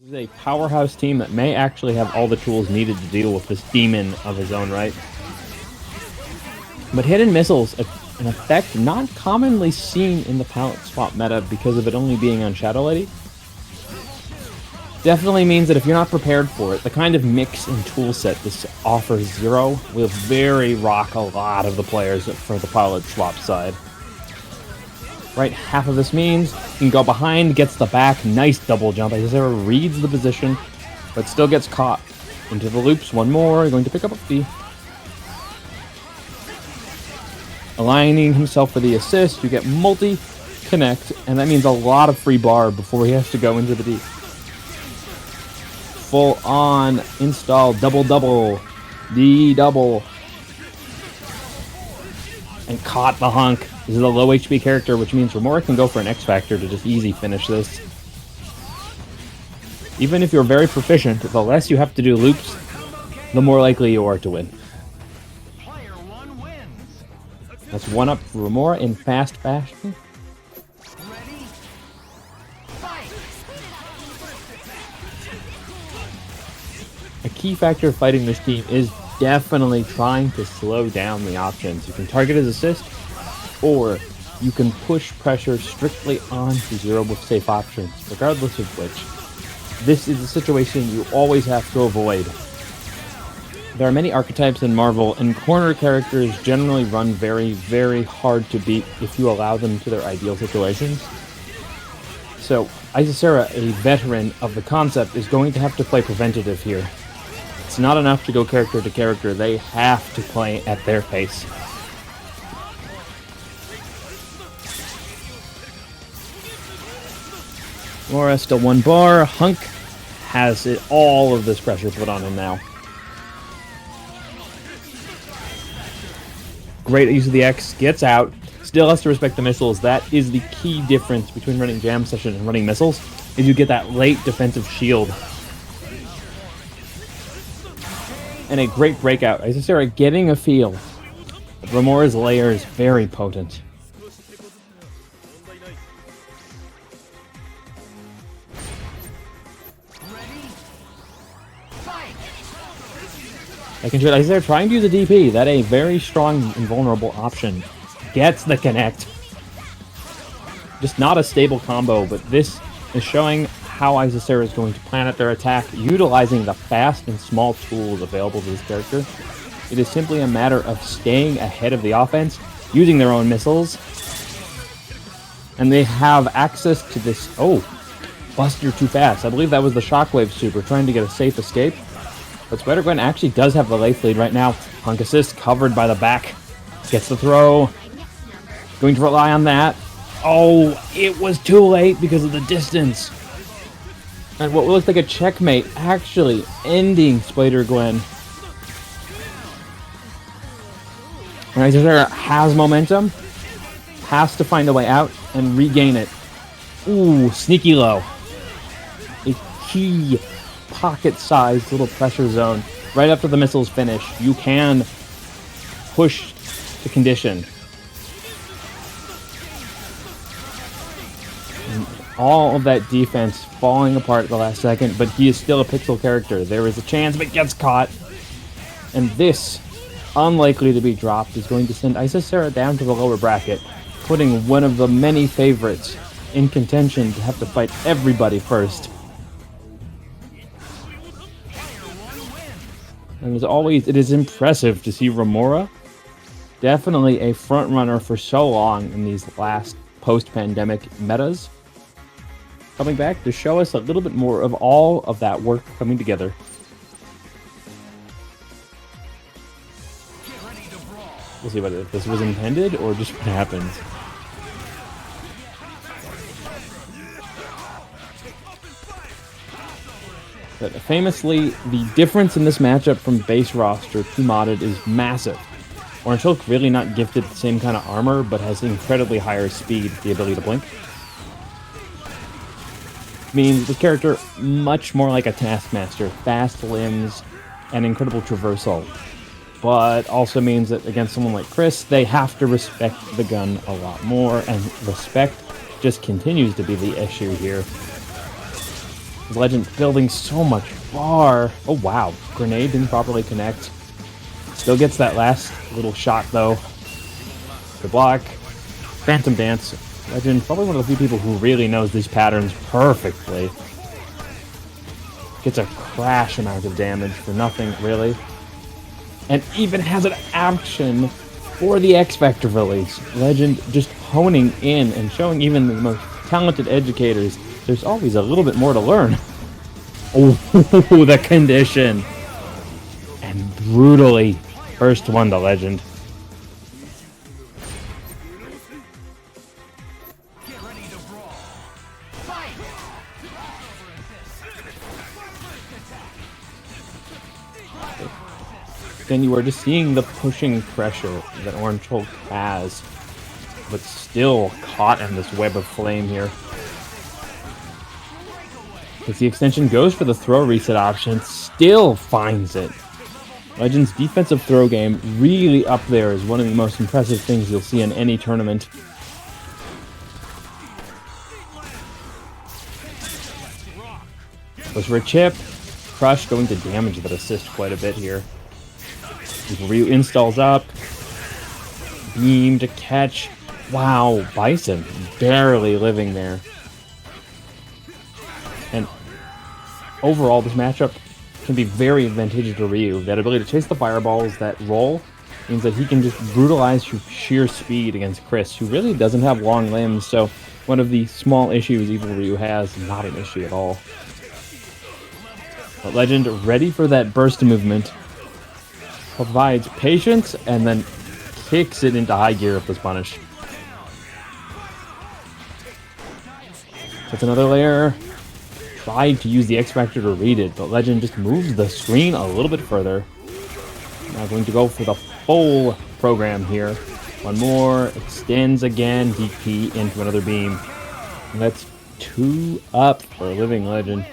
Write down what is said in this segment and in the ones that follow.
This is a powerhouse team that may actually have all the tools needed to deal with this demon of his own right. But hidden missiles, an effect not commonly seen in the palette swap meta because of it only being on Shadow Lady, definitely means that if you're not prepared for it, the kind of mix and tool set this offers Zero will very rock a lot of the players for the palette swap side. Right, half of this means you can go behind, gets the back, nice double jump. Isicera reads the position, but still gets caught. Into the loops, one more, going to pick up a D. Aligning himself for the assist, you get multi-connect, and that means a lot of free bar before he has to go into the D. Full on install, double, D double. And caught the hunk. This is a low HP character, which means Romora can go for an X Factor to just easy finish this. Even if you're very proficient, the less you have to do loops, the more likely you are to win. That's one up for Romora in fast fashion. A key factor of fighting this team is definitely trying to slow down the options. You can target his assist, or you can push pressure strictly onto Zero with safe options, regardless of which. This is a situation you always have to avoid. There are many archetypes in Marvel, and corner characters generally run very, very hard to beat if you allow them to their ideal situations. So, Isicera, a veteran of the concept, is going to have to play preventative here. It's not enough to go character to character, they have to play at their pace. Laura still one bar. Hunk has all of this pressure put on him now. Great use of the X, gets out. Still has to respect the missiles. That is the key difference between running Jam Session and running missiles, is you get that late defensive shield. And a great breakout. Isicera getting a feel. Romora's layer is very potent. I can show it. Isicera trying to use a DP. That a very strong invulnerable option. Gets the connect. Just not a stable combo, but this is showing how Isicera is going to plan out their attack, utilizing the fast and small tools available to this character. It is simply a matter of staying ahead of the offense, using their own missiles, and they have access to this. Oh, Buster too fast. I believe that was the Shockwave super trying to get a safe escape. But Spider-Gwen actually does have the late lead right now. Hunk assist covered by the back. Gets the throw. Going to rely on that. Oh, it was too late because of the distance. And what looks like a checkmate actually ending Spider-Gwen. And Isicera has momentum. Has to find a way out and regain it. Ooh, sneaky low. A key pocket-sized little pressure zone. Right after the missiles finish, you can push the condition. And all of that defense falling apart at the last second, but he is still a pixel character. There is a chance, but gets caught. And this, unlikely to be dropped, is going to send Isicera down to the lower bracket, putting one of the many favorites in contention to have to fight everybody first. And as always, it is impressive to see Romora, definitely a front runner for so long in these last post-pandemic metas, coming back to show us a little bit more of all of that work coming together. We'll see whether this was intended or just what happens. But famously, the difference in this matchup from base roster to modded is massive. Orange Hulk really not gifted the same kind of armor, but has incredibly higher speed, the ability to blink. Means this character much more like a Taskmaster, fast limbs and incredible traversal. But also means that against someone like Chris, they have to respect the gun a lot more, and respect just continues to be the issue here. Legend building so much bar. Oh, wow. Grenade didn't properly connect. Still gets that last little shot, though. The block. Phantom Dance. Legend, probably one of the few people who really knows these patterns perfectly. Gets a crash amount of damage for nothing, really. And even has an action for the X-Factor release. Legend just honing in and showing even the most talented educators there's always a little bit more to learn. Oh, the condition. And brutally, first one to Legend. Then you are just seeing the pushing pressure that Orange Hulk has, but still caught in this web of flame here. As the extension goes for the throw reset option, still finds it. Legend's defensive throw game really up there is one of the most impressive things you'll see in any tournament. Goes for a chip. Crush going to damage that assist quite a bit here. Ryu installs up. Beam to catch. Wow, Bison barely living there. And overall, this matchup can be very advantageous to Ryu. That ability to chase the fireballs, that roll, means that he can just brutalize through sheer speed against Chris, who really doesn't have long limbs, so one of the small issues Evil Ryu has, not an issue at all. But Legend, ready for that burst movement, provides patience, and then kicks it into high gear if this punish. That's another layer. Tried to use the X-Factor to read it, but Legend just moves the screen a little bit further. Now going to go for the full program here. One more, extends again, DP into another beam. And that's 2 up for Living Legend.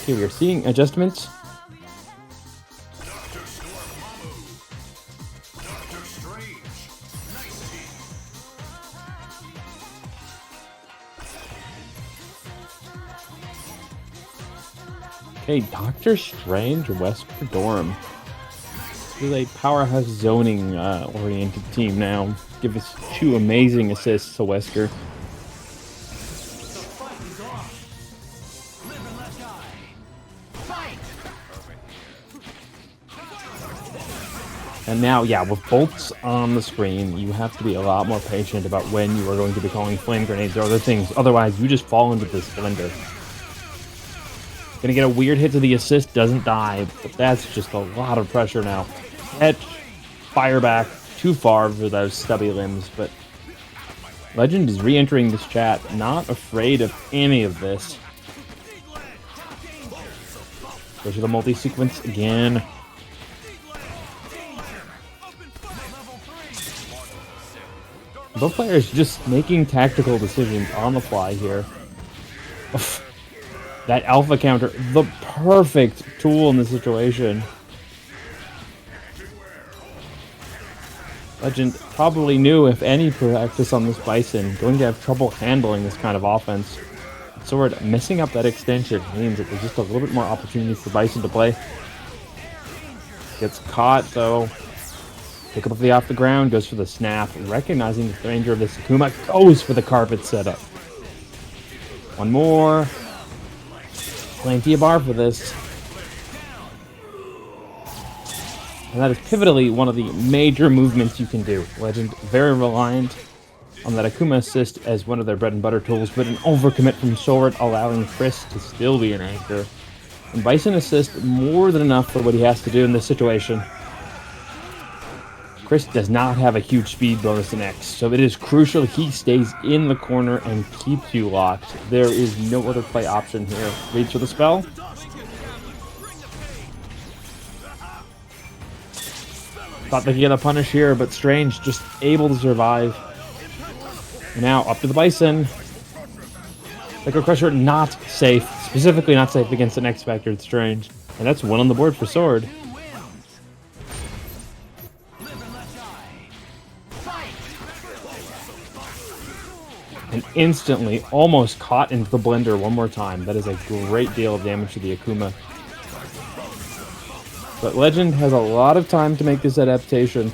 Okay, we are seeing adjustments. Okay, Doctor Strange, Wesker, Dorm. This is a powerhouse zoning oriented team now. Give us 2 amazing assists to Wesker. And now, yeah, with bolts on the screen, you have to be a lot more patient about when you are going to be calling flame grenades or other things. Otherwise, you just fall into this blender. Gonna get a weird hit to the assist, doesn't die, but that's just a lot of pressure now. Catch, fire back, too far for those stubby limbs, but Legend is re-entering this chat, not afraid of any of this. Goes to the multi-sequence again. Both players just making tactical decisions on the fly here. That alpha counter, the perfect tool in this situation. Legend probably knew if any practice on this Bison, going to have trouble handling this kind of offense. Sword messing up that extension means that there's just a little bit more opportunity for Bison to play. Gets caught though. Pick up the off the ground, goes for the snap, recognizing the danger of this Akuma, goes for the carpet setup. One more. Plenty of bar for this. And that is pivotally one of the major movements you can do. Legend very reliant on that Akuma assist as one of their bread and butter tools, but an overcommit from Sword allowing Chris to still be an anchor. And Bison assist more than enough for what he has to do in this situation. Chris does not have a huge speed bonus in X, so it is crucial he stays in the corner and keeps you locked. There is no other play option here. Reads for the spell. Thought they could get a punish here, but Strange just able to survive. And now up to the Bison. Psycho Crusher not safe, specifically not safe against an X-Factor. It's Strange. And that's 1 on the board for Sword. And instantly almost caught into the blender one more time. That is a great deal of damage to the Akuma. But Legend has a lot of time to make this adaptation.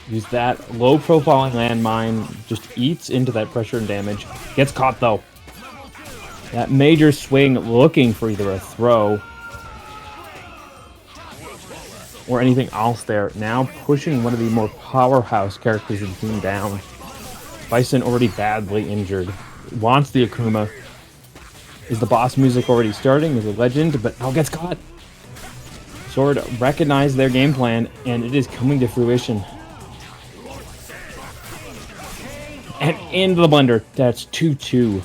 Use that low-profiling landmine, just eats into that pressure and damage. Gets caught, though. That major swing looking for either a throw or anything else there. Now pushing one of the more powerhouse characters in the team down. Bison already badly injured. Wants the Akuma. Is the boss music already starting? Is a Legend, but now gets caught. Sword recognized their game plan, and it is coming to fruition. And into the blender. That's 2-2.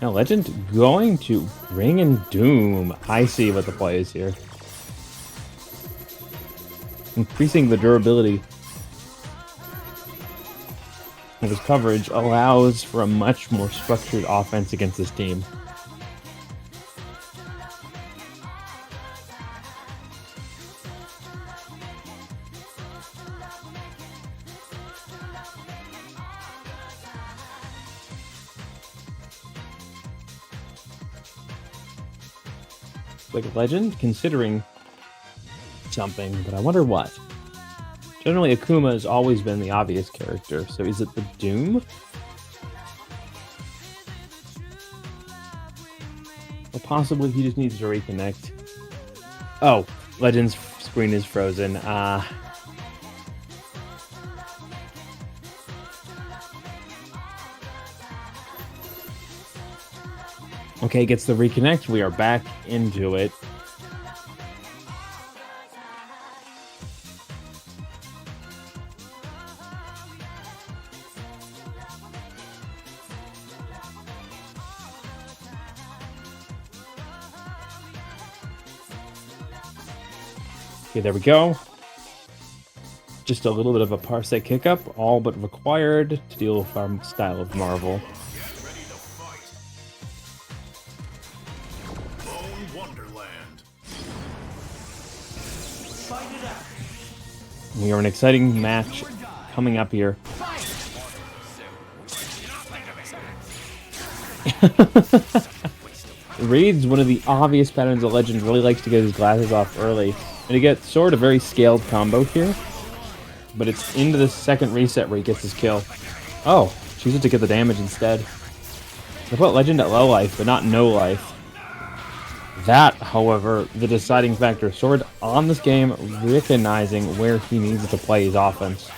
Now Legend going to bring in Doom. I see what the play is here. Increasing the durability of his coverage allows for a much more structured offense against this team. Like Legend considering something, but I wonder what. Generally, Akuma has always been the obvious character, so is it the Doom? Or possibly he just needs to reconnect. Oh, Legend's screen is frozen. Okay, gets the reconnect. We are back into it. Okay, there we go. Just a little bit of a parsec hiccup, all but required to deal with our style of Marvel. We have an exciting match coming up here. Reads one of the obvious patterns of Legend, really likes to get his glasses off early. And to get sort of a very scaled combo here. But it's into the second reset where he gets his kill. Oh, chooses to get the damage instead. I put Legend at low life, but not no life. That, however, the deciding factor. Sword on this game, recognizing where he needs to play his offense.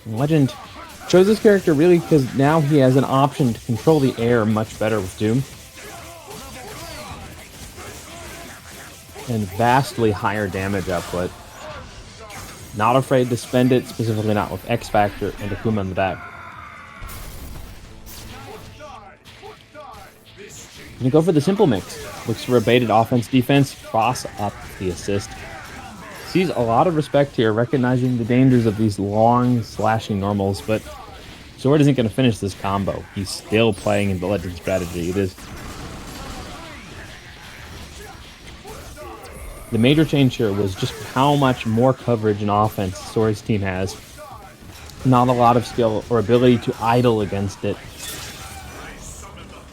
Legend chose this character really because now he has an option to control the air much better with Doom. And vastly higher damage output. Not afraid to spend it, specifically not with X Factor and Akuma in the back. Gonna go for the simple mix. Looks for a baited offense-defense, cross up the assist. Sees a lot of respect here, recognizing the dangers of these long slashing normals, but Sword isn't going to finish this combo. He's still playing in the Legend strategy. It is. The major change here was just how much more coverage and offense Sword's team has. Not a lot of skill or ability to idle against it.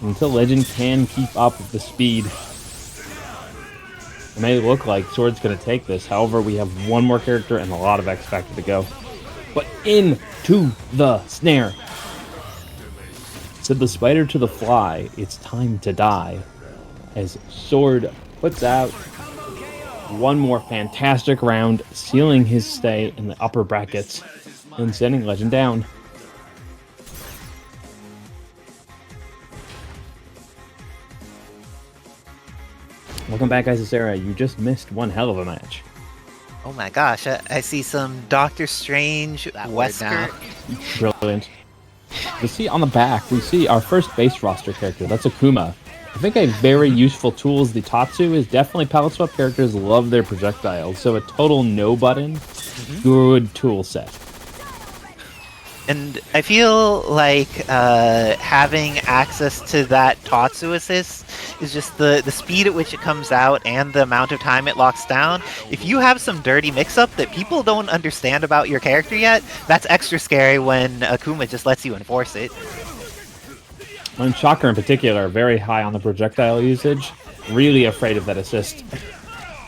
Until Legend can keep up with the speed, it may look like Sword's going to take this. However, we have one more character and a lot of X Factor to go. But into the snare. Said the spider to the fly, it's time to die. As Sword puts out one more fantastic round, sealing his stay in the upper brackets and sending Legend down. Welcome back, Isicera. You just missed one hell of a match. Oh my gosh, I see some Doctor Strange, Wesker. Brilliant. We see on the back, we see our first base roster character. That's Akuma. I think a very useful tool as the Tatsu is definitely palette swap characters love their projectiles. So a total no button, good tool set. And I feel like having access to that Tatsu assist is just the speed at which it comes out and the amount of time it locks down. If you have some dirty mix-up that people don't understand about your character yet, that's extra scary when Akuma just lets you enforce it. And Shocker in particular, very high on the projectile usage. Really afraid of that assist.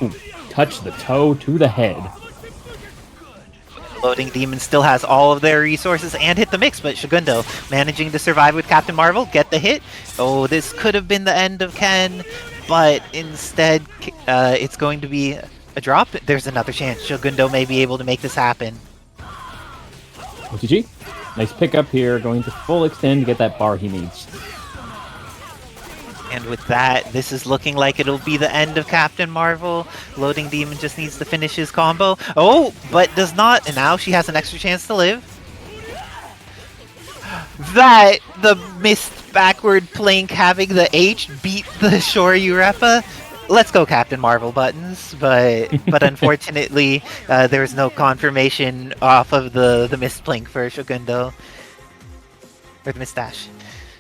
Ooh, touch the toe to the head. LoadingDemon still has all of their resources and hit the mix, but SHOGUNDo managing to survive with Captain Marvel, get the hit. Oh, this could have been the end of Ken, but instead it's going to be a drop. There's another chance. SHOGUNDo may be able to make this happen. OTG. Nice pickup here, going to full extend to get that bar he needs. And with that, this is looking like it'll be the end of Captain Marvel. LoadingDemon just needs to finish his combo. Oh, but does not. And now she has an extra chance to live. That, the missed backward plink having the H beat the Shoryu Repa. Let's go Captain Marvel buttons, but unfortunately there was no confirmation off of the missed plink for SHOGUNDo. Or the missed dash.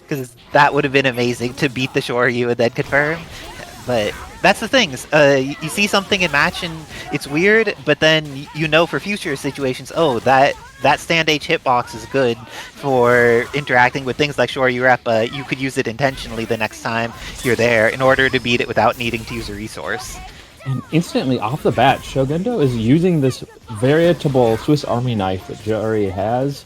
Because that would have been amazing to beat the Shoryu and then confirm. But that's the thing. You see something in match and it's weird, but then you know for future situations, oh, that stand H hitbox is good for interacting with things like Shoryu Rep. You could use it intentionally the next time you're there in order to beat it without needing to use a resource. And instantly off the bat, SHOGUNDo is using this veritable Swiss Army knife that Juri has.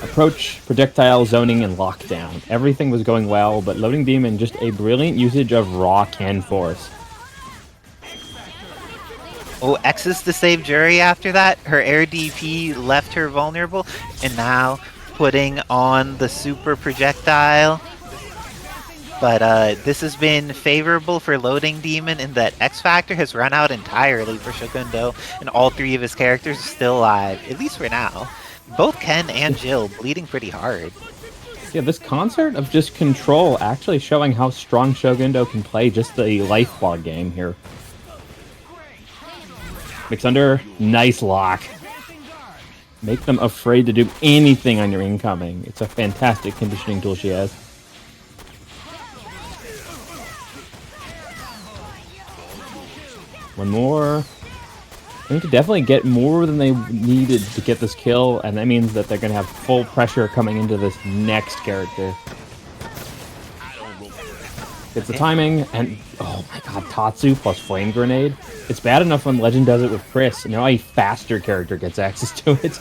Approach, projectile, zoning, and lockdown. Everything was going well, but LoadingDemon just a brilliant usage of raw Ken force. Oh, X's to save Juri after that. Her air DP left her vulnerable, and now putting on the super projectile. But this has been favorable for LoadingDemon in that X Factor has run out entirely for SHOGUNDo, and all three of his characters are still alive, at least for now. Both Ken and Jill bleeding pretty hard. Yeah, this concert of just control actually showing how strong SHOGUNDo can play just the life log game here. Mix under, nice lock. Make them afraid to do anything on your incoming. It's a fantastic conditioning tool she has. One more. They need to definitely get more than they needed to get this kill, and that means that they're going to have full pressure coming into this next character. Gets the timing, and oh my god, Tatsu plus Flame Grenade. It's bad enough when Legend does it with Chris, and now a faster character gets access to it.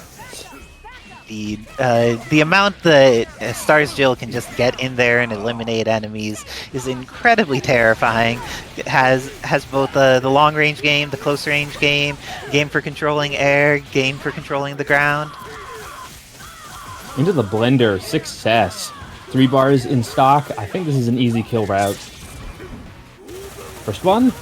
The amount that S.T.A.R.S Jill can just get in there and eliminate enemies is incredibly terrifying. It has both the long range game, the close range game, game for controlling air, game for controlling the ground. Into the blender, success. 3 bars in stock. I think this is an easy kill route. First one.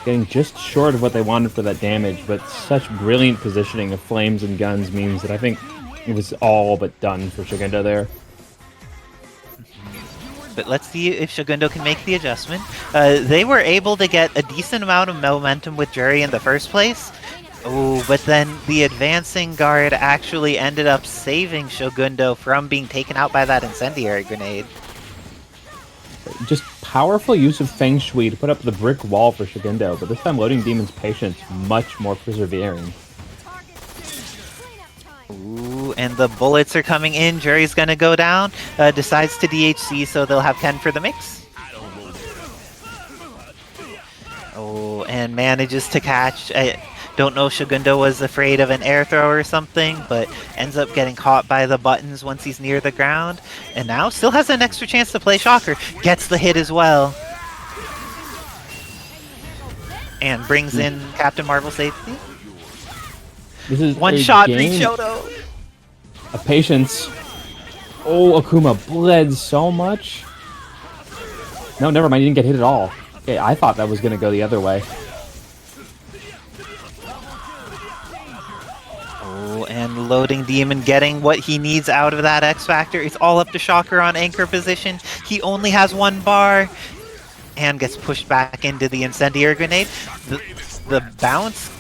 Getting just short of what they wanted for that damage, but such brilliant positioning of flames and guns means that I think it was all but done for SHOGUNDo there. But let's see if SHOGUNDo can make the adjustment. They were able to get a decent amount of momentum with Juri in the first place. Oh, but then the advancing guard actually ended up saving SHOGUNDo from being taken out by that incendiary grenade. Just powerful use of Feng Shui to put up the brick wall for SHOGUNDo, but this time LoadingDemon's patience much more persevering. Ooh, and the bullets are coming in. Juri's gonna go down. Decides to DHC, so they'll have Ken for the mix. Oh, and manages to catch. I don't know if SHOGUNDo was afraid of an air throw or something, but ends up getting caught by the buttons once he's near the ground. And now still has an extra chance to play Shocker. Gets the hit as well. And brings in Captain Marvel safety. This is one a shot, game Rishoto. of patience. Oh, Akuma bled so much. No, never mind. He didn't get hit at all. Okay, I thought that was going to go the other way. And LoadingDemon getting what he needs out of that X Factor. It's all up to Shocker on anchor position. He only has 1 bar and gets pushed back into the incendiary grenade. The bounce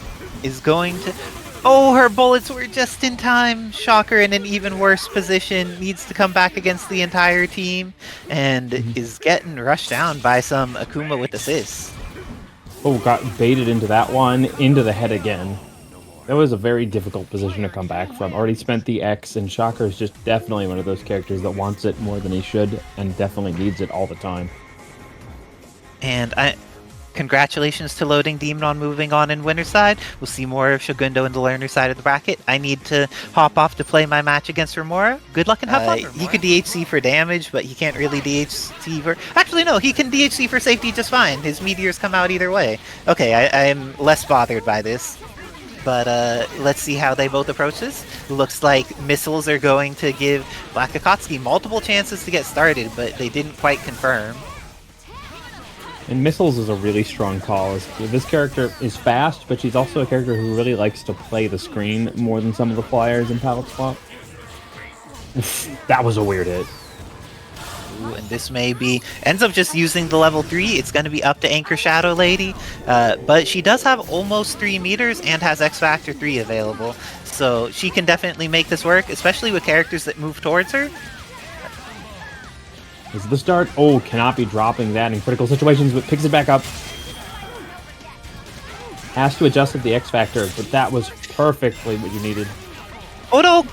is going to... Oh, her bullets were just in time. Shocker in an even worse position. Needs to come back against the entire team and is getting rushed down by some Akuma with assists. Oh, got baited into that one, into the head again. That was a very difficult position to come back from. Already spent the X, and Shocker is just definitely one of those characters that wants it more than he should, and definitely needs it all the time. And congratulations to LoadingDemon on moving on in winner's side. We'll see more of Shogundo in the learner side of the bracket. I need to hop off to play my match against Romora. Good luck and have fun. He could DHC for damage, but he can't really DHC for... Actually, no, he can DHC for safety just fine. His meteors come out either way. Okay, I'm less bothered by this. But let's see how they both approach this. Looks like missiles are going to give BLACKxAKATSUKI multiple chances to get started, but they didn't quite confirm. And missiles is a really strong call. This character is fast, but she's also a character who really likes to play the screen more than some of the flyers in Palette Swap. That was a weird hit. Ooh, and this may be... Ends up just using the level 3. It's going to be up to Anchor Shadow Lady. But she does have almost 3 meters and has X Factor 3 available. So she can definitely make this work, especially with characters that move towards her. Is the start? Oh, cannot be dropping that in critical situations, but picks it back up. Has to adjust at the X Factor, but that was perfectly what you needed. Oh no!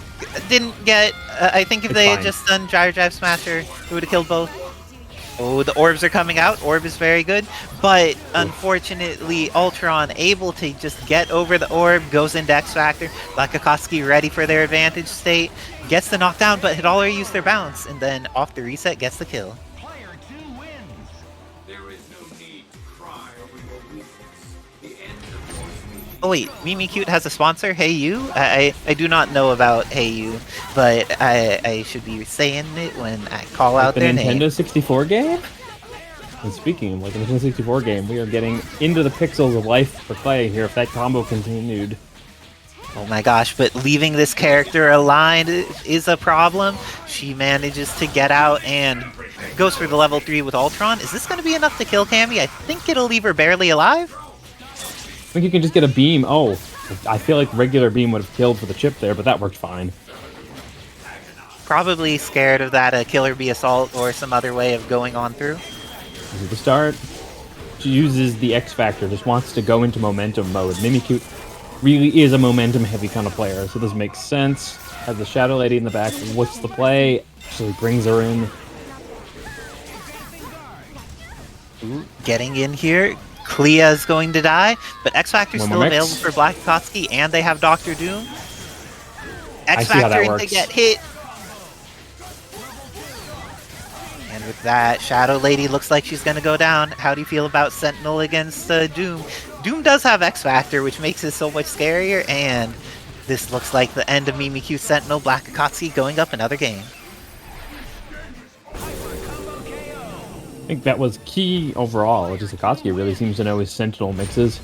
Didn't get... I think if It's they fine. had just done Gyro Drive Smasher, it would have killed both. Oh, the orbs are coming out. Orb is very good. But unfortunately, Ultron able to just get over the orb, goes into X Factor. BLACKxAKATSUKI ready for their advantage state. Gets the knockdown, but had already used their bounce. And then off the reset, gets the kill. Oh wait, Mimikyute has a sponsor, HeyU? I do not know about HeyU, but I should be saying it when I call out their name. The Nintendo 64 game? And speaking of like a Nintendo 64 game, we are getting into the pixels of life for Clea here if that combo continued. Oh my gosh, but leaving this character aligned is a problem. She manages to get out and goes for the level 3 with Ultron. Is this going to be enough to kill Cammy? I think it'll leave her barely alive. I think you can just get a beam. Oh, I feel like regular beam would have killed for the chip there, but that worked fine. Probably scared of that Killer Bee Assault or some other way of going on through. This is the start. She uses the X Factor, just wants to go into momentum mode. Mimikyute really is a momentum-heavy kind of player, so this makes sense. Has the Shadow Lady in the back. What's the play? Actually brings her in. Ooh, getting in here. Clea is going to die, but X Factor is still available for BLACKxAKATSUKI, and they have Dr. Doom. X Factor to get hit. And with that, Shadow Lady looks like she's going to go down. How do you feel about Sentinel against Doom? Doom does have X Factor, which makes it so much scarier, and this looks like the end of Mimikyu Sentinel. BLACKxAKATSUKI going up another game. I think that was key overall. Just Akatsuki really seems to know his Sentinel mixes.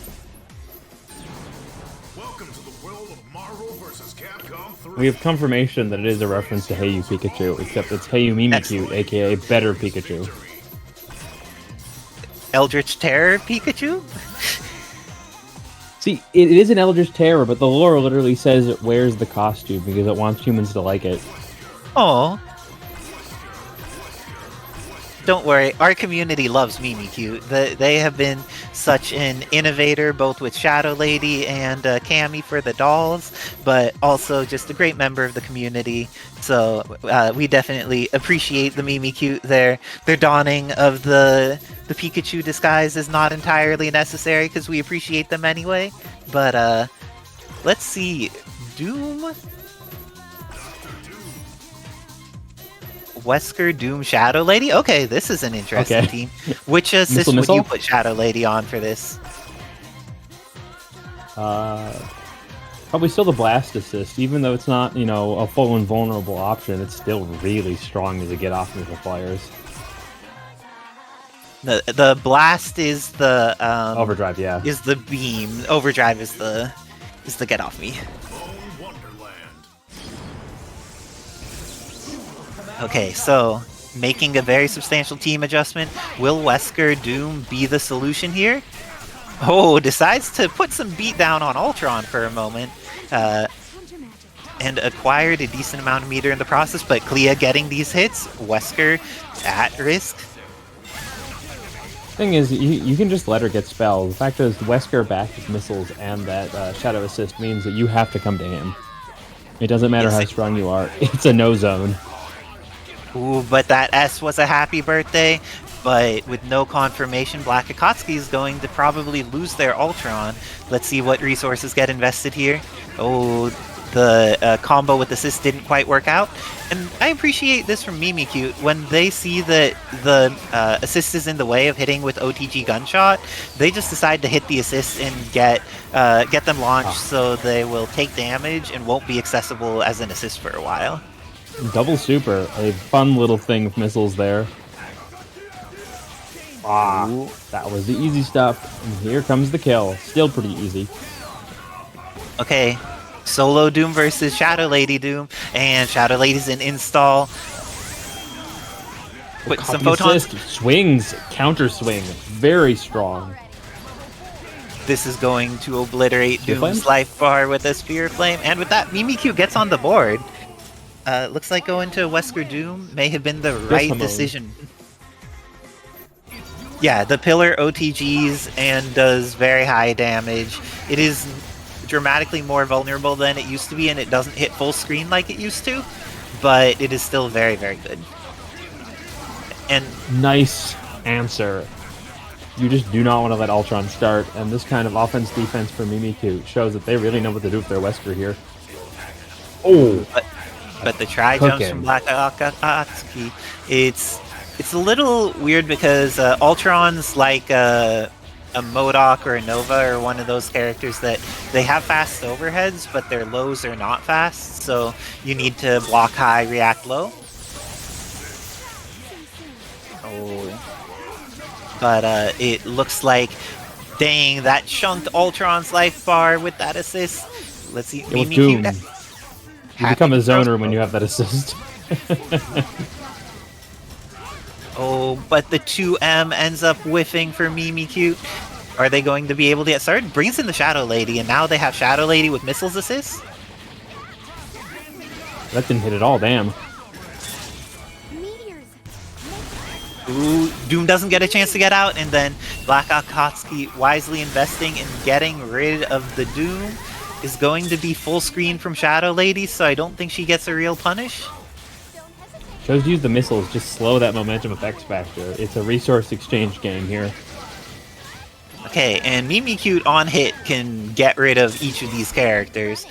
Welcome to the world of Marvel vs. Capcom 3. We have confirmation that it is a reference to HeyU Pikachu, except it's HeyU Mimikyute, aka Better Pikachu. Eldritch Terror Pikachu? See, it is an Eldritch Terror, but the lore literally says it wears the costume because it wants humans to like it. Oh. Don't worry, our community loves Mimikyute. They have been such an innovator, both with Shadow Lady and Cammy for the dolls, but also just a great member of the community. So we definitely appreciate the Mimikyute. Their donning of the Pikachu disguise is not entirely necessary because we appreciate them anyway. But let's see, Doom. Wesker, Doom, Shadow Lady? Okay, this is an interesting team. Which assist would you put Shadow Lady on for this? Probably still the Blast assist. Even though it's not, you know, a full invulnerable option, it's still really strong as a get off missile flyers. The Blast is the Overdrive, yeah. Is the beam. Overdrive is the get off me. Wonderland. Okay, so making a very substantial team adjustment. Will Wesker Doom be the solution here? Oh, decides to put some beat down on Ultron for a moment. And acquired a decent amount of meter in the process, but Clea getting these hits, Wesker at risk. Thing is, you can just let her get spelled. The fact is, Wesker back his missiles and that shadow assist means that you have to come to him. It doesn't matter how strong you are. It's a no zone. Ooh, but that S was a happy birthday. But with no confirmation, BLACKxAKATSUKI is going to probably lose their Ultron. Let's see what resources get invested here. Oh, the combo with assist didn't quite work out. And I appreciate this from Mimikyute. When they see that the assist is in the way of hitting with OTG gunshot, they just decide to hit the assist and get them launched so they will take damage and won't be accessible as an assist for a while. Double super, a fun little thing of missiles there. Ah, that was the easy stuff. And here comes the kill. Still pretty easy. Okay, Solo Doom versus Shadow Lady Doom, and Shadow Lady's an install. Putting some photons. Swings, counter swing, very strong. This is going to obliterate Doom's life bar with a Spear Flame, and with that, Mimikyute gets on the board. Looks like going to Wesker Doom may have been the right decision. Yeah, the pillar OTGs and does very high damage. It is dramatically more vulnerable than it used to be, and it doesn't hit full screen like it used to, but it is still very, very good. And nice answer. You just do not want to let Ultron start, and this kind of offense-defense for Mimikyute shows that they really know what to do with their Wesker here. Oh! But the tri-jumps from BLACKxAKATSUKI, it's a little weird because Ultron's like a MODOK or a Nova or one of those characters that they have fast overheads, but their lows are not fast, so you need to block high, react low. Oh. But it looks like, dang, that chunked Ultron's life bar with that assist. Let's see. It was Doom. You become a zoner when you have that assist. Oh, but the 2M ends up whiffing for Mimikyute. Are they going to be able to get started? Brings in the Shadow Lady, and now they have Shadow Lady with missiles assist. That didn't hit at all, damn. Ooh, Doom doesn't get a chance to get out, and then BLACKxAKATSUKI wisely investing in getting rid of the Doom is going to be full screen from Shadow Lady, so I don't think she gets a real punish. Chose to use the missiles, just slow that momentum effects factor. It's a resource exchange game here. Okay, and Mimikyute on hit can get rid of each of these characters.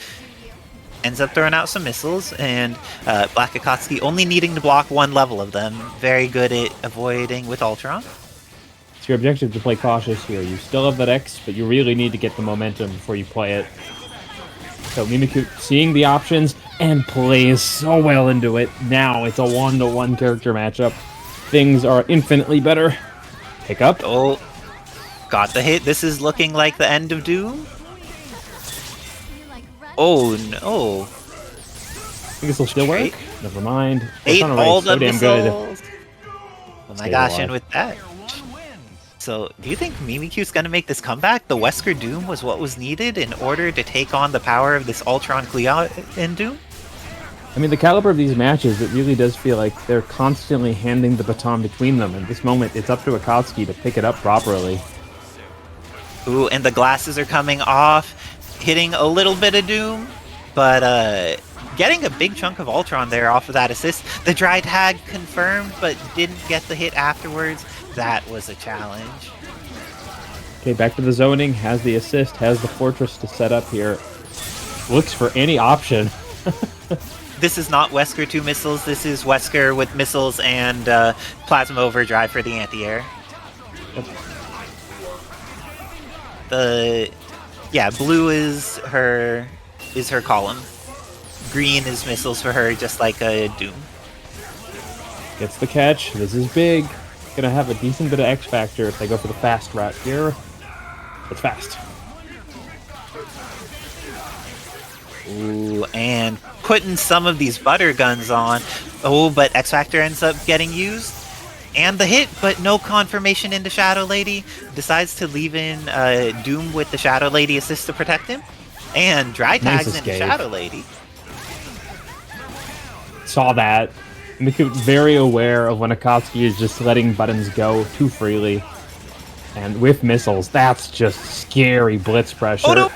Ends up throwing out some missiles, and BLACKxAKATSUKI only needing to block one level of them. Very good at avoiding with Ultron. It's your objective to play cautious here. You still have that X, but you really need to get the momentum before you play it. So Mimikyute seeing the options and plays so well into it. Now it's a 1-to-1 character matchup. Things are infinitely better. Pick up. Oh, got the hit. This is looking like the end of Doom. Oh no. I think this will still work. Never mind. Ate all the damn missiles. good. Oh my gosh, and with that. So, do you think Mimikyute's gonna make this comeback? The Wesker Doom was what was needed in order to take on the power of this Ultron Clea in Doom? I mean, the caliber of these matches, it really does feel like they're constantly handing the baton between them. At this moment, it's up to Akatsuki to pick it up properly. Ooh, and the glasses are coming off, hitting a little bit of Doom, but getting a big chunk of Ultron there off of that assist. The dry tag confirmed, but didn't get the hit afterwards. That was a challenge. Okay, back to the zoning. Has the assist, has the fortress to set up here. Looks for any option. This is not Wesker 2 missiles. This is Wesker with missiles and plasma overdrive for the anti-air. Yep. Blue is her column. Green is missiles for her, just like a Doom. Gets the catch. This is big. Gonna have a decent bit of X factor if they go for the fast route here. It's fast. Ooh, and putting some of these butter guns on. Oh, but X Factor ends up getting used. And the hit, but no confirmation into Shadow Lady. Decides to leave in Doom with the Shadow Lady assist to protect him. And dry tags into escape. Shadow Lady. Saw that. Mimikyute very aware of when Akatsuki is just letting buttons go too freely. And with missiles, that's just scary blitz pressure. Oh no!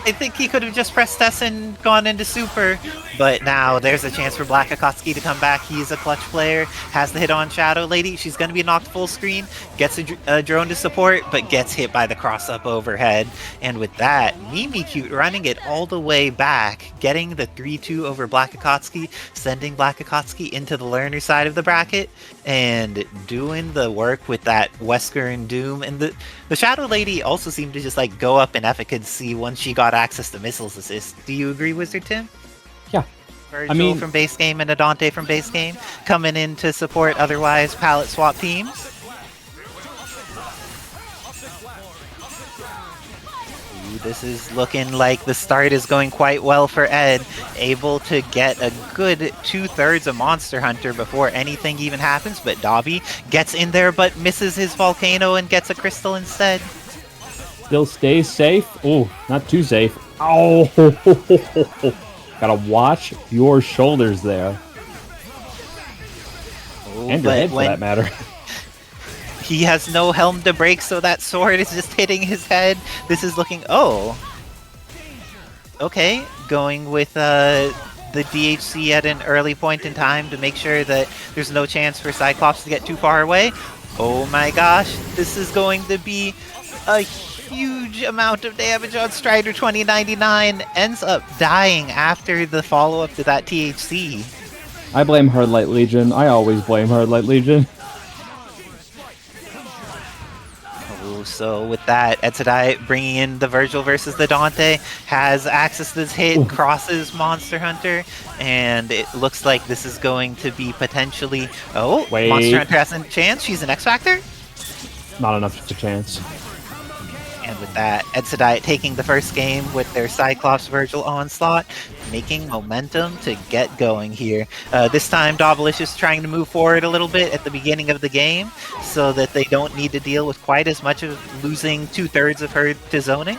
I think he could have just pressed S and gone into Super, but now there's a chance for BLACKxAKATSUKI to come back. He's a clutch player, has the hit on Shadow Lady. She's going to be knocked full screen, gets a drone to support, but gets hit by the cross-up overhead. And with that, Mimikyute running it all the way back, getting the 3-2 over BLACKxAKATSUKI, sending BLACKxAKATSUKI into the learner side of the bracket, and doing the work with that Wesker and Doom. And the Shadow Lady also seemed to just like go up in efficacy once she got access to missiles assist. Do you agree, Wizard Tim? Yeah. Vergil from base game and a Dante from base game coming in to support otherwise palette swap teams. Ooh, this is looking like the start is going quite well for Ed. Able to get a good 2/3 of Monster Hunter before anything even happens, but Dobby gets in there but misses his Volcano and gets a Crystal instead. Still stays safe. Oh, not too safe. Oh, gotta watch your shoulders there. Oh, And your head, for that matter. He has no helm to break, so that sword is just hitting his head. This is looking... Oh. Okay, going with the DHC at an early point in time to make sure that there's no chance for Cyclops to get too far away. Oh my gosh, this is going to be a huge amount of damage on Strider 2099. Ends up dying after the follow-up to that THC. I blame Hardlight Legion. I always blame Hardlight Legion. Oh, so with that, Edsadiet bringing in the Vergil versus the Dante, has access to this hit, Ooh. crosses Monster Hunter, and it looks like this is going to be potentially... Oh, Wait. Monster Hunter has a chance. She's an X Factor. Not enough to chance. And with that, Edsadiet taking the first game with their Cyclops Vergil Onslaught, making momentum to get going here. This time, Dobbilicious trying to move forward a little bit at the beginning of the game so that they don't need to deal with quite as much of losing 2/3 of her to zoning.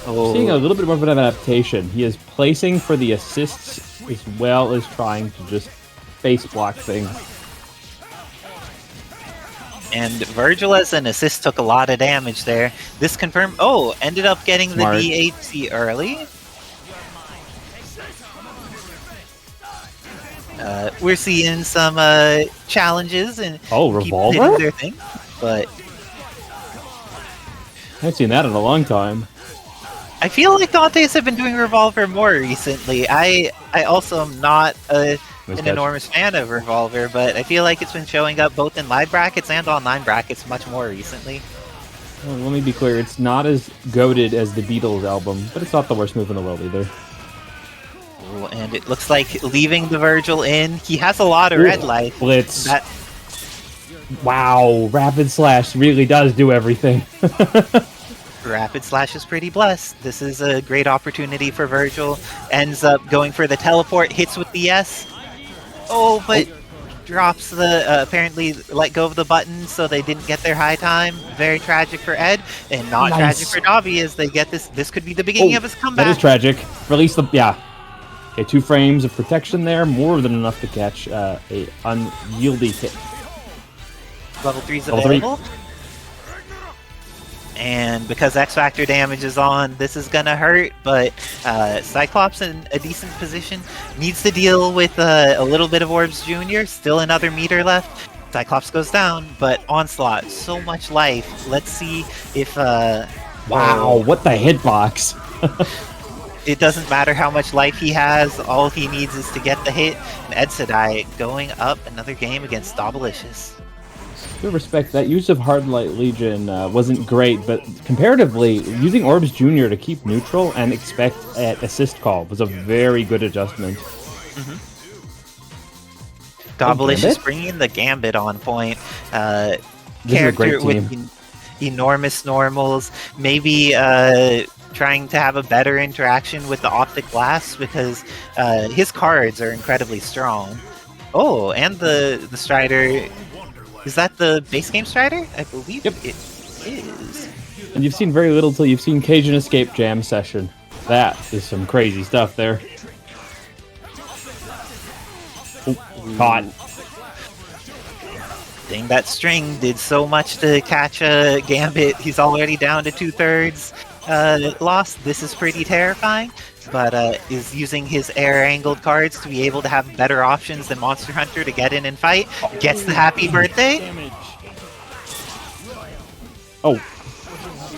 Seeing a little bit more of an adaptation. He is placing for the assists as well as trying to just face block things. And Vergil as an assist took a lot of damage there. This confirmed... Oh, ended up getting Smart. the DHC early. We're seeing some challenges and people Revolver? hitting their thing, but I haven't seen that in a long time. I feel like Dante's have been doing Revolver more recently. I also am not an enormous fan of Revolver, but I feel like it's been showing up both in live brackets and online brackets much more recently. Well, let me be clear, it's not as goated as the Beatles album, but it's not the worst move in the world either. Ooh, and it looks like leaving the Vergil in. He has a lot of red life. Blitz. That, Wow, Rapid Slash really does do everything. Rapid Slash is pretty blessed. This is a great opportunity for Vergil. Ends up going for the teleport, hits with the S. Oh, but drops the, apparently let go of the button so they didn't get their high time. Very tragic for Ed, and not tragic for Dobby as they get this. This could be the beginning of his comeback. That is tragic. Release the, yeah. Okay, 2 frames of protection there, more than enough to catch a unyieldy hit. Level 3's available. And because X Factor damage is on, this is gonna hurt, but Cyclops in a decent position. Needs to deal with a little bit of Orbs Jr. Still another meter left. Cyclops goes down, but Onslaught, so much life. Let's see if... Wow, what the hitbox. It doesn't matter how much life he has, all he needs is to get the hit. And Edsadiet going up another game against Dobbilicious. Due respect, that use of Hardlight Legion wasn't great, but comparatively, using Orbs Jr. to keep neutral and expect an assist call was a very good adjustment. Dobbilicious bringing the Gambit on point. This is a great Character with enormous normals. Maybe trying to have a better interaction with the optic blast because his cards are incredibly strong. Oh, and the Strider. Is that the base game Strider? I believe Yep. it is. And you've seen very little till you've seen Cajun Escape Jam Session. That is some crazy stuff there. Oh, caught. Dang, that string did so much to catch a Gambit. He's already down to 2/3 lost. This is pretty terrifying, but is using his air angled cards to be able to have better options than Monster Hunter to get in and fight. Gets the happy birthday. Damage. Oh,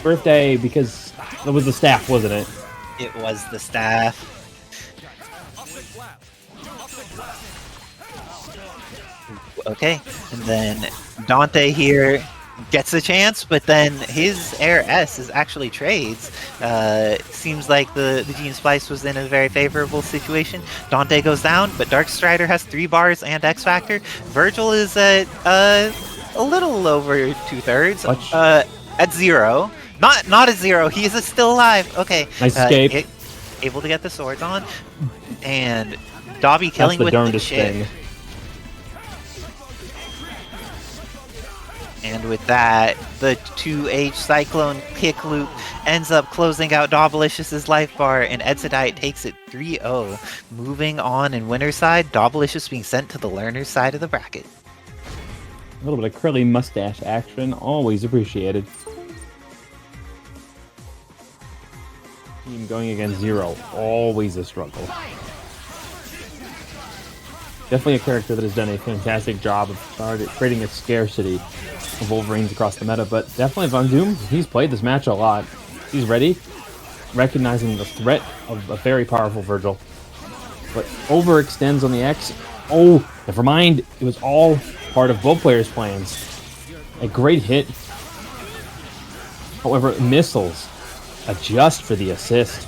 birthday because it was the staff, wasn't it? It was the staff. Okay, and then Dante here gets a chance, but then his Air S is actually trades. Seems like the Gene Splice was in a very favorable situation. Dante goes down, but Dark Strider has 3 bars and X Factor. Vergil is at a little over 2/3. At 0. Not at 0. He is still alive. Okay. Nice escape. Able to get the swords on, and Dobby killing That's the with darndest the shit. thing. And with that, the 2H Cyclone kick loop ends up closing out Dobbilicious' life bar, and Edsadiet takes it 3-0. Moving on in winner's side, Dobbilicious being sent to the learner's side of the bracket. A little bit of curly mustache action, always appreciated. Team going against 0, always a struggle. Definitely a character that has done a fantastic job of creating a scarcity of Wolverines across the meta, but definitely VonDoom, he's played this match a lot. He's ready, recognizing the threat of a very powerful Vergil, but overextends on the X. Oh, never mind, it was all part of both players' plans. A great hit. However, missiles adjust for the assist.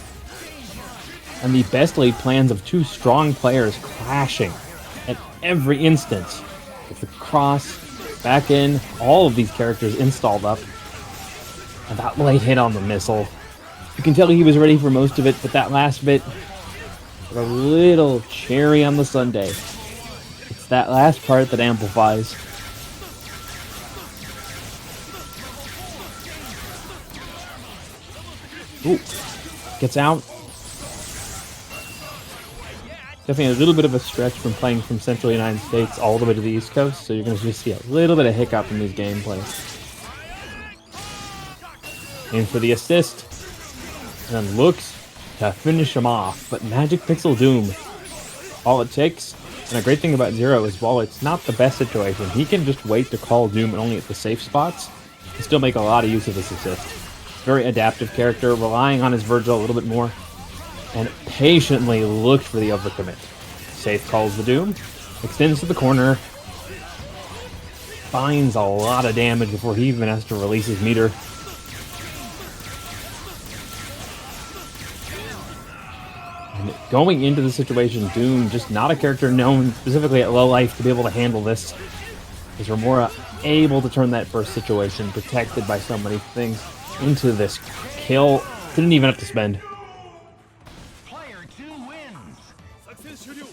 And the best laid plans of 2 strong players clashing at every instance. With the cross, back in, all of these characters installed up. And that late hit on the missile. You can tell he was ready for most of it, but that last bit, a little cherry on the sundae. It's that last part that amplifies. Ooh, gets out. Definitely a little bit of a stretch from playing from Central United States all the way to the East Coast, so you're going to just see a little bit of hiccup in these gameplays. In for the assist, and looks to finish him off, but Magic Pixel Doom, all it takes. And a great thing about Zero is while it's not the best situation, he can just wait to call Doom only at the safe spots and still make a lot of use of this assist. Very adaptive character, relying on his Vergil a little bit more, and patiently looked for the overcommit. Safe calls the Doom, extends to the corner, finds a lot of damage before he even has to release his meter. And going into the situation, Doom, just not a character known specifically at low life to be able to handle this. Is Romora able to turn that first situation, protected by so many things, into this kill? Didn't even have to spend. Player 2 wins. Success Hiryu.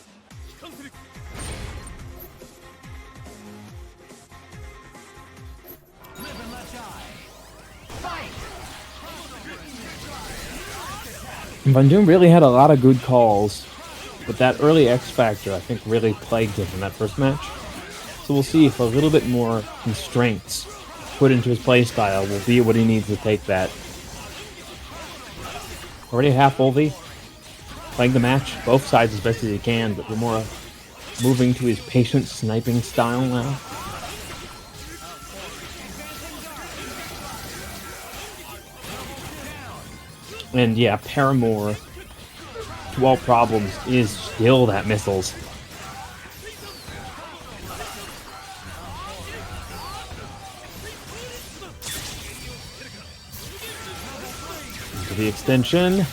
Live and let die. Fight. VonDoom really had a lot of good calls, but that early X Factor, I think, really plagued him in that first match. So we'll see if a little bit more constraints put into his playstyle will be what he needs to take that. Already half Volvi, playing the match, both sides as best as he can, but Romora moving to his patient sniping style now. And yeah, Paramore, to all problems, is still that missiles. Into the extension.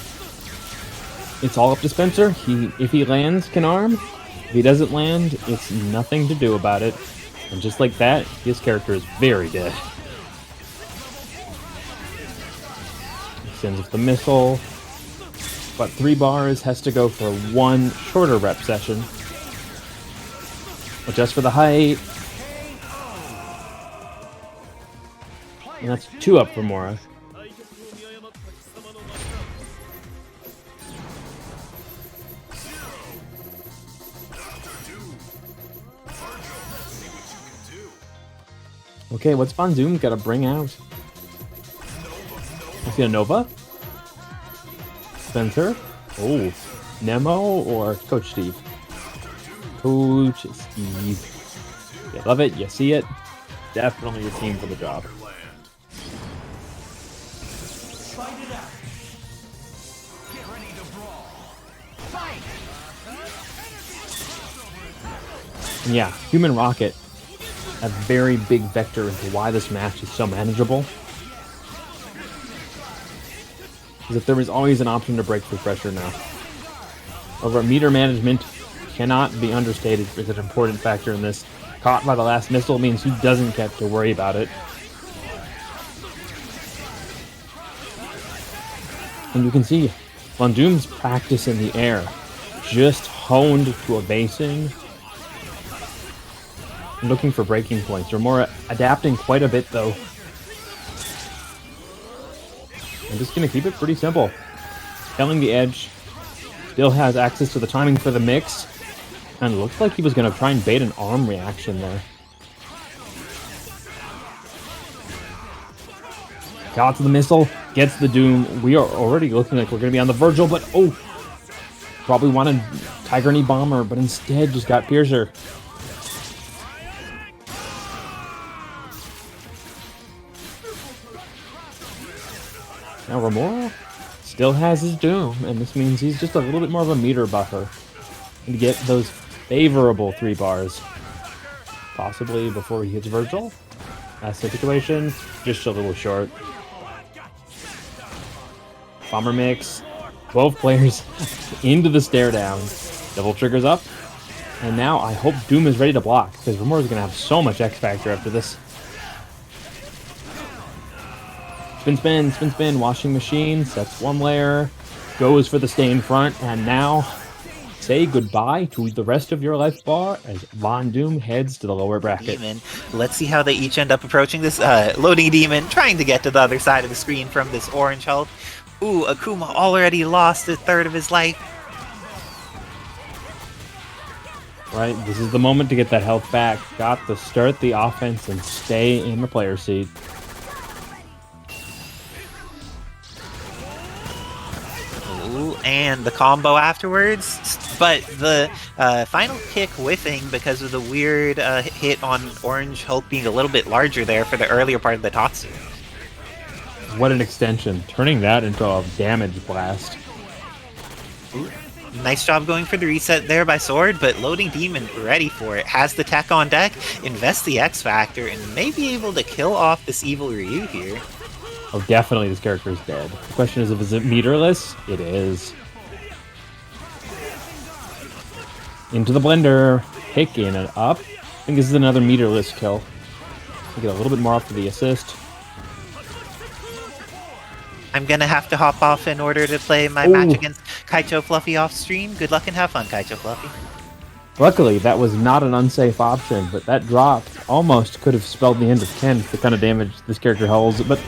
It's all up to Spencer. If he lands, can arm. If he doesn't land, it's nothing to do about it. And just like that, his character is very dead. extends with the missile. But 3 bars has to go for 1 shorter rep session. Adjust for the height. And that's 2 up for Mora. Okay, what's Von Doom gotta bring out? I see a Nova? Spencer? Oh, Nemo or Coach Steve? Coach Steve. You love it, you see it. Definitely a team for the job. And yeah, Human Rocket, a very big vector into why this match is so manageable. Because if there was always an option to break through pressure now. Over meter management cannot be understated as an important factor in this. Caught by the last missile means he doesn't get to worry about it. And you can see Von Doom's practice in the air just honed to a basing. Looking for breaking points. Romora adapting quite a bit though. I'm just going to keep it pretty simple. Telling the edge. Still has access to the timing for the mix. And looks like he was going to try and bait an arm reaction there. Got to the missile. Gets the Doom. We are already looking like we're going to be on the Vergil. But oh! Probably wanted Tiger Knee Bomber. But instead just got Piercer. Now Romora still has his Doom, and this means he's just a little bit more of a meter buffer to get those favorable 3 bars. Possibly before he hits Vergil. That's the situation, just a little short. Bomber mix, 12 players into the stare down. Double triggers up, and now I hope Doom is ready to block, because Romora's going to have so much X Factor after this. Spin, spin, spin, spin, washing machine, sets 1 layer, goes for the stay in front, and now say goodbye to the rest of your life bar as Von Doom heads to the lower bracket. Demon. Let's see how they each end up approaching this. LoadingDemon trying to get to the other side of the screen from this orange Hulk. Ooh, Akuma already lost 1/3 of his life. Right, this is the moment to get that health back. Got to start the offense and stay in the player seat. And the combo afterwards, but the final kick whiffing because of the weird hit on Orange Hulk being a little bit larger there for the earlier part of the Tatsu. What an extension, turning that into a damage blast. Ooh, nice job going for the reset there by Sword, but LoadingDemon ready for it. Has the tech on deck, invests the X Factor, and may be able to kill off this evil Ryu here. Oh, definitely this character is dead. The question is it meterless? It is. Into the blender. Pick in and up. I think this is another meterless kill. We get a little bit more off for the assist. I'm gonna have to hop off in order to play my match against Kaicho Fluffy off stream. Good luck and have fun, Kaicho Fluffy. Luckily, that was not an unsafe option, but that drop almost could have spelled the end of Ken for the kind of damage this character holds, but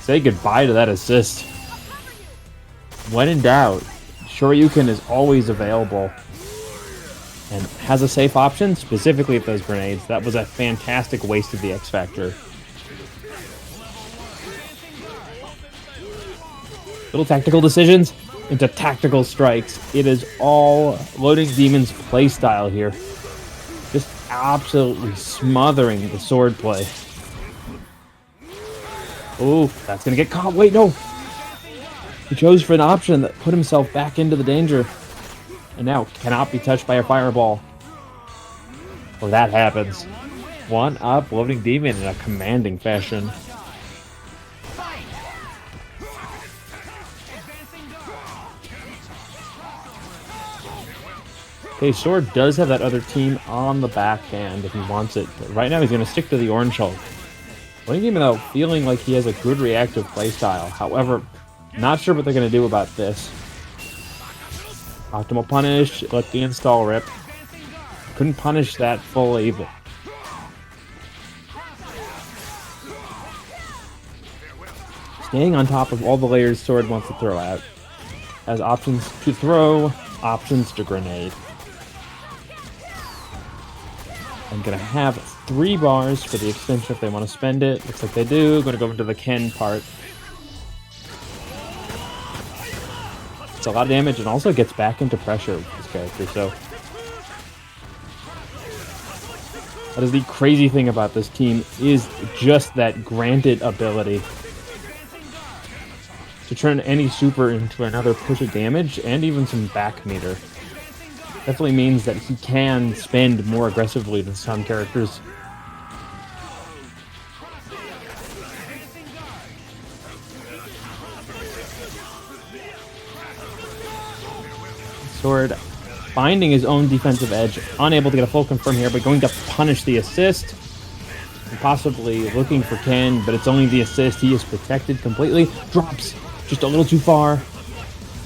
say goodbye to that assist. When in doubt, Shoryuken is always available and has a safe option, specifically with those grenades. That was a fantastic waste of the X Factor. Little tactical decisions into tactical strikes. It is all LoadingDemon's playstyle here. Just absolutely smothering the sword play. Oh, that's gonna get caught. Wait, no. He chose for an option that put himself back into the danger. And now cannot be touched by a fireball. Well, that happens. 1 up, LoadingDemon in a commanding fashion. Okay, Sword does have that other team on the backhand if he wants it, but right now he's going to stick to the Orange Hulk. LoadingDemon, though, feeling like he has a good reactive playstyle. However, not sure what they're going to do about this. Optimal punish, let the install rip. Couldn't punish that fully, but... Staying on top of all the layers Sword wants to throw out. Has options to throw, options to grenade. I'm going to have 3 bars for the extension if they want to spend it. Looks like they do. Going to go into the Ken part. It's a lot of damage and also gets back into pressure with this character, so... That is the crazy thing about this team, is just that granted ability to turn any super into another push of damage and even some back meter. Definitely means that he can spend more aggressively than some characters. Sword finding his own defensive edge, unable to get a full confirm here, but going to punish the assist. And possibly looking for Ken, but it's only the assist. He is protected completely. Drops just a little too far.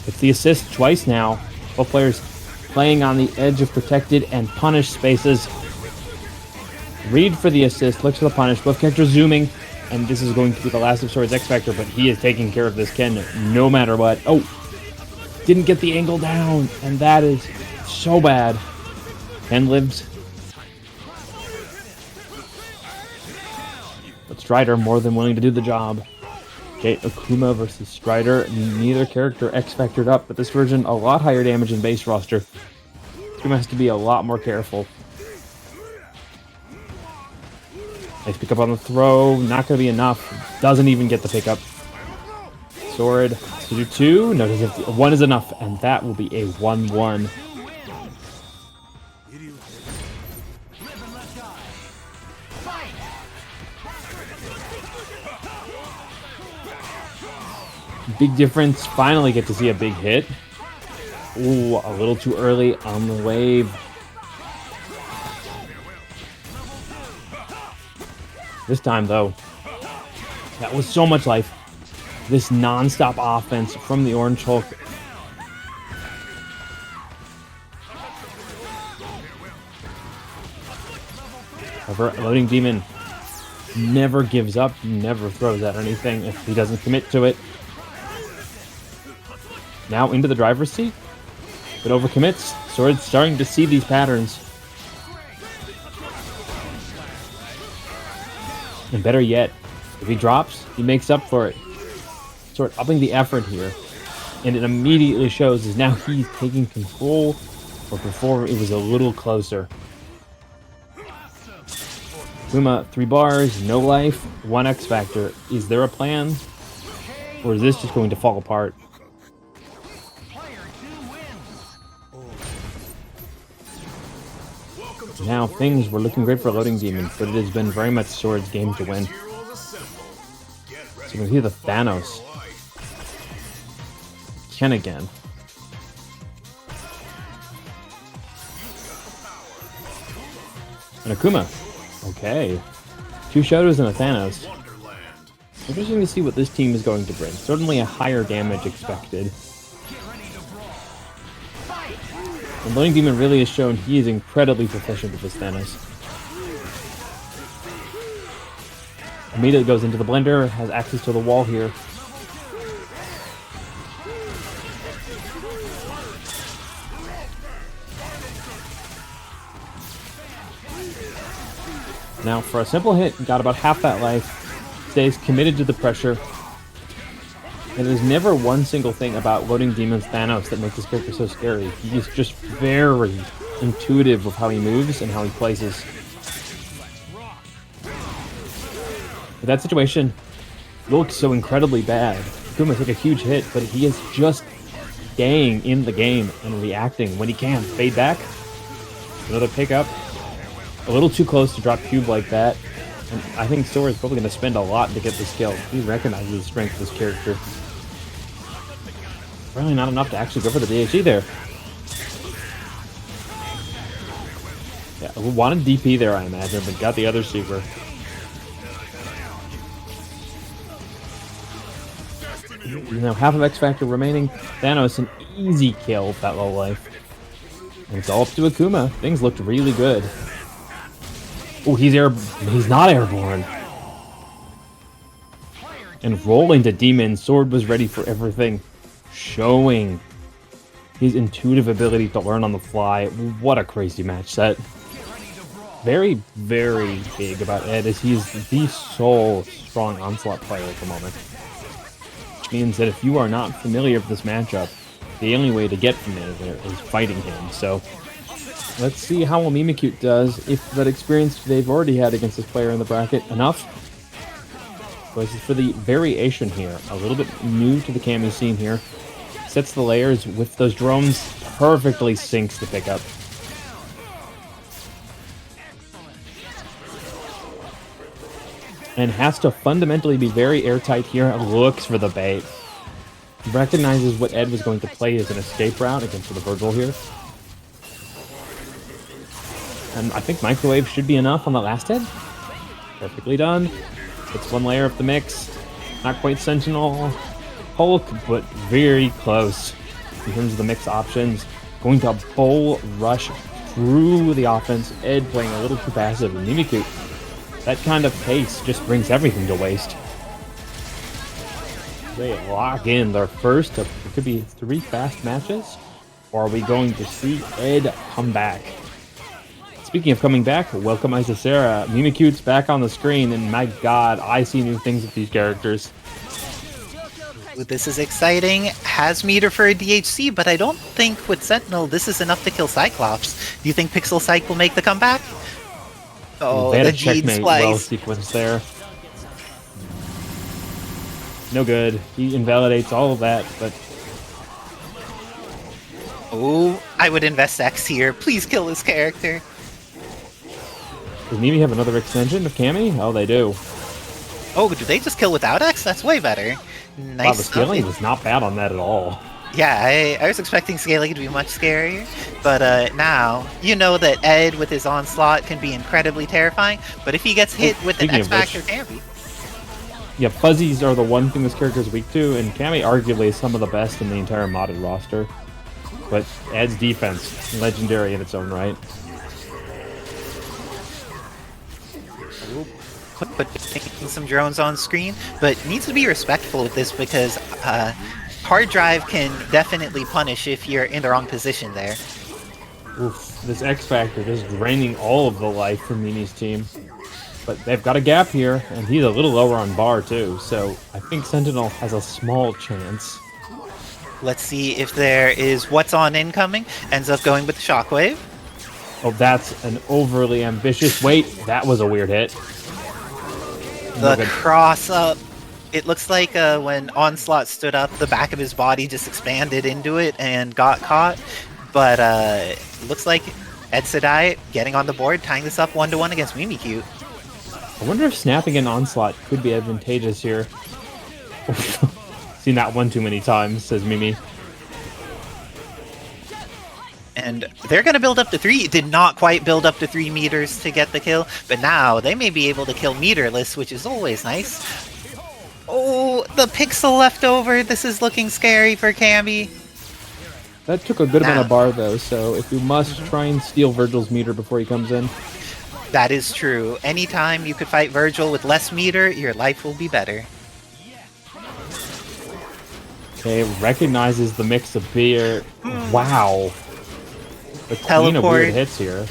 It's the assist twice now. Both players playing on the edge of protected and punished spaces. Read for the assist, looks for the punish. Both characters zooming, and this is going to be the last of Sword's X Factor, but he is taking care of this Ken no matter what. Oh, didn't get the angle down, and that is so bad. Ken lives. But Strider more than willing to do the job. Okay, Akuma versus Strider. Neither character X-Factored up, but this version a lot higher damage in base roster. Akuma has to be a lot more careful. Nice pick up on the throw. Not going to be enough. Doesn't even get the pickup. Sword to do 2. No, 1 is enough, and that will be a 1-1. Big difference. Finally get to see a big hit. Ooh, a little too early on the wave. This time, though, that was so much life. This non-stop offense from the Orange Hulk. However, LoadingDemon never gives up, never throws at anything if he doesn't commit to it. Now into the driver's seat. But overcommits. Sword's starting to see these patterns. And better yet, if he drops, he makes up for it. Sword upping the effort here. And it immediately shows as now he's taking control, where before it was a little closer. Akuma, 3 bars, no life, 1 X Factor. Is there a plan? Or is this just going to fall apart? Now things were looking great for LoadingDemon, but it has been very much Sword's game to win. So we can see the Thanos. Ken again. And Akuma. Okay. 2 Shadows and a Thanos. Interesting to see what this team is going to bring. Certainly a higher damage expected. And LoadingDemon really has shown he is incredibly proficient with this Thanos. Immediately goes into the blender, has access to the wall here. Now for a simple hit, got about half that life, stays committed to the pressure. And there's never one single thing about LoadingDemon's Thanos that makes this character so scary. He's just very intuitive with how he moves and how he places. But that situation looks so incredibly bad. Akuma took a huge hit, but he is just staying in the game and reacting when he can. Fade back. Another pickup. A little too close to drop cube like that. And I think Sora is probably going to spend a lot to get this kill. He recognizes the strength of this character. Really not enough to actually go for the DHE there. Yeah, wanted DP there, I imagine, but got the other super. half of X Factor remaining. Thanos, an easy kill with that low life. And it's all up to Akuma. Things looked really good. Oh, he's not airborne. And rolling to Demon, Sword was ready for everything. Showing his intuitive ability to learn on the fly. What a crazy match set. Very, very big about Ed, as he's the sole strong Onslaught player at the moment. Which means that if you are not familiar with this matchup, the only way to get familiar is fighting him. So let's see how Mimikyute does, if that experience they've already had against this player in the bracket enough. So this is for the variation here. A little bit new to the Cammy scene here. Sets the layers with those drones, perfectly syncs the pickup. And has to fundamentally be very airtight here. Looks for the bait. Recognizes what Ed was going to play as an escape route against the Vergil here. And I think Microwave should be enough on the last Ed. Perfectly done. It's one layer of the mix. Not quite Sentinel Hulk, but very close in terms of the mix options. Going to bull rush through the offense. Ed playing a little too passive. And Mimikyute, that kind of pace just brings everything to waste. They lock in their first of, it could be 3 fast matches, or are we going to see Ed come back? Speaking of coming back, welcome Isicera. Mimikyute's back on the screen, and my god, I see new things with these characters. This is exciting. Has meter for a DHC, but I don't think with Sentinel this is enough to kill Cyclops. Do you think Pixel Psych will make the comeback? Oh, they had the a checkmate splice. well sequenced there. No good. He invalidates all of that, but... Oh, I would invest X here. Please kill this character. Does Mimi have another extension of Cammy? Oh, they do. Oh, do they just kill without X? That's way better. Nice Wow, the stuff. scaling was not bad on that at all. Yeah, I was expecting scaling to be much scarier, but now, you know that Ed with his Onslaught can be incredibly terrifying, but if he gets hit with an speaking X of which- Factor, can be. Yeah, fuzzies are the one thing this character is weak to, and Cammy arguably is some of the best in the entire modded roster. But Ed's defense, legendary in its own right. Putting some drones on screen, but needs to be respectful with this because hard drive can definitely punish if you're in the wrong position there. Oof, this X Factor just draining all of the life from Mimi's team. But they've got a gap here, and he's a little lower on bar too, so I think Sentinel has a small chance. Let's see if there is what's on incoming. Ends up going with the Shockwave. Oh, that's an overly ambitious... Wait, that was a weird hit. The cross up. It looks like when Onslaught stood up, the back of his body just expanded into it and got caught. But looks like Edsadiet getting on the board, tying this up 1-1 against Mimikyute. I wonder if snapping an Onslaught could be advantageous here. Seen that one too many times, says Mimi. And they're going to build up to 3. It did not quite build up to 3 meters to get the kill, but now they may be able to kill meterless, which is always nice. Oh, the pixel left over. This is looking scary for Cammy. That took a good amount of bar, though, so if you must try and steal Vergil's meter before he comes in. That is true. Anytime you could fight Vergil with less meter, your life will be better. Okay, recognizes the mix of beer. Wow. The queen of Teleport. weird hits here.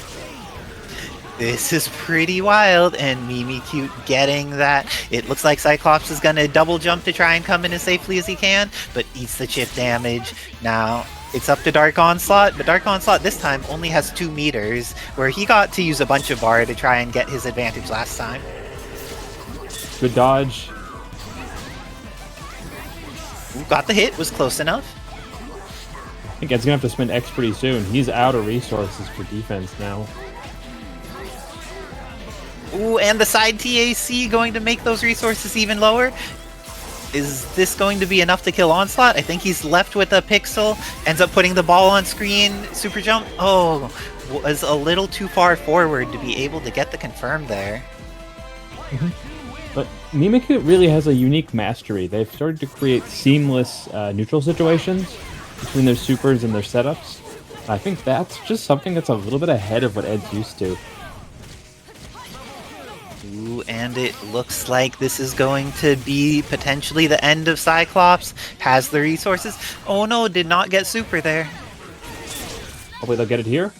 This is pretty wild, and Mimikyute getting that. It looks like Cyclops is going to double jump to try and come in as safely as he can, but eats the chip damage. Now, it's up to Dark Onslaught, but Dark Onslaught this time only has 2 meters, where he got to use a bunch of bar to try and get his advantage last time. Good dodge. Ooh, got the hit, was close enough. I think Ed's gonna have to spend X pretty soon. He's out of resources for defense now. Ooh, and the side TAC going to make those resources even lower. Is this going to be enough to kill Onslaught? I think he's left with a pixel. Ends up putting the ball on screen. Super jump. Oh, was a little too far forward to be able to get the confirm there. But Mimikyute really has a unique mastery. They've started to create seamless neutral situations between their supers and their setups. I think that's just something that's a little bit ahead of what Ed's used to. Ooh, and it looks like this is going to be potentially the end of Cyclops. Has the resources. Oh no, did not get super there. Hopefully they'll get it here.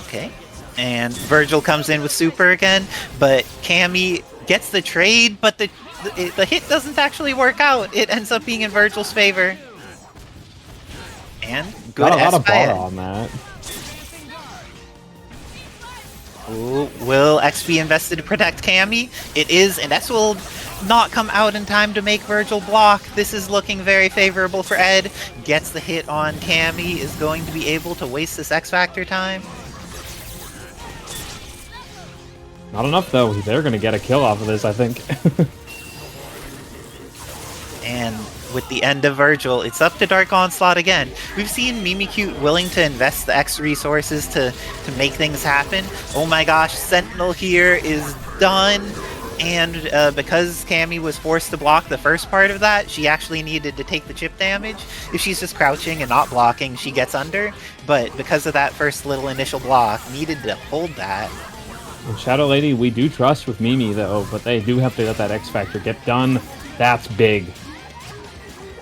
Okay. And Vergil comes in with super again, but Cammy gets the trade, but the hit doesn't actually work out. It ends up being in Vergil's favor. And good Got a lot of bar S.T.A.R.S. on that. Ooh, will X be invested to protect Cammy? It is, and S will not come out in time to make Vergil block. This is looking very favorable for Ed. Gets the hit on Cammy, is going to be able to waste this X Factor time. Not enough, though. They're going to get a kill off of this, I think. And with the end of Vergil, it's up to Dark Onslaught again. We've seen Mimikyute willing to invest the X resources to make things happen. Oh my gosh, Sentinel here is done. And because Cammy was forced to block the first part of that, she actually needed to take the chip damage. If she's just crouching and not blocking, she gets under. But because of that first little initial block, needed to hold that. And Shadow Lady, we do trust with Mimi, though, but they do have to let that X Factor get done. That's big.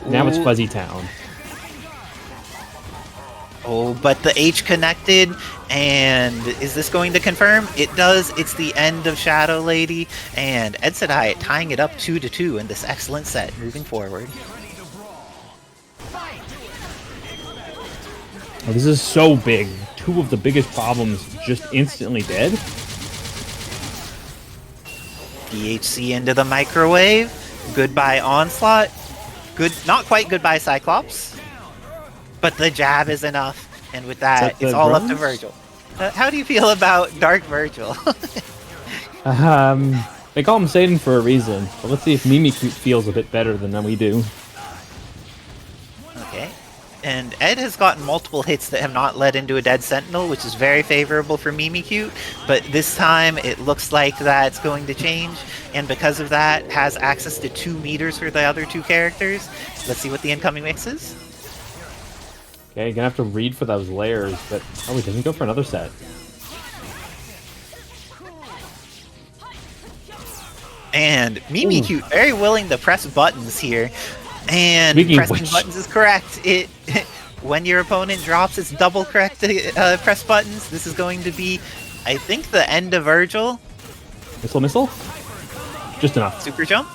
Now it's Fuzzy Town. Oh, but the H connected, and is this going to confirm? It does. It's the end of Shadow Lady, and Edsadiet tying it up 2-2 in this excellent set moving forward. Oh, this is so big. Two of the biggest problems just instantly dead. DHC into the microwave. Goodbye Onslaught. Good, not quite goodbye Cyclops. But the jab is enough. And with that, it's all up to Vergil. How do you feel about Dark Vergil? They call him Satan for a reason. But let's see if Mimikyute feels a bit better than we do. Okay. And Ed has gotten multiple hits that have not led into a dead Sentinel, which is very favorable for Mimikyute. But this time, it looks like that's going to change. And because of that, has access to 2 meters for the other 2 characters. Let's see what the incoming mix is. Okay, gonna have to read for those layers, but oh, he doesn't go for another set. And Mimikyute very willing to press buttons here. And pressing buttons is correct. It when your opponent drops, it's double correct to press buttons. This is going to be, I think, the end of Vergil. Missile? Just enough. Super jump.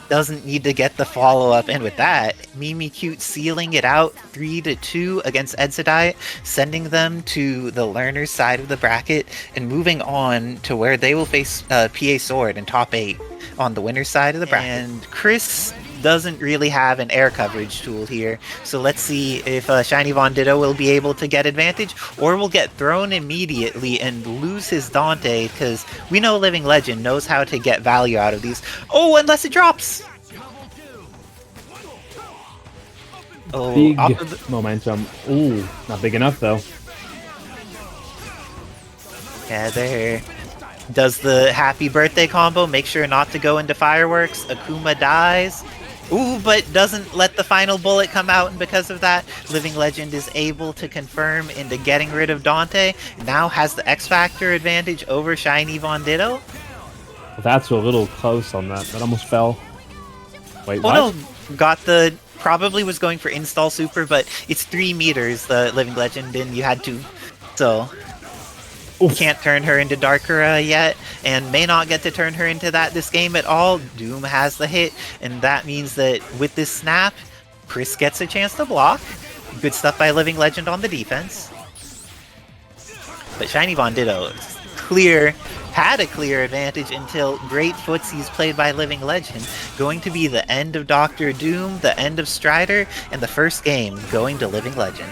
Doesn't need to get the follow-up. And with that, Mimikyute sealing it out 3-2 against Edsadiet, sending them to the learner's side of the bracket and moving on to where they will face PA Sword in top 8 on the winner's side of the bracket. And Chris doesn't really have an air coverage tool here, so let's see if ShinyVonDitto will be able to get advantage, or will get thrown immediately and lose his Dante, because we know Living Legend knows how to get value out of these. Oh, unless it drops! Oh, big momentum. Ooh, not big enough though. Yeah, there. Does the happy birthday combo, make sure not to go into fireworks. Akuma dies. Ooh, but doesn't let the final bullet come out, and because of that, Living Legend is able to confirm into getting rid of Dante. Now has the X Factor advantage over ShinyVonDitto. Well, that's a little close on that. That almost fell. Wait, what? No, got the... Probably was going for install super, but it's 3 meters, the Living Legend, and you had to... So... Oof. Can't turn her into Darkera yet, and may not get to turn her into that this game at all. Doom has the hit, and that means that with this snap, Chris gets a chance to block. Good stuff by Living Legend on the defense. But ShinyVonDitto had a clear advantage until great footsies played by Living Legend. Going to be the end of Dr. Doom, the end of Strider, and the first game going to Living Legend.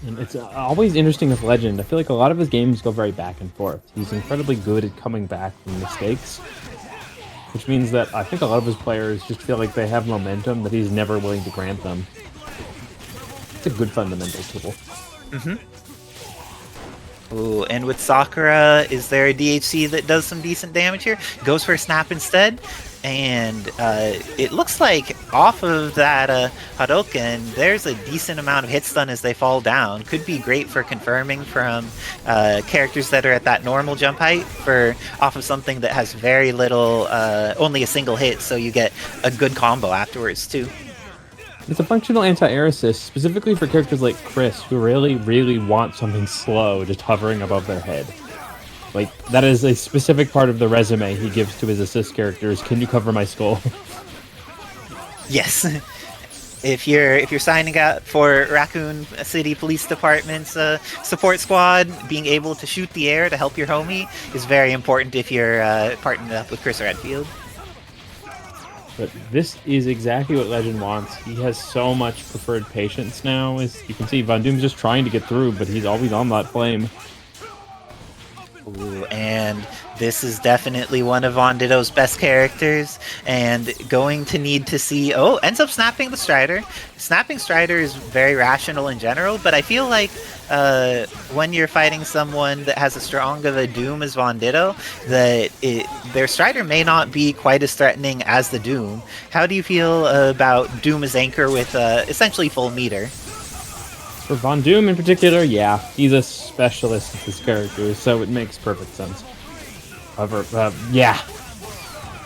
And it's always interesting with Legend. I feel like a lot of his games go very back and forth. He's incredibly good at coming back from mistakes, which means that I think a lot of his players just feel like they have momentum that he's never willing to grant them. It's a good fundamental tool. Ooh, and with Sakura, is there a DHC that does some decent damage here? Goes for a snap instead, and it looks like off of that Hadouken, there's a decent amount of hit stun as they fall down. Could be great for confirming from characters that are at that normal jump height for off of something that has very little, only a single hit, so you get a good combo afterwards too. It's a functional anti-air assist, specifically for characters like Chris, who really, really want something slow just hovering above their head. Like, that is a specific part of the resume he gives to his assist characters. Can you cover my skull? Yes. If you're signing up for Raccoon City Police Department's support squad, being able to shoot the air to help your homie is very important if you're partnered up with Chris Redfield. But this is exactly what Legend wants. He has so much preferred patience now. As you can see, Von Doom's just trying to get through, but he's always on that flame. Ooh, and this is definitely one of VonDitto's best characters, and going to need to see... Oh, ends up snapping the Strider. Snapping Strider is very rational in general, but I feel like when you're fighting someone that has as strong of a Doom as VonDitto, that their Strider may not be quite as threatening as the Doom. How do you feel about Doom as anchor with essentially full meter? For Von Doom in particular, yeah, he's a specialist with his characters, so it makes perfect sense. However, yeah.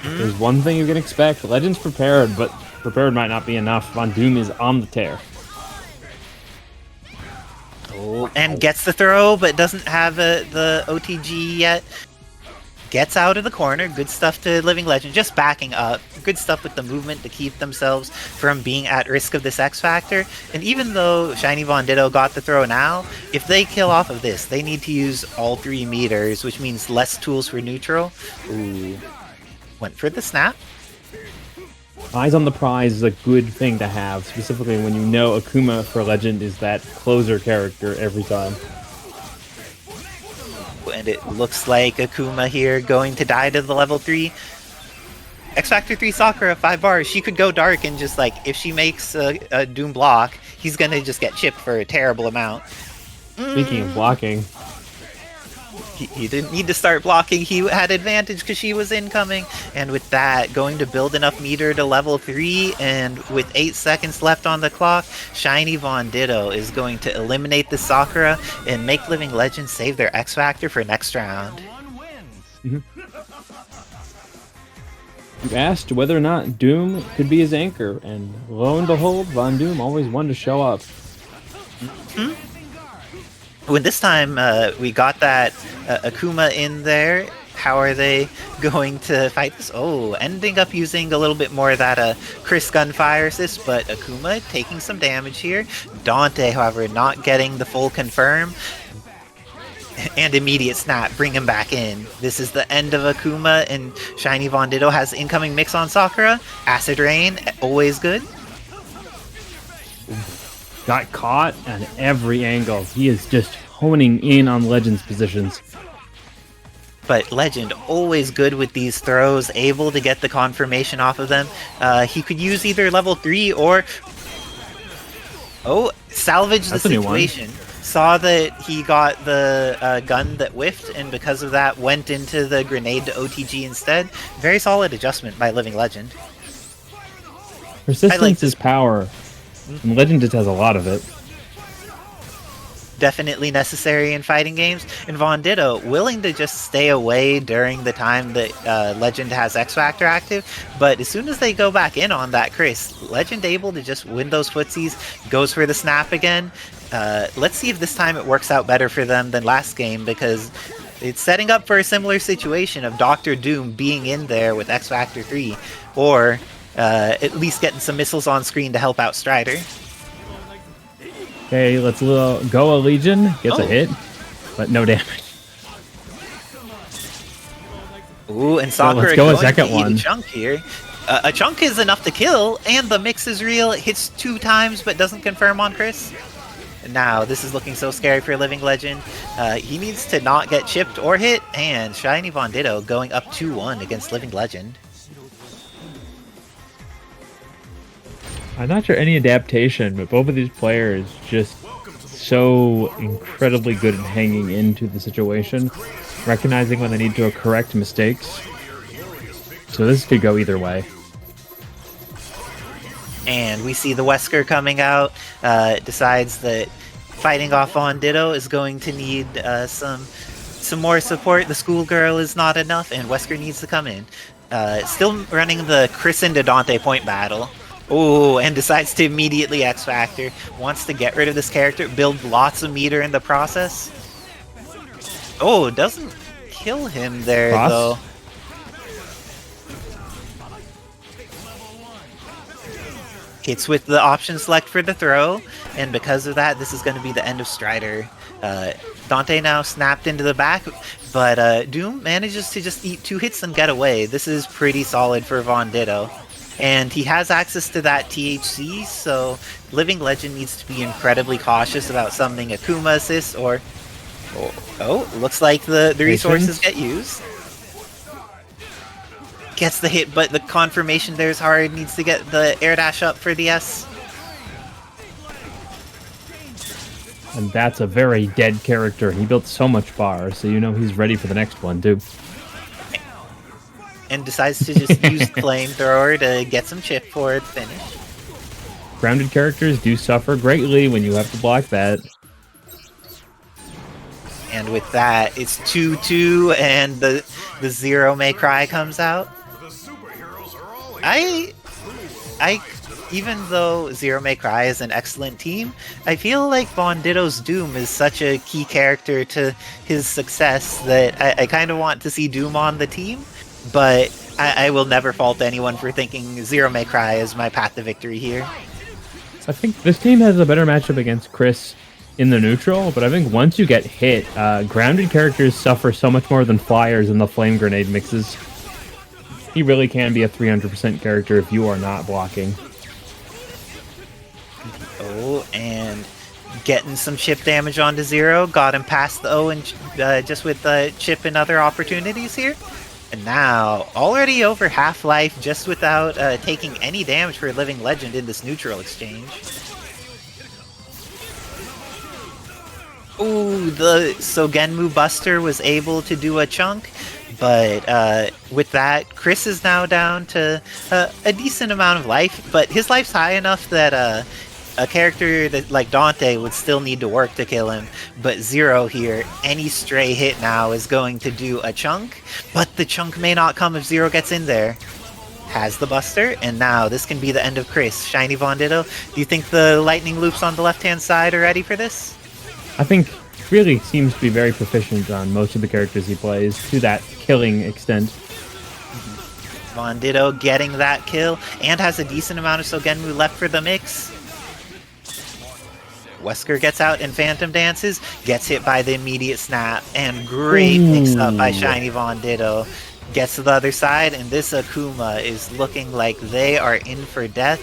There's one thing you can expect. Legend's prepared, but prepared might not be enough. Von Doom is on the tear. Oh, and gets the throw, but doesn't have the OTG yet. Gets out of the corner. Good stuff to Living Legend. Just backing up. Good stuff with the movement to keep themselves from being at risk of this X Factor. And even though ShinyVonDitto got the throw now, if they kill off of this, they need to use all 3 meters, which means less tools for neutral. Ooh. Went for the snap. Eyes on the prize is a good thing to have, specifically when you know Akuma for Legend is that closer character every time. And it looks like Akuma here going to die to the level 3. X Factor 3 Sakura, 5 bars. She could go dark and just like, if she makes a Doom block, he's gonna just get chipped for a terrible amount. Speaking of blocking, he didn't need to start blocking. He had advantage because she was incoming. And with that, going to build enough meter to level 3, and with 8 seconds left on the clock, ShinyVonDitto is going to eliminate the Sakura and make Living Legend save their X Factor for next round. You asked whether or not Doom could be his anchor, and lo and behold, Von Doom always wanted to show up. When this time we got that Akuma in there, how are they going to fight this? Oh, ending up using a little bit more of that Chris Gunfire assist, but Akuma taking some damage here. Dante, however, not getting the full confirm. And immediate snap, bring him back in. This is the end of Akuma, and ShinyVonDitto has incoming mix on Sakura. Acid Rain, always good. Got caught at every angle. He is just honing in on Legend's positions. But Legend, always good with these throws, able to get the confirmation off of them. He could use either level 3 or... Oh, salvage the situation. Saw that he got the gun that whiffed, and because of that went into the grenade to OTG instead. Very solid adjustment by Living Legend. Persistence is power, and Legend just has a lot of it. Definitely necessary in fighting games. And VonDitto willing to just stay away during the time that Legend has X Factor active, but as soon as they go back in on that Chris, Legend able to just win those footsies, goes for the snap again. Let's see if this time it works out better for them than last game, because it's setting up for a similar situation of Dr. Doom being in there with X Factor 3, or at least getting some missiles on screen to help out Strider. Okay, let's go a Legion. Gets a hit, but no damage. Ooh, and Sakura let's go a going second to eat one. a chunk here. A chunk is enough to kill, and the mix is real. It hits 2 times, but doesn't confirm on Chris. Now, this is looking so scary for Living Legend. He needs to not get chipped or hit, and ShinyVonDitto going up 2-1 against Living Legend. I'm not sure any adaptation, but both of these players just so incredibly good at hanging into the situation, recognizing when they need to correct mistakes. So this could go either way. And we see the Wesker coming out, decides that fighting off VonDitto is going to need some more support. The schoolgirl is not enough, and Wesker needs to come in. Still running the Chris into Dante point battle. Ooh, and decides to immediately X Factor. Wants to get rid of this character, build lots of meter in the process. Oh, doesn't kill him there, Cross? though. Hits with the option select for the throw, and because of that, this is going to be the end of Strider. Dante now snapped into the back, but Doom manages to just eat 2 hits and get away. This is pretty solid for VonDitto. And he has access to that THC, so Living Legend needs to be incredibly cautious about summoning Akuma assist or... Oh, looks like the resources get used. Gets the hit, but the confirmation there is hard. Needs to get the air dash up for the S. And that's a very dead character. He built so much bar, so you know he's ready for the next one, too. And decides to just use Flamethrower to get some chip for its finish. Grounded characters do suffer greatly when you have to block that. And with that, it's 2-2, and the Zero May Cry comes out. The superheroes are all I even though Zero May Cry is an excellent team, I feel like VonDitto's Doom is such a key character to his success that I kind of want to see Doom on the team, but I will never fault anyone for thinking Zero May Cry is my path to victory here. I think this team has a better matchup against Chris in the neutral, but I think once you get hit, grounded characters suffer so much more than flyers in the flame grenade mixes. He really can be a 300% character if you are not blocking. Oh, and getting some chip damage onto Zero. Got him past the O and just with the chip and other opportunities here. And now, already over half-life just without taking any damage for a Living Legend in this neutral exchange. Ooh, the Sogenmu Buster was able to do a chunk, but with that, Chris is now down to a decent amount of life, but his life's high enough that a character that, like Dante would still need to work to kill him, but Zero here, any stray hit now is going to do a chunk, but the chunk may not come if Zero gets in there. Has the Buster, and now this can be the end of Chris. ShinyVonDitto, do you think the lightning loops on the left-hand side are ready for this? I think he really seems to be very proficient on most of the characters he plays, to that killing extent. VonDitto getting that kill, and has a decent amount of Sogenmu left for the mix. Wesker gets out and Phantom Dances, gets hit by the immediate snap, and great mix-up by ShinyVonDitto. Gets to the other side, and this Akuma is looking like they are in for death.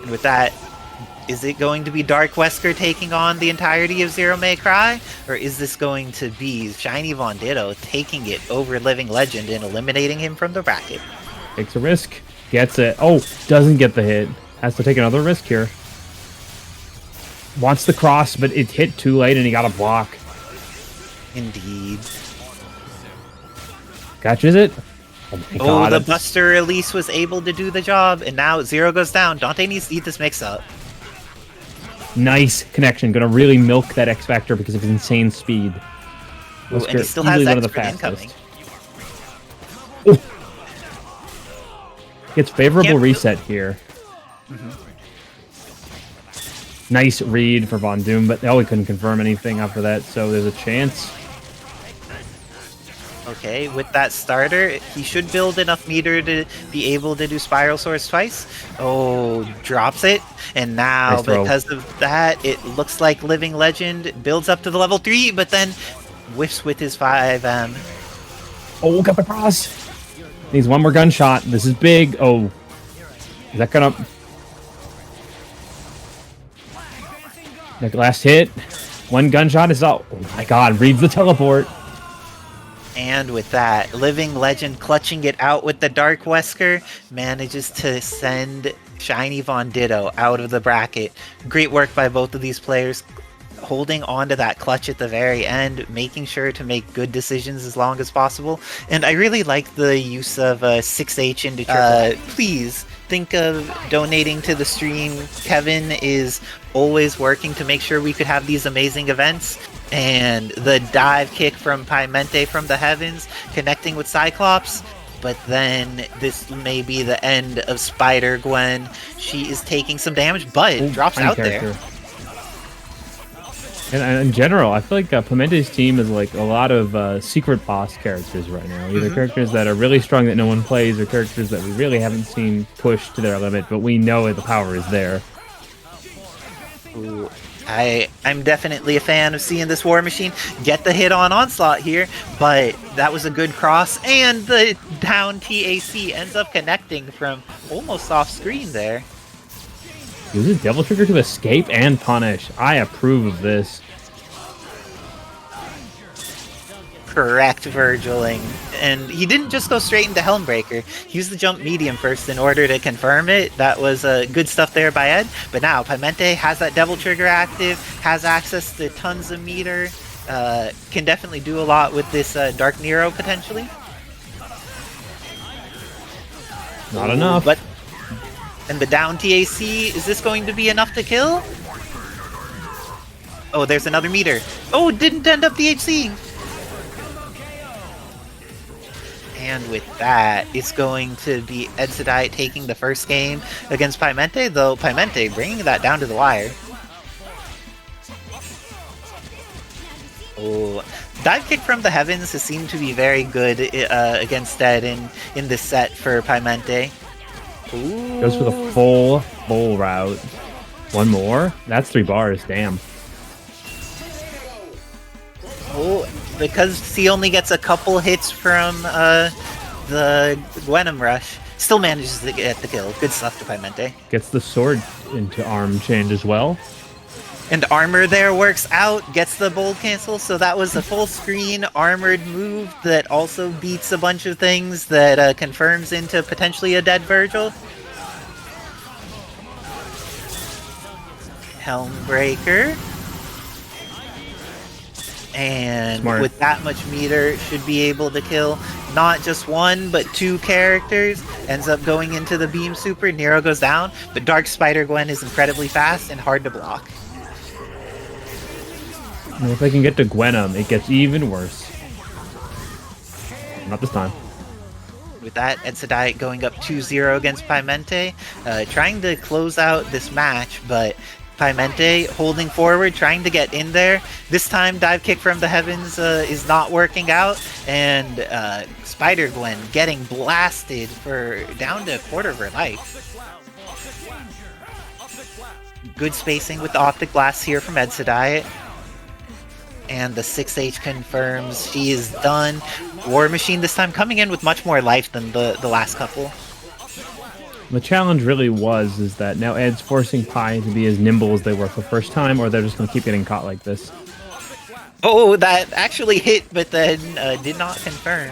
And with that, is it going to be Dark Wesker taking on the entirety of Zero May Cry? Or is this going to be ShinyVonDitto taking it over Living Legend and eliminating him from the bracket? Takes a risk, gets it. Oh, doesn't get the hit. Has to take another risk here. Wants the cross, but it hit too late and he got a block. Indeed. Catches it. Oh my god. The Buster release was able to do the job, and now Zero goes down. Dante needs to eat this mix-up. Nice connection. Gonna really milk that X Factor because of his insane speed. Ooh, and he still has one of the expert fastest. incoming. Gets favorable reset here. Nice read for Von Doom, but we couldn't confirm anything after that, so there's a chance. Okay, with that starter, he should build enough meter to be able to do Spiral Swords twice. Oh, drops it. And now, Nice throw. because of that, it looks like Living Legend builds up to the level 3, but then whiffs with his 5M. Oh, got the cross. Needs one more gunshot. This is big. Oh. Is that gonna... That last hit. One gunshot is out. Oh my god, reads the teleport. And with that, Living Legend clutching it out with the Dark Wesker manages to send ShinyVonDitto out of the bracket. Great work by both of these players, holding on to that clutch at the very end, making sure to make good decisions as long as possible. And I really like the use of 6H into triple. Please think of donating to the stream. Kevin is always working to make sure we could have these amazing events. And the dive kick from Piemente from the heavens, connecting with Cyclops. But then this may be the end of Spider-Gwen. She is taking some damage, but drops out there. And in general, I feel like Piemente's team is like a lot of secret boss characters right now. Either characters that are really strong that no one plays, or characters that we really haven't seen pushed to their limit, but we know that the power is there. Ooh. I'm definitely a fan of seeing this War Machine get the hit on Onslaught here, but that was a good cross, and the down TAC ends up connecting from almost off screen there. Uses Devil Trigger to escape and punish. I approve of this. Correct, Vergiling. And he didn't just go straight into Helmbreaker. He used the jump medium first in order to confirm it. That was good stuff there by Ed. But now Piemente has that Devil Trigger active, has access to tons of meter, can definitely do a lot with this Dark Nero potentially. Not enough. But and the down TAC, is this going to be enough to kill? Oh, there's another meter. Oh, didn't end up DHC. And with that, it's going to be Edsadiet taking the first game against Piemente, though Piemente bringing that down to the wire. Oh, dive kick from the heavens has seemed to be very good against Ed in this set for Piemente. Ooh. Goes for the full bull route. One more? That's 3 bars, damn. Oh, because he only gets a couple hits from the Gwenum Rush, still manages to get the kill. Good stuff to Piemente. Gets the sword into arm change as well. And armor there works out, gets the bold cancel, so that was a full screen armored move that also beats a bunch of things that confirms into potentially a dead Vergil. Helmbreaker. And Smart. With that much meter, should be able to kill not just one, but 2 characters. Ends up going into the beam super. Nero goes down, but Dark Spider-Gwen is incredibly fast and hard to block. And if they can get to Gwenum, it gets even worse. Not this time. With that, Edsadiet going up 2-0 against Piemente, trying to close out this match, but Piemente holding forward, trying to get in there. This time, dive kick from the heavens is not working out, and Spider-Gwen getting blasted for down to a quarter of her life. Good spacing with the Optic Blast here from Edsadiet. And the 6H confirms she is done. War Machine this time coming in with much more life than the last couple. The challenge really is that now Ed's forcing Pie to be as nimble as they were the first time, or they're just going to keep getting caught like this. Oh, that actually hit, but then did not confirm.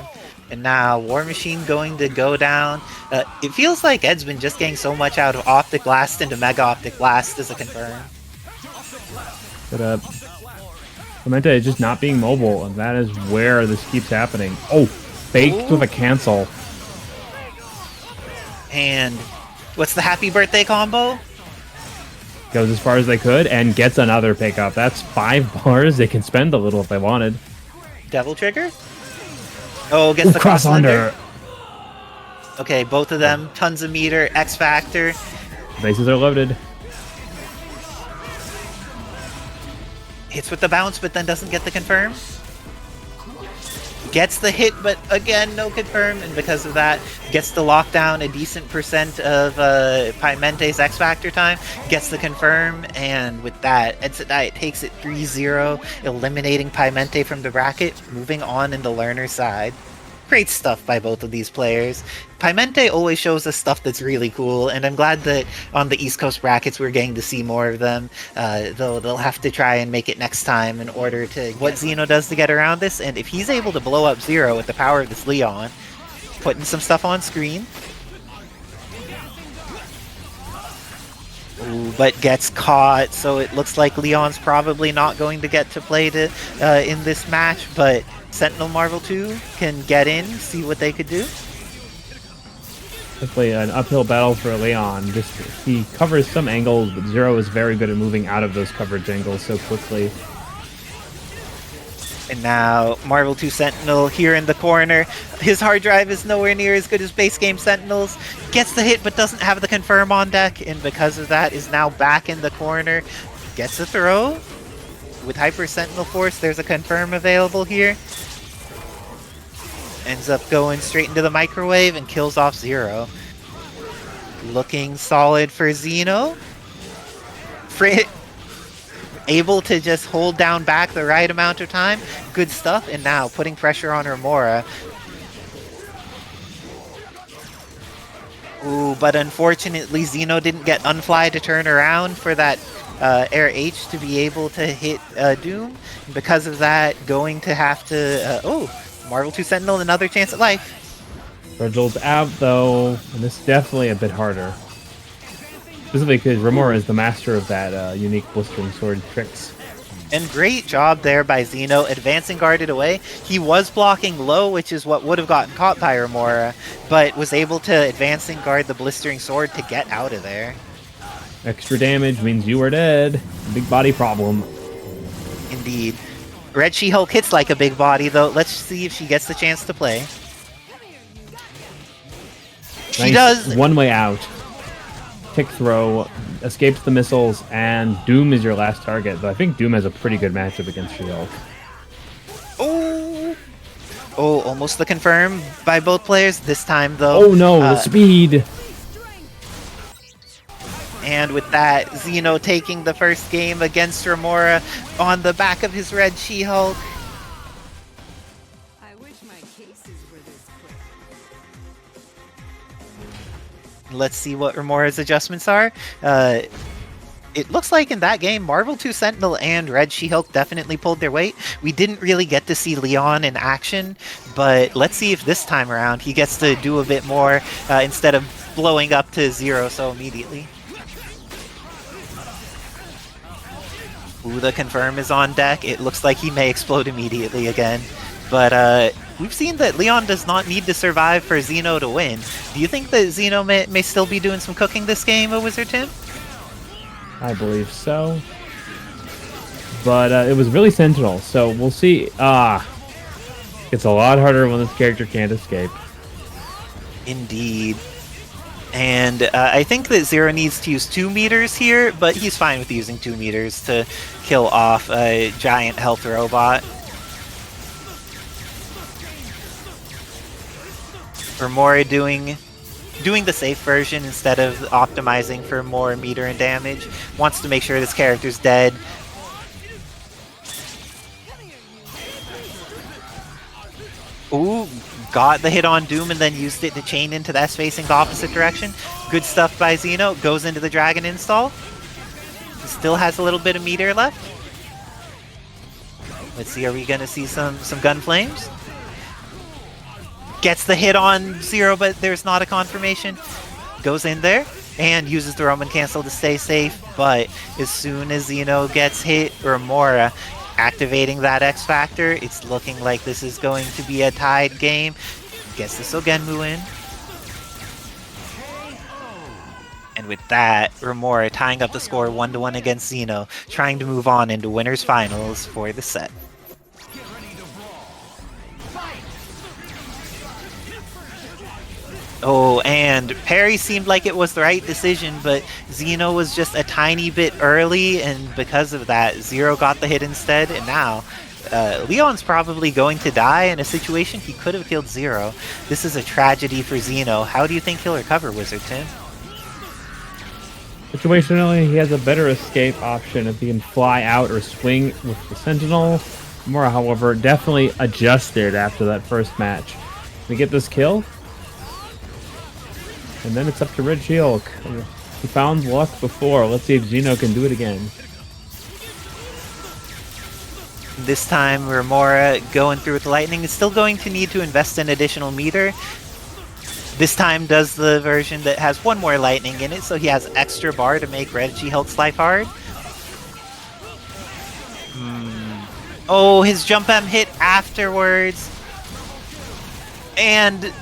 And now War Machine going to go down. It feels like Ed's been just getting so much out of Optic Blast into Mega Optic Blast as a confirm. But Piemente is just not being mobile, and that is where this keeps happening. Oh, faked with a cancel. And what's the happy birthday combo? Goes as far as they could and gets another pickup. That's 5 bars. They can spend a little if they wanted. Devil Trigger? Oh, gets the cross under. Okay, both of them, tons of meter, X Factor. Bases are loaded. Hits with the bounce, but then doesn't get the confirm. Gets the hit, but again, no confirm, and because of that, gets the lockdown, a decent percent of Piemente's X Factor time, gets the confirm, and with that, Edsadiet takes it 3-0, eliminating Piemente from the bracket, moving on in the learner side. Great stuff by both of these players. Piemente always shows us stuff that's really cool, and I'm glad that on the East Coast brackets we're getting to see more of them. Though they'll have to try and make it next time in order to what Xeno does to get around this, and if he's able to blow up Zero with the power of this Leon, putting some stuff on screen. Ooh, but gets caught, so it looks like Leon's probably not going to get to play in this match, but Sentinel Marvel 2 can get in, see what they could do. Definitely an uphill battle for Leon. Just he covers some angles, but Zero is very good at moving out of those coverage angles so quickly. And now Marvel 2 Sentinel here in the corner. His hard drive is nowhere near as good as base game Sentinel's. Gets the hit but doesn't have the confirm on deck, and because of that is now back in the corner. Gets a throw. With Hyper Sentinel Force, there's a confirm available here. Ends up going straight into the microwave and kills off Zero. Looking solid for Xeno. Able to just hold down back the right amount of time. Good stuff. And now putting pressure on Romora. Ooh, but unfortunately Xeno didn't get Unfly to turn around for that Air H to be able to hit Doom. And because of that, going to have to... Marvel 2 Sentinel, another chance at life. Vergil's out though, and this is definitely a bit harder. Specifically because Romora is the master of that unique blistering sword tricks. And great job there by Xeno, advancing guarded away. He was blocking low, which is what would have gotten caught by Romora, but was able to advancing guard the blistering sword to get out of there. Extra damage means you are dead. Big body problem. Indeed. Red She-Hulk hits like a big body, though. Let's see if she gets the chance to play. She does. One way out. Tick throw, escapes the missiles, and Doom is your last target. Though I think Doom has a pretty good matchup against She-Hulk. Oh, almost the confirm by both players. This time, though. Oh no, the speed! And with that, Xeno taking the first game against Romora on the back of his Red She-Hulk. I wish my cases were this quick. Let's see what Romora's adjustments are. It looks like in that game, Marvel 2 Sentinel and Red She-Hulk definitely pulled their weight. We didn't really get to see Leon in action, but let's see if this time around he gets to do a bit more instead of blowing up to Zero so immediately. Ooh, the confirm is on deck. It looks like he may explode immediately again. But we've seen that Leon does not need to survive for Xeno to win. Do you think that Xeno may still be doing some cooking this game, Wizard Tim? I believe so. But it was really Sentinel, so we'll see. It's a lot harder when this character can't escape. Indeed. And I think that Zero needs to use 2 meters here, but he's fine with using 2 meters to kill off a giant health robot. Romora doing the safe version instead of optimizing for more meter and damage. Wants to make sure this character's dead. Ooh, got the hit on Doom and then used it to chain into the S facing the opposite direction. Good stuff by Xeno. Goes into the Dragon install. Still has a little bit of meter left. Let's see, are we going to see some gun flames? Gets the hit on Zero, but there's not a confirmation. Goes in there and uses the Roman cancel to stay safe. But as soon as Xeno gets hit, Romora activating that X Factor, it's looking like this is going to be a tied game. Gets the Sogenmu in. And with that, Romora tying up the score 1-1 against Xeno, trying to move on into winners finals for the set. Oh, and parry seemed like it was the right decision, but Xeno was just a tiny bit early, and because of that, Zero got the hit instead, and now Leon's probably going to die in a situation he could have killed Zero. This is a tragedy for Xeno. How do you think he'll recover, Wizard Tim? Situationally, he has a better escape option if he can fly out or swing with the Sentinel. Romora, however, definitely adjusted after that first match. We get this kill. And then it's up to Vergil. He found luck before. Let's see if Zeno can do it again. This time, Romora going through with lightning is still going to need to invest an additional meter. This time does the version that has one more lightning in it, so he has extra bar to make Vergil's life hard. Oh, his jump M hit afterwards. And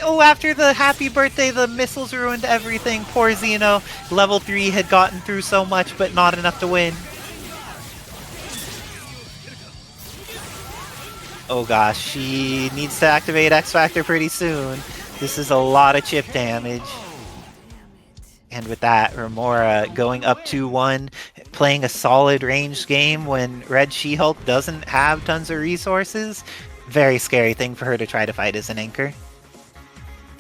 oh, after the happy birthday, the missiles ruined everything. Poor Zeno. Level 3 had gotten through so much, but not enough to win. Oh gosh, she needs to activate X Factor pretty soon. This is a lot of chip damage. And with that, Romora going up 2-1, playing a solid ranged game when Red She-Hulk doesn't have tons of resources. Very scary thing for her to try to fight as an anchor.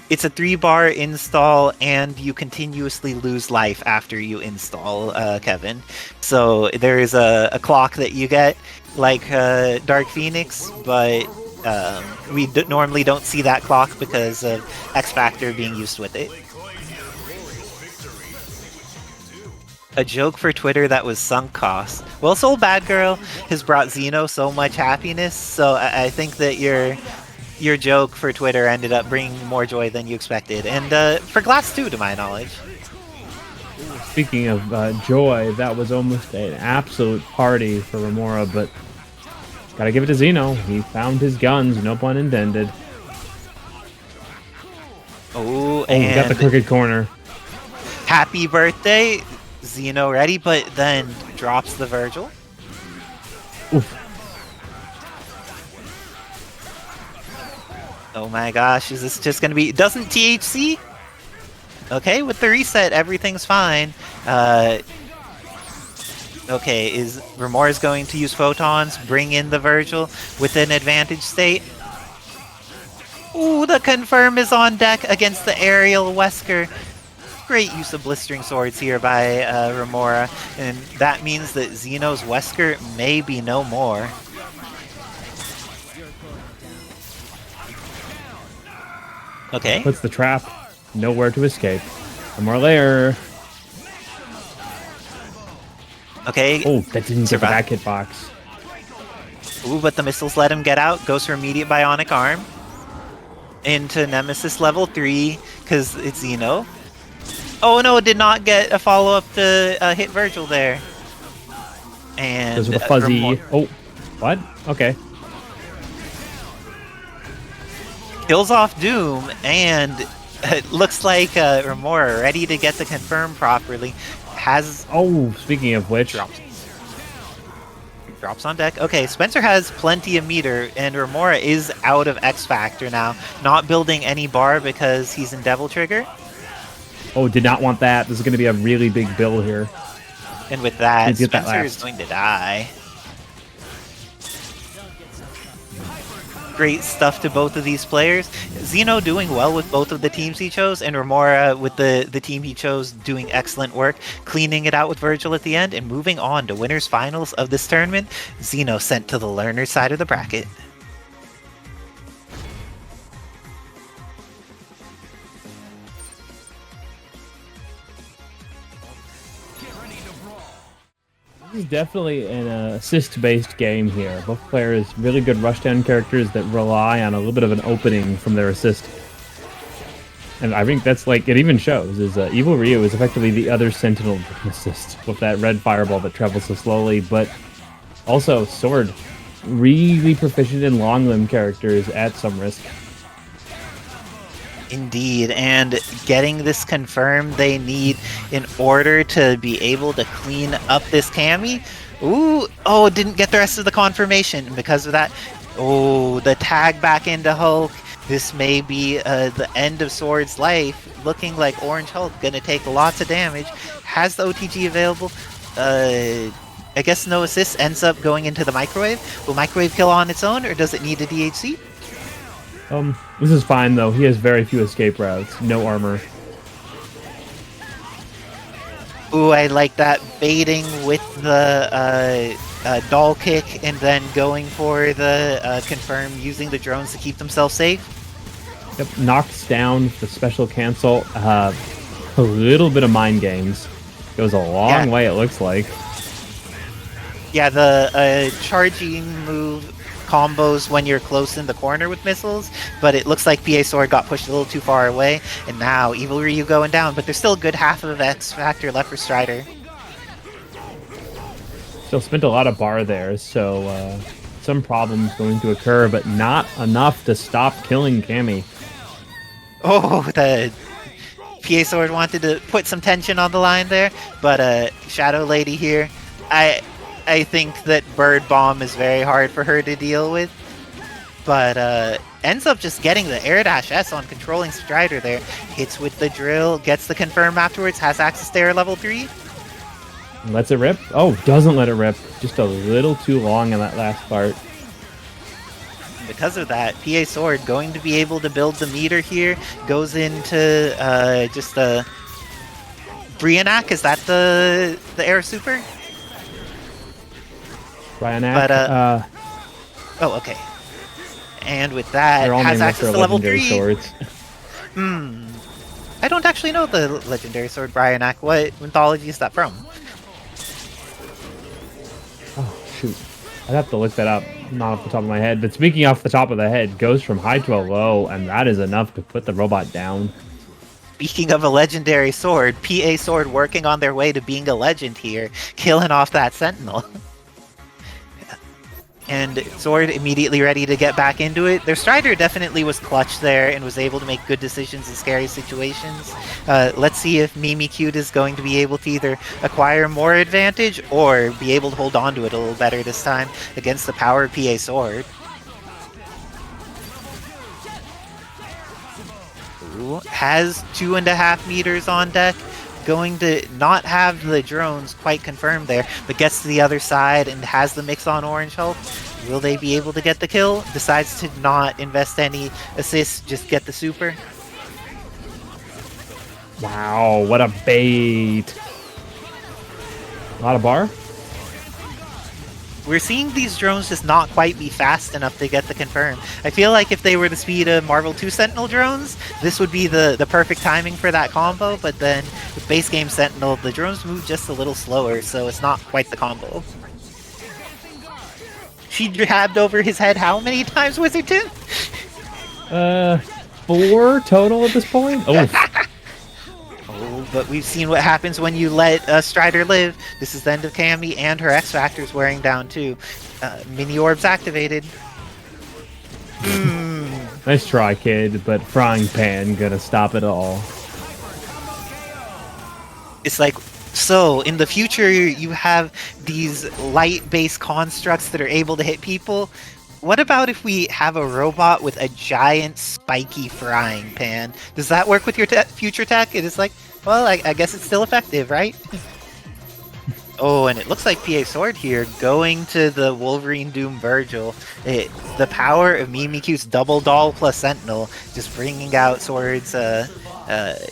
It's a 3-bar install, and you continuously lose life after you install, Kevin. So there is a clock that you get, like Dark Phoenix, but we normally don't see that clock because of X Factor being used with it. A joke for Twitter that was sunk cost. Well, Soul Bad Girl has brought Zeno so much happiness, so I think that your joke for Twitter ended up bringing more joy than you expected. And for Glass 2, to my knowledge. Speaking of joy, that was almost an absolute party for Romora, but gotta give it to Zeno. He found his guns, no pun intended. Oh, and got the crooked corner. Happy birthday, Zeno ready, but then drops the Vergil. Oof. Oh my gosh, is this just gonna be... Doesn't THC? Okay, with the reset, everything's fine. Okay, is Romora's going to use photons, bring in the Vergil with an advantage state? Ooh, the confirm is on deck against the aerial Wesker. Great use of blistering swords here by Romora, and that means that Zeno's Wesker may be no more. Okay. Puts the trap. Nowhere to escape. One more layer. Okay. Oh, that didn't get the back hitbox. Ooh, but the missiles let him get out. Goes for immediate bionic arm. Into Nemesis level 3, because it's Zeno. Oh no, it did not get a follow-up to hit Vergil there. And there's a fuzzy... Oh, what? Okay. Kills off Doom, and it looks like Romora ready to get the confirm properly. Has... Oh, speaking of which... Drops on deck. Okay, Spencer has plenty of meter, and Romora is out of X Factor now. Not building any bar because he's in Devil Trigger. Oh, did not want that. This is going to be a really big build here. And with that, Spencer that is going to die. Great stuff to both of these players. Zeno doing well with both of the teams he chose, and Romora with the team he chose doing excellent work, cleaning it out with Vergil at the end, and moving on to winners finals of this tournament. Zeno sent to the learner side of the bracket. This is definitely an assist-based game here. Both players really good rushdown characters that rely on a little bit of an opening from their assist. And I think that's like, it even shows, is Evil Ryu is effectively the other Sentinel assist with that red fireball that travels so slowly, but also Sword, really proficient in long limb characters at some risk. Indeed, and getting this confirmed they need in order to be able to clean up this Cammy. Ooh, oh, didn't get the rest of the confirmation, and because of that, oh, the tag back into Hulk. This may be the end of Sword's life, looking like Orange Hulk gonna take lots of damage. Has the OTG available. I guess no assist, ends up going into the microwave. Will microwave kill on its own, or does it need a DHC? This is fine though. He has very few escape routes, no armor. Ooh, I like that baiting with the doll kick and then going for the confirm, using the drones to keep themselves safe. Yep, knocks down the special cancel. A little bit of mind games. Goes a long way, it looks like. Yeah, the charging move combos when you're close in the corner with missiles, but it looks like PA Sword got pushed a little too far away, and now Evil Ryu going down, but there's still a good half of X Factor left for Strider. Still spent a lot of bar there, so some problems going to occur, but not enough to stop killing Cammy. Oh, the PA Sword wanted to put some tension on the line there, but Shadow Lady here, I think that Bird Bomb is very hard for her to deal with, but ends up just getting the Air Dash S on controlling Strider there. Hits with the drill, gets the confirm afterwards, has access to Air level 3. Lets it rip? Oh, doesn't let it rip. Just a little too long in that last part. Because of that, PA Sword going to be able to build the meter here, goes into just a Brionac, is that the Air Super? Brionac, But, oh, okay. And with that, they're all has named access after to level legendary 3. swords. I don't actually know the legendary sword Brionac. What mythology is that from? Oh, shoot. I'd have to look that up. Not off the top of my head. But speaking off the top of the head, goes from high to a low, and that is enough to put the robot down. Speaking of a legendary sword, PA Sword working on their way to being a legend here, killing off that Sentinel. And Sword immediately ready to get back into it. Their Strider definitely was clutch there and was able to make good decisions in scary situations. Let's see if Mimikyute is going to be able to either acquire more advantage or be able to hold on to it a little better this time against the power of PA Sword. Ooh, has 2.5 meters on deck. Going to not have the drones quite confirmed there, but gets to the other side and has the mix on orange health. Will they be able to get the kill? Decides to not invest any assists, just get the super. Wow, what a bait. A lot of bar? We're seeing these drones just not quite be fast enough to get the confirm. I feel like if they were the speed of Marvel 2 Sentinel drones, this would be the perfect timing for that combo, but then with base game Sentinel, the drones move just a little slower, so it's not quite the combo. She jabbed over his head how many times, Wizardton? 4 total at this point? Oh. Oh, but we've seen what happens when you let Strider live. This is the end of Cammy, and her X Factor's wearing down too. Mini Orbs activated. Nice try, kid, but Frying Pan gonna stop it all. It's like, so in the future you have these light-based constructs that are able to hit people. What about if we have a robot with a giant spiky frying pan? Does that work with your future tech? It is like, well, I guess it's still effective, right? Oh, and it looks like PA Sword here going to the Wolverine Doom Vergil. The power of Mimikyute's double doll plus Sentinel just bringing out Sword's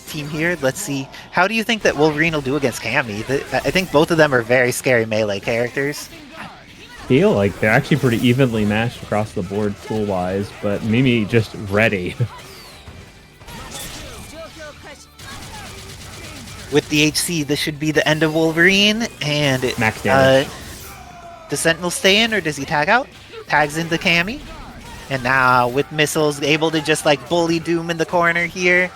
team here. Let's see. How do you think that Wolverine will do against Cammy? I think both of them are very scary melee characters. Feel like they're actually pretty evenly matched across the board tool-wise, but Mimi just ready. With the HC, this should be the end of Wolverine, and Max damage. Does Sentinel stay in, or does he tag out? Tags into Cammy, and now with missiles, able to just like bully Doom in the corner here.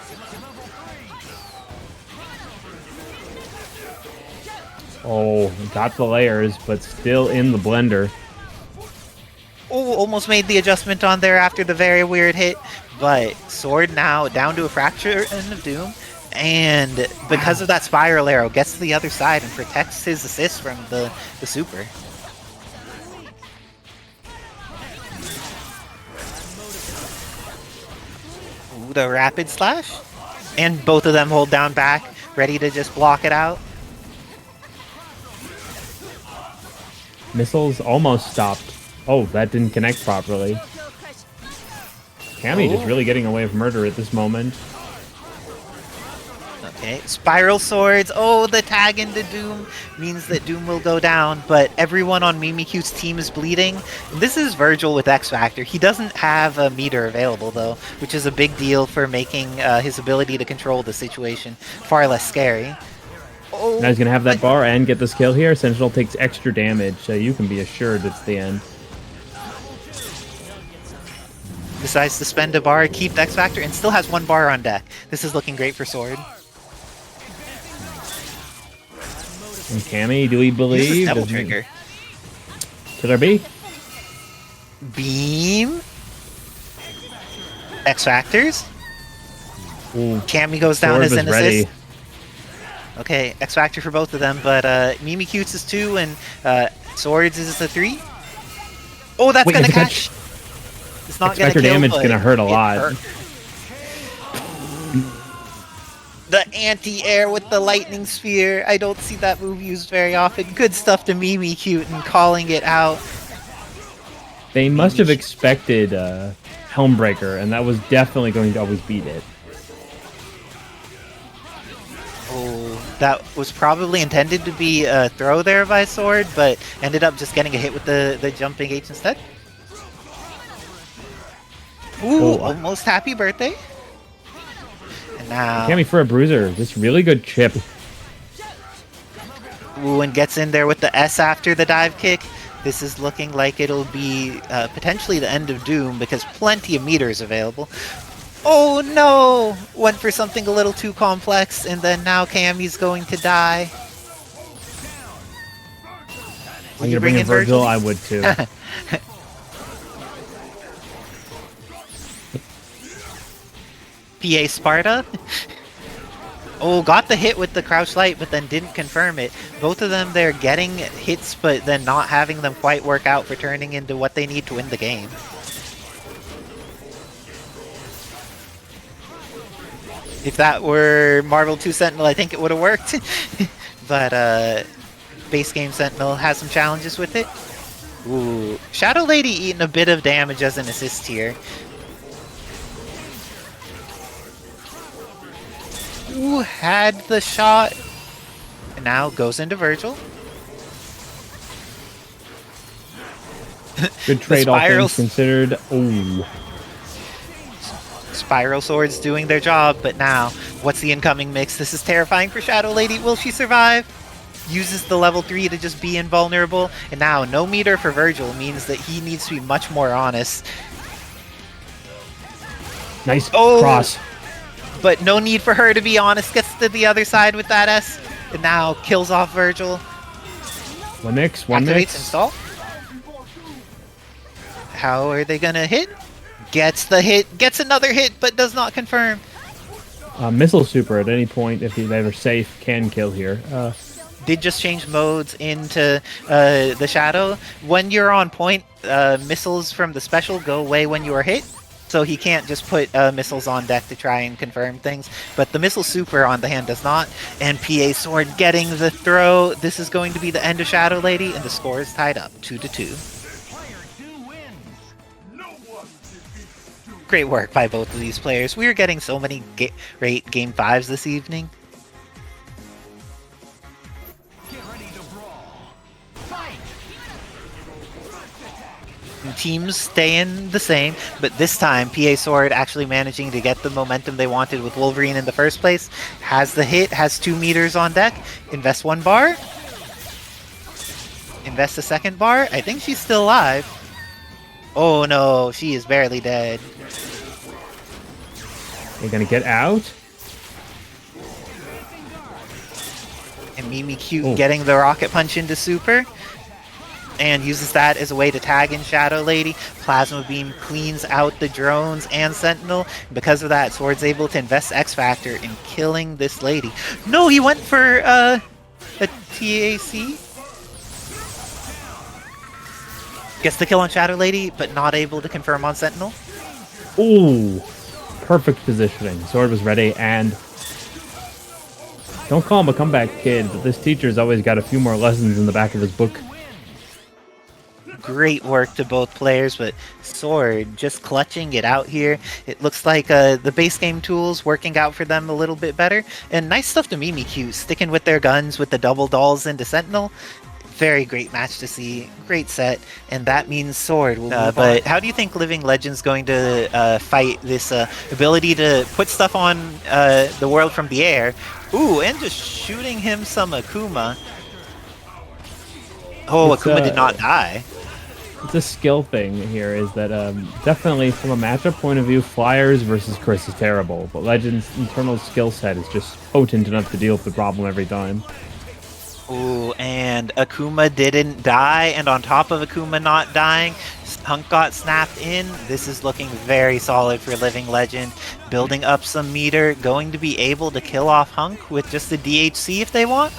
Oh, got the layers, but still in the blender. Oh, almost made the adjustment on there after the very weird hit, but Sword now down to a fracture of Doom. And because of that spiral arrow, gets to the other side and protects his assist from the super. Ooh, the rapid slash. And both of them hold down back, ready to just block it out. Missiles almost stopped. Oh, that didn't connect properly. Cammy just really getting away with murder at this moment. Okay, spiral swords. Oh, the tag into Doom means that Doom will go down, but everyone on Mimikyute's team is bleeding. This is Vergil with X Factor. He doesn't have a meter available, though, which is a big deal for making his ability to control the situation far less scary. Oh, Now he's going to have that bar and get this kill here. Sentinel takes extra damage, so you can be assured it's the end. Decides to spend a bar, keep X Factor, and still has 1 bar on deck. This is looking great for Sword. And Cammy, do we believe? Double trigger. Could there be? Beam. X Factors. Ooh, Cammy goes down Sword as was an ready. assist. Okay, X Factor for both of them, but Mimikyute's is 2 and Swords is a 3. Oh, that's Wait, gonna is it gonna catch. It's not X gonna Factor kill, damage is but going to hurt a it lot. hurt. The anti-air with the lightning sphere. I don't see that move used very often. Good stuff to Mimikyute and calling it out. They must have expected Helmbreaker, and that was definitely going to always beat it. Oh, that was probably intended to be a throw there by Sword, but ended up just getting a hit with the jumping H instead. Ooh, almost happy birthday. And now... Cammy for a bruiser. Just really good chip. Ooh, and gets in there with the S after the dive kick. This is looking like it'll be potentially the end of Doom because plenty of meters available. Oh no! Went for something a little too complex, and then now Cammy's going to die. I'm gonna bring in Vergil. I would too. PA Sparta. Oh, got the hit with the crouch light, but then didn't confirm it. Both of them, they're getting hits, but then not having them quite work out for turning into what they need to win the game. If that were Marvel 2 Sentinel, I think it would have worked. But base game Sentinel has some challenges with it. Ooh, Shadow Lady eating a bit of damage as an assist here. Ooh, had the shot. And now goes into Vergil. Good trade, all things considered. Ooh. Spiral Swords doing their job, but now, what's the incoming mix? This is terrifying for Shadow Lady. Will she survive? Uses the level 3 to just be invulnerable. And now, no meter for Vergil means that he needs to be much more honest. Nice cross. But no need for her to be honest. Gets to the other side with that S. And now kills off Vergil. One mix. Activates install. How are they gonna hit? Gets the hit. Gets another hit, but does not confirm. Missile super at any point, if they're ever safe, can kill here. Did just change modes into the Shadow. When you're on point, missiles from the special go away when you are hit. So he can't just put missiles on deck to try and confirm things. But the missile super on the hand does not. And PA Sword getting the throw. This is going to be the end of Shadow Lady, and the score is tied up 2-2. Great work by both of these players. We are getting so many great Game 5s this evening. Teams staying the same, but this time PA Sword actually managing to get the momentum they wanted with Wolverine in the first place. Has the hit, has 2 meters on deck. Invest 1 bar. Invest a second bar. I think she's still alive. Oh no, she is barely dead. They're gonna get out. And Mimikyute getting the rocket punch into super. And uses that as a way to tag in Shadow Lady. Plasma Beam cleans out the drones and Sentinel. Because of that, Sword's able to invest X Factor in killing this lady. No, he went for a TAC. Gets the kill on Shadow Lady, but not able to confirm on Sentinel. Ooh, perfect positioning. Sword was ready, and don't call him a comeback kid, but this teacher's always got a few more lessons in the back of his book. great work to both players, but Sword just clutching it out here. It looks like the base game tools working out for them a little bit better. And nice stuff to Mimikyute, sticking with their guns with the double dolls into Sentinel. Very great match to see. Great set. And that means Sword will move on. How do you think Living Legend's going to fight this ability to put stuff on the world from the air? Ooh, and just shooting him some Akuma. Oh, Akuma did not die. It's a skill thing here, is that definitely from a matchup point of view, Flyers versus Chris is terrible, but Legend's internal skill set is just potent enough to deal with the problem every time. Ooh, and Akuma didn't die, and on top of Akuma not dying, HUNK got snapped in. This is looking very solid for Living Legend. Building up some meter, going to be able to kill off HUNK with just the DHC if they want.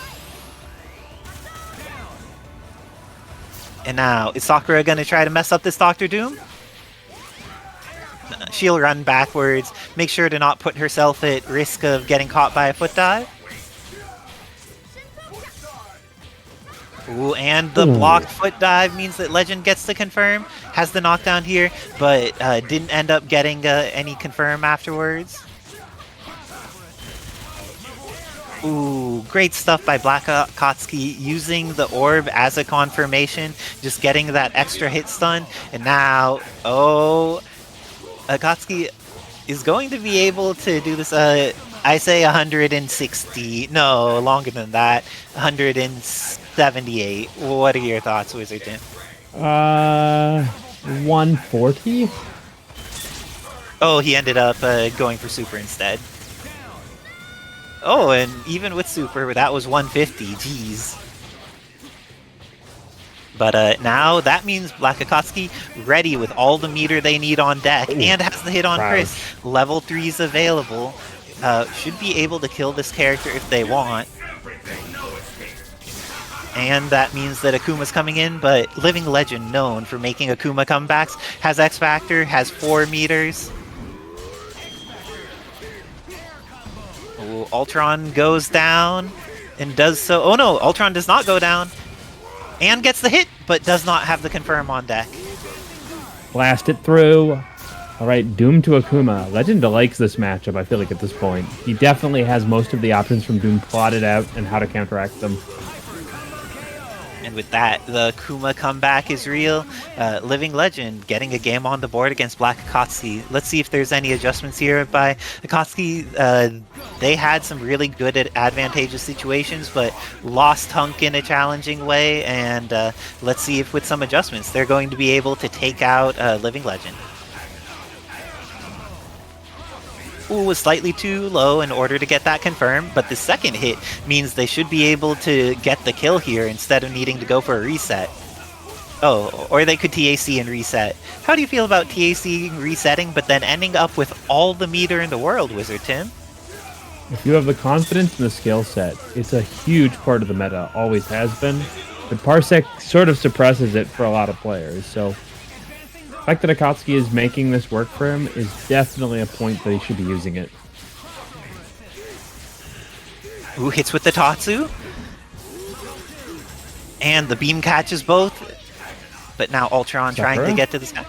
And now, is Sakura going to try to mess up this Dr. Doom? She'll run backwards, make sure to not put herself at risk of getting caught by a foot dive. Ooh, and the blocked foot dive means that Legend gets to confirm, has the knockdown here, but didn't end up getting any confirm afterwards. Ooh, great stuff by BLACKxAKATSUKI, using the orb as a confirmation, just getting that extra hit stun, and now, Akatsuki is going to be able to do this, I say 160, no, longer than that, 178. What are your thoughts, Wizard Tim? 140? Oh, he ended up going for super instead. Oh, and even with super, that was 150. Jeez. But now that means BLACKxAKATSUKI ready with all the meter they need on deck. Ooh, and has the hit on Chris. Level 3's available. Should be able to kill this character if they want. And that means that Akuma's coming in, but Living Legend, known for making Akuma comebacks, has X Factor, has 4 meters. Ooh, Ultron goes down and does so. Oh no, Ultron does not go down and gets the hit, but does not have the confirm on deck. Blast it through. All right, Doom to Akuma. Legend likes this matchup, I feel like, at this point. He definitely has most of the options from Doom plotted out and how to counteract them. And with that, the Akuma comeback is real. Living Legend getting a game on the board against BLACKxAKATSUKI. Let's see if there's any adjustments here by Akatsuki. They had some really good advantageous situations, but lost HUNK in a challenging way. And let's see if with some adjustments, they're going to be able to take out Living Legend. Ooh, was slightly too low in order to get that confirmed, but the second hit means they should be able to get the kill here instead of needing to go for a reset. Oh, or they could TAC and reset. How do you feel about TAC resetting, but then ending up with all the meter in the world, Wizard Tim? If you have the confidence in the skill set, it's a huge part of the meta, always has been. But Parsec sort of suppresses it for a lot of players, so the fact that Akatsuki is making this work for him is definitely a point that he should be using it. Ooh, hits with the Tatsu. And the beam catches both. But now Ultron Sakura? trying to get to the sky.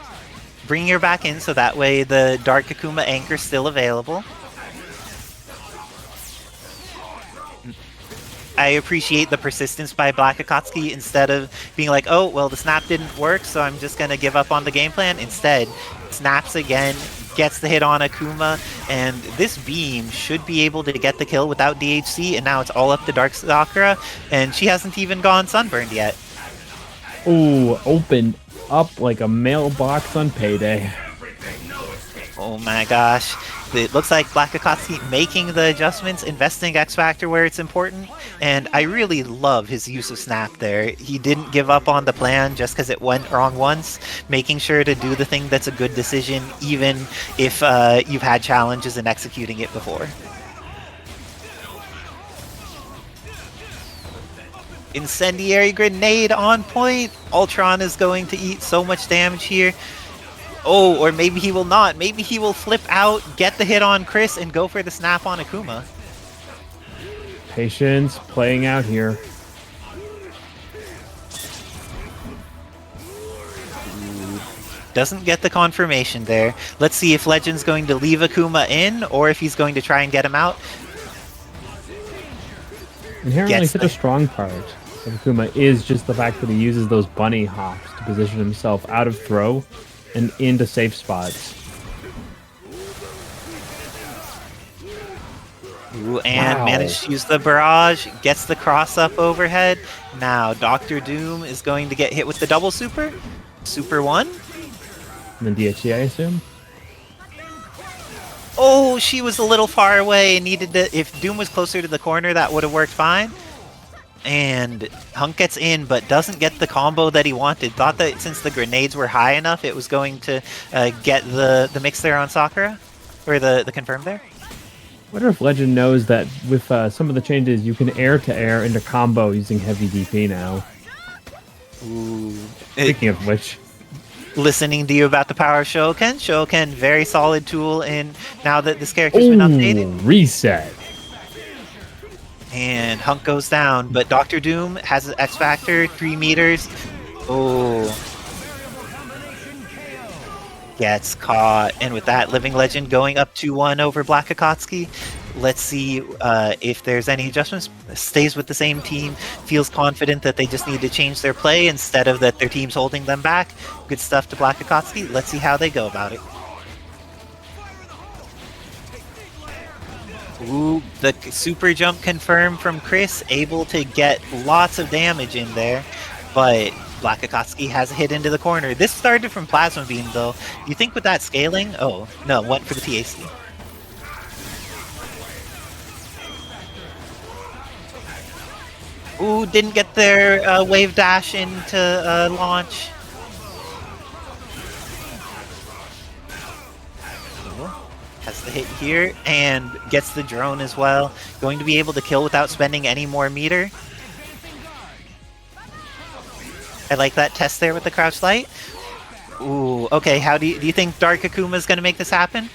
Bringing her back in so that way the Dark Akuma anchor is still available. I appreciate the persistence by BLACKxAKATSUKI instead of being like, oh, well, the snap didn't work, so I'm just going to give up on the game plan. Instead, snaps again, gets the hit on Akuma, and this beam should be able to get the kill without DHC, and now it's all up to Dark Sakura, and she hasn't even gone sunburned yet. Ooh, opened up like a mailbox on payday. Oh my gosh. It looks like BLACKxAKATSUKI making the adjustments, investing X Factor where it's important, and I really love his use of snap there. He didn't give up on the plan just because it went wrong once, making sure to do the thing that's a good decision, even if you've had challenges in executing it before. Incendiary grenade on point! Ultron is going to eat so much damage here. Oh, or maybe he will not. Maybe he will flip out, get the hit on Chris, and go for the snap on Akuma. Patience playing out here. Doesn't get the confirmation there. Let's see if Legend's going to leave Akuma in, or if he's going to try and get him out. Inherently, Gets such the- a strong part of Akuma is just the fact that he uses those bunny hops to position himself out of throw and into safe spots. Ooh, and Wow. managed to use the barrage, gets the cross up overhead. Now Dr. Doom is going to get hit with the double super. Super 1. And then DHC, I assume? Oh, she was a little far away and needed to... If Doom was closer to the corner, that would have worked fine. And Hunk gets in, but doesn't get the combo that he wanted. Thought that since the grenades were high enough, it was going to get the mix there on Sakura. Or the confirm there. I wonder if Legend knows that with some of the changes, you can air-to-air into combo using heavy DP now. Ooh. Speaking of which... Listening to you about the power of Shoken. Shoken, very solid tool in now that this character's been updated. Reset. And Hunk goes down, but Dr. Doom has an X Factor, 3 meters. Oh. Gets caught. And with that, Living Legend going up 2-1 over BLACKxAKATSUKI. Let's see if there's any adjustments. Stays with the same team. Feels confident that they just need to change their play instead of that their team's holding them back. Good stuff to BLACKxAKATSUKI. Let's see how they go about it. Ooh, the super jump confirmed from Chris. Able to get lots of damage in there. But BLACKxAKATSUKI has a hit into the corner. This started from Plasma Beam, though. You think with that scaling? Oh, no, went for the TAC. Ooh, didn't get their wave dash into launch. Ooh, has the hit here, and gets the drone as well. Going to be able to kill without spending any more meter. I like that test there with the crouch light. Ooh, okay, how do you think Dark Akuma is going to make this happen?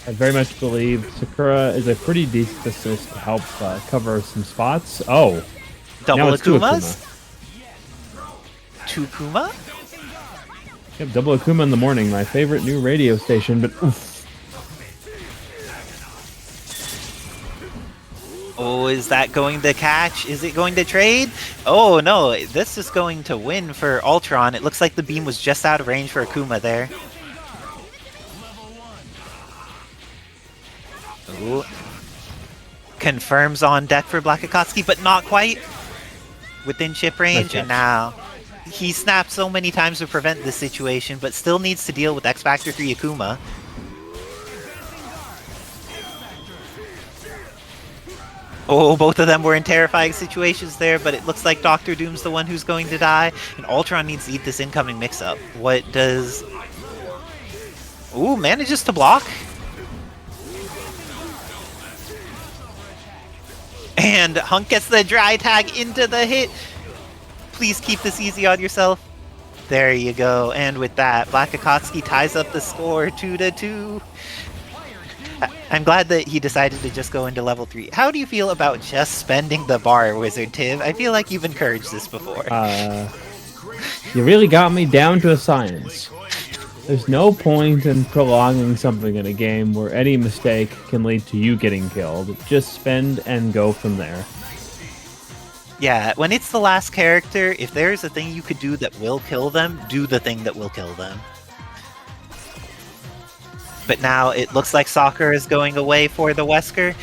I very much believe Sakura is a pretty decent assist to help cover some spots. Oh, Double now it's two Akumas? Two Kuma? Yep, double Akuma in the morning, my favorite new radio station, but oof. Oh, is that going to catch? Is it going to trade? Oh no, this is going to win for Ultron. It looks like the beam was just out of range for Akuma there. Ooh. Confirms on deck for BLACKxAKATSUKI, but not quite within chip range. And now he snapped so many times to prevent this situation, but still needs to deal with X Factor 3 Akuma. Oh, both of them were in terrifying situations there, but it looks like Dr. Doom's the one who's going to die, and Ultron needs to eat this incoming mix-up. What does... Ooh, manages to block. And Hunk gets the dry tag into the hit. Please keep this easy on yourself. There you go. And with that, BLACKxAKATSUKI ties up the score 2-2. I'm glad that he decided to just go into level 3. How do you feel about just spending the bar, Wizard Tim? I feel like you've encouraged this before. You really got me down to a science. There's no point in prolonging something in a game where any mistake can lead to you getting killed. Just spend and go from there. Yeah, when it's the last character, if there's a thing you could do that will kill them, do the thing that will kill them. But now it looks like Sakura is going away for the Wesker.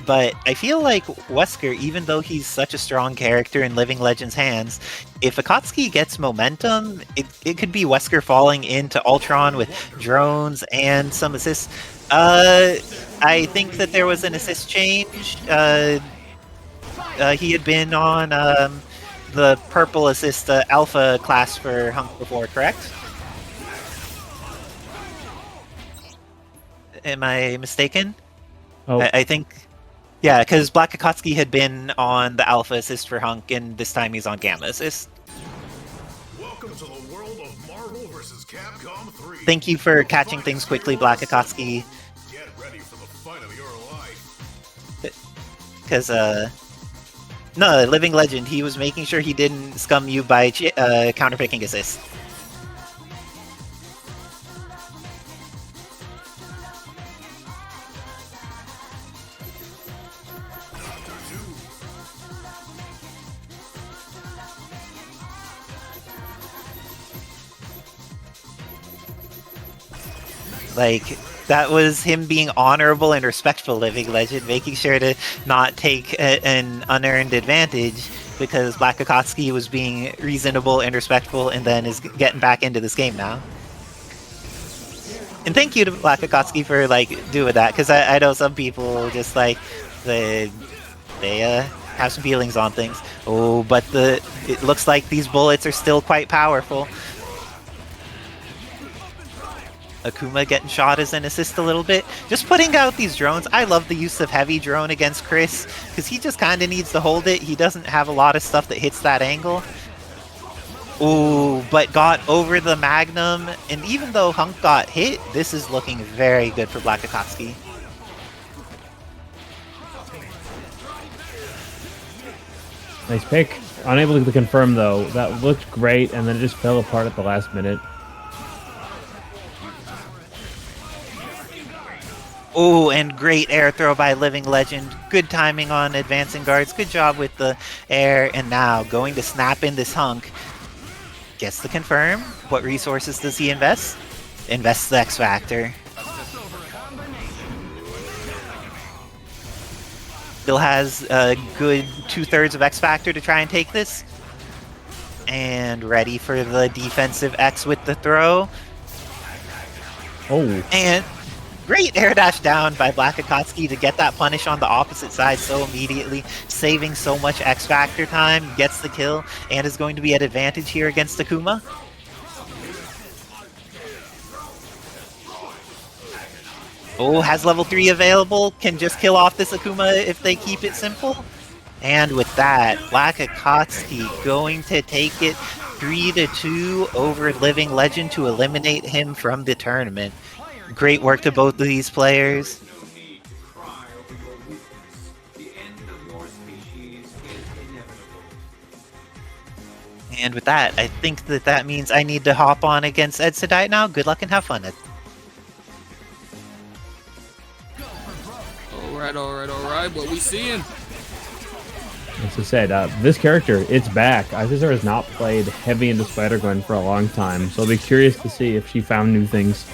But I feel like Wesker, even though he's such a strong character in Living Legend's hands, if Akatsuki gets momentum, it could be Wesker falling into Ultron with drones and some assists. I think that there was an assist change. He had been on the purple assist alpha class for HUNK before, correct? Am I mistaken? Oh, I think... Yeah, because BLACKxAKATSUKI had been on the alpha assist for HUNK, and this time he's on gamma assist. Welcome to the world of Marvel vs. Capcom 3. Thank you for catching things quickly, BLACKxAKATSUKI. Get ready for the fight of your life. Because, no, Living Legend, he was making sure he didn't scum you by counterpicking assist. Like, that was him being honorable and respectful living legend, making sure to not take an unearned advantage because BLACKxAKATSUKI was being reasonable and respectful and then is getting back into this game now. And thank you to BLACKxAKATSUKI for, like, doing that, because I know some people just, like, they have some feelings on things. Oh, but it looks like these bullets are still quite powerful. Akuma getting shot as an assist a little bit. Just putting out these drones. I love the use of heavy drone against Chris, because he just kind of needs to hold it. He doesn't have a lot of stuff that hits that angle. Ooh, but got over the Magnum, and even though HUNK got hit, this is looking very good for BLACKxAKATSUKI. Nice pick. Unable to confirm though. That looked great, and then it just fell apart at the last minute. Oh, and great air throw by Living Legend. Good timing on advancing guards. Good job with the air. And now going to snap in this HUNK. Gets to confirm. What resources does he invest? Invests the X Factor. Still has a good 2/3 of X Factor to try and take this. And ready for the defensive X with the throw. Oh. And great air dash down by BLACKxAKATSUKI to get that punish on the opposite side so immediately, saving so much X Factor time, gets the kill, and is going to be at advantage here against Akuma. Oh, has level 3 available, can just kill off this Akuma if they keep it simple. And with that, BLACKxAKATSUKI going to take it 3-2 over Living Legend to eliminate him from the tournament. Great work to both of these players. And with that, I think that means I need to hop on against Edsadiet now. Good luck and have fun. Alright, what we seeing? As I said, this character, it's back. Isicera has not played heavy into Spider-Gwen for a long time, so I'll be curious to see if she found new things.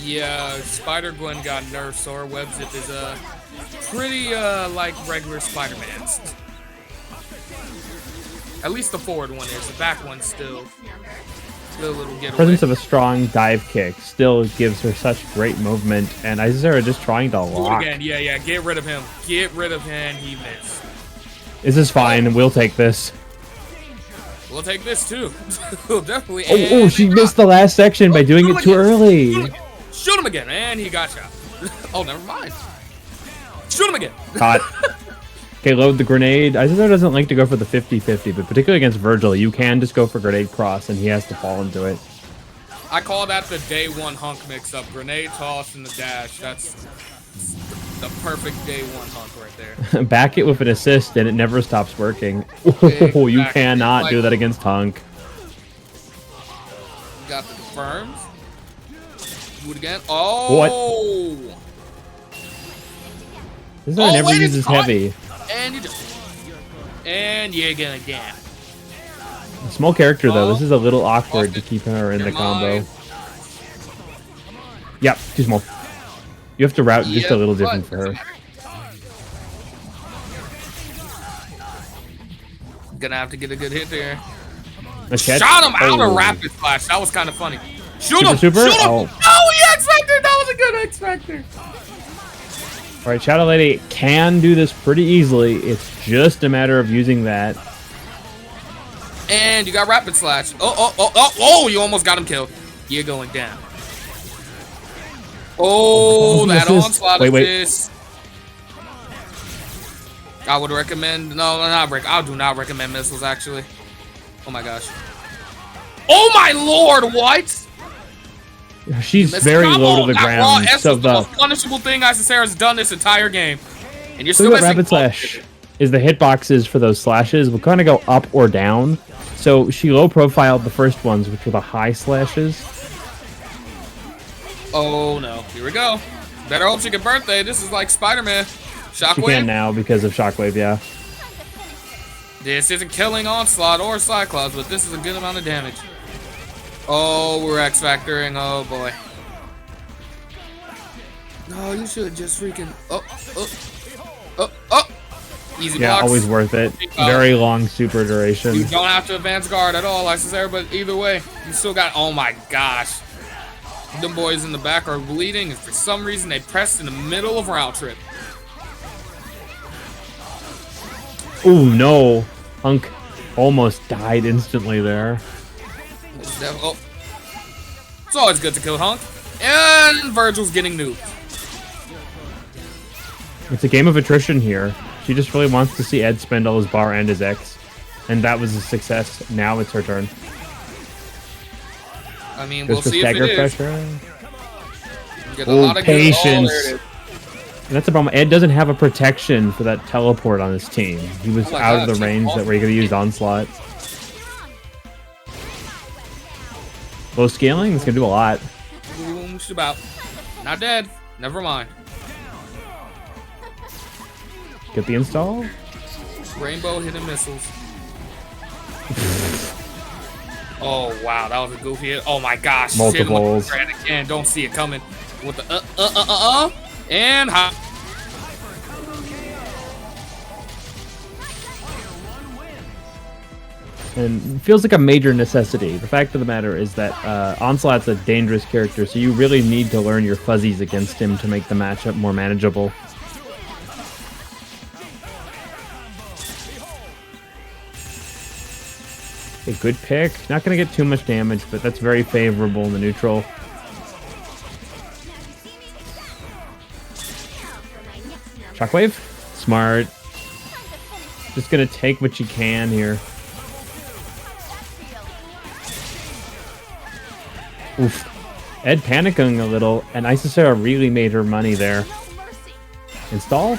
Yeah, Spider-Gwen got nerfed, so her web zip is pretty like regular Spider-Man's. At least the forward one is. The back one's still a little getaway. Presence of a strong dive kick still gives her such great movement, and Isicera just trying to lock. Again, yeah, get rid of him. Get rid of him. He missed. This is fine. We'll take this. We'll take this too. We'll definitely. Oh, she missed the last section by doing it too early. Shoot him again, and he got shot. Oh, never mind. Shoot him again. Caught. Okay, load the grenade. Isicera doesn't like to go for the 50-50, but particularly against Vergil, you can just go for grenade cross, and he has to fall into it. I call that the day one HUNK mix-up. Grenade toss and the dash. That's the perfect day one HUNK right there. Back it with an assist, and it never stops working. Oh, you cannot do that against HUNK. Got the confirms. Do it again. Oh! What? This guy never uses heavy. And you just... And you're gonna down. A small character, though. This is a little awkward to keep her in the combo. Yep, too small. You have to route just a little different for her. Gonna have to get a good hit there. Shot him out of rapid flash. That was kind of funny. Shoot him! Super? Shoot him! Oh. Oh, he X-Factor! That was a good X-Factor! Alright, Shadow Lady can do this pretty easily. It's just a matter of using that. And you got rapid slash. Oh, you almost got him killed. You're going down. Oh, that onslaught assist. I would recommend, I do not recommend missiles, actually. Oh my gosh. Oh my lord, what? She's very low to the ground. So the most punishable thing Isicera's done this entire game. And you're still missing. Rapid slash is the hitboxes for those slashes will kind of go up or down. So she low profiled the first ones, which were the high slashes. Oh no, here we go. Better hope she can birthday. This is like Spider-Man. Shockwave. She can now because of Shockwave, yeah. This isn't killing Onslaught or Cyclops, but this is a good amount of damage. Oh, we're X Factoring. Oh boy. No, you should just freaking. Oh. Easy Yeah, blocks. always worth it. Very long super duration. You don't have to advance guard at all, Isicera, but either way, you still got. Oh my gosh. Them boys in the back are bleeding, and for some reason they pressed in the middle of round trip. Oh no. Hunk almost died instantly there. Oh. It's always good to kill Hunk. And Vergil's getting nuked. It's a game of attrition here. She just really wants to see Ed spend all his bar and his X. And that was a success. Now it's her turn. I mean, Goes we'll for see if it stagger is. pressure. Get a lot of patience. Good, there it is. And that's the problem. Ed doesn't have a protection for that teleport on his team. He was Oh my out God, of the range that where he could have used Onslaught. Low scaling is going to do a lot. Boom, about. Not dead. Never mind. Get the install. Rainbow hidden missiles. Oh wow, that was a goofy hit. Oh my gosh. Multiples. Again, don't see it coming. With the and hop. And it feels like a major necessity. The fact of the matter is that Onslaught's a dangerous character, so you really need to learn your fuzzies against him to make the matchup more manageable. A good pick. Not going to get too much damage, but that's very favorable in the neutral. Shockwave. Smart. Just going to take what you can here. Oof. Ed panicking a little, and Isicera really made her money there. Install.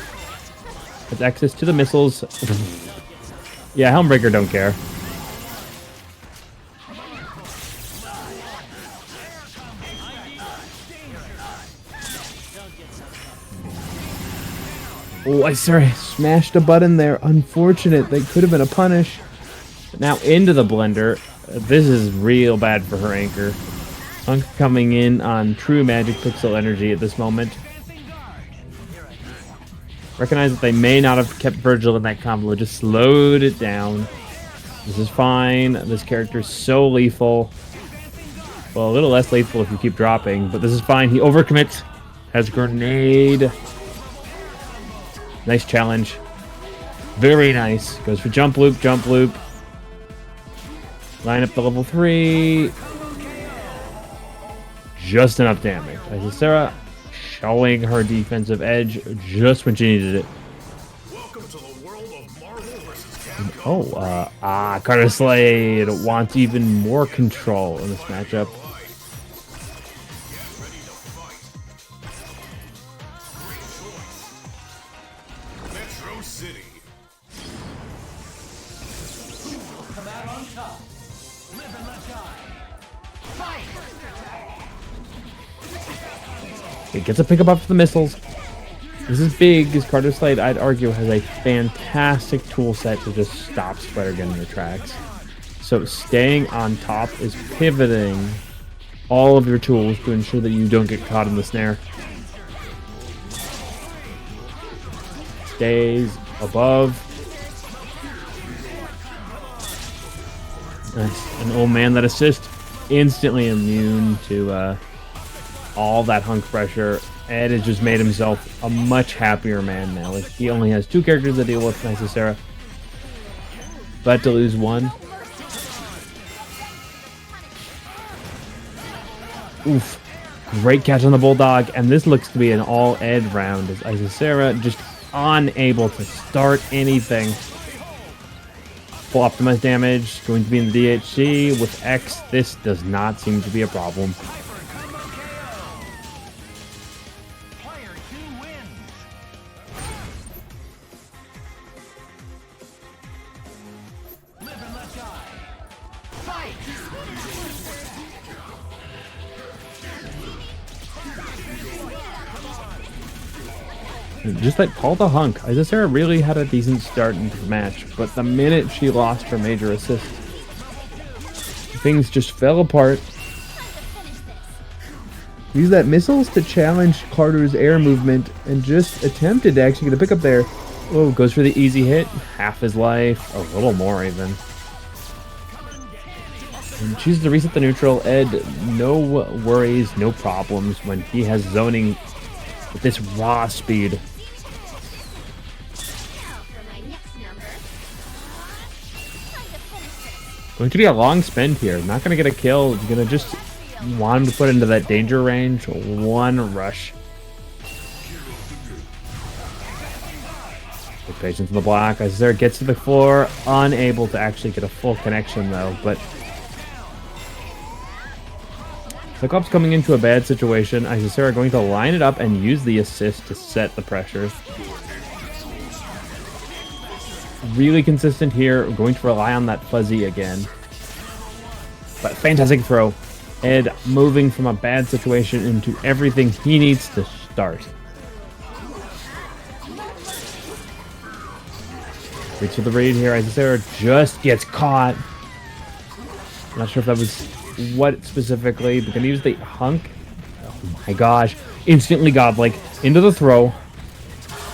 Has access to the missiles. Yeah, Helmbreaker don't care. Oh, Isicera smashed a button there. Unfortunate. That could have been a punish. But now into the blender. This is real bad for her anchor. HUNK coming in on true magic pixel energy at this moment. Recognize that they may not have kept Vergil in that combo. Just slowed it down. This is fine. This character is so lethal. Well, a little less lethal if you keep dropping, but this is fine. He overcommits. Has grenade. Nice challenge. Very nice. Goes for jump loop, jump loop. Line up the level 3. Just enough damage. Isicera showing her defensive edge just when she needed it. Welcome to the world of Marvel vs. Capcom. Oh, Carter Slade wants even more control in this matchup. Metro City. It gets a pickup up for the missiles. This is big, because Carter Slade, I'd argue, has a fantastic tool set to just stop Spider-Gwen in the tracks. So staying on top is pivoting all of your tools to ensure that you don't get caught in the snare. Stays above. Nice. And oh man, that assist instantly immune to all that HUNK pressure. Ed has just made himself a much happier man now. Like, he only has 2 characters to deal with, Isicera. But to lose one. Oof. Great catch on the Bulldog. And this looks to be an all Ed round as Isicera just unable to start anything. Full optimized damage. Going to be in the DHC. With X, this does not seem to be a problem. Just like Paul the HUNK, Isicera really had a decent start into the match, but the minute she lost her major assist, things just fell apart. Use that missiles to challenge Carter's air movement and just attempted to actually get a pickup there. Oh, goes for the easy hit. Half his life. A little more even. And chooses to reset the neutral. Ed, no worries, no problems when he has zoning with this raw speed. Going to be a long spend here. Not going to get a kill. He's going to just want him to put into that danger range. One rush. Good patience in the block. Isicera gets to the floor. Unable to actually get a full connection though. But Cyclops coming into a bad situation. Isicera going to line it up and use the assist to set the pressure. Really consistent here. Going to rely on that fuzzy again. But fantastic throw. Ed moving from a bad situation into everything he needs to start. Reach for the read here. Isicera just gets caught. Not sure if that was what specifically, but gonna use the hunk. Oh my gosh. Instantly godlike. Into the throw.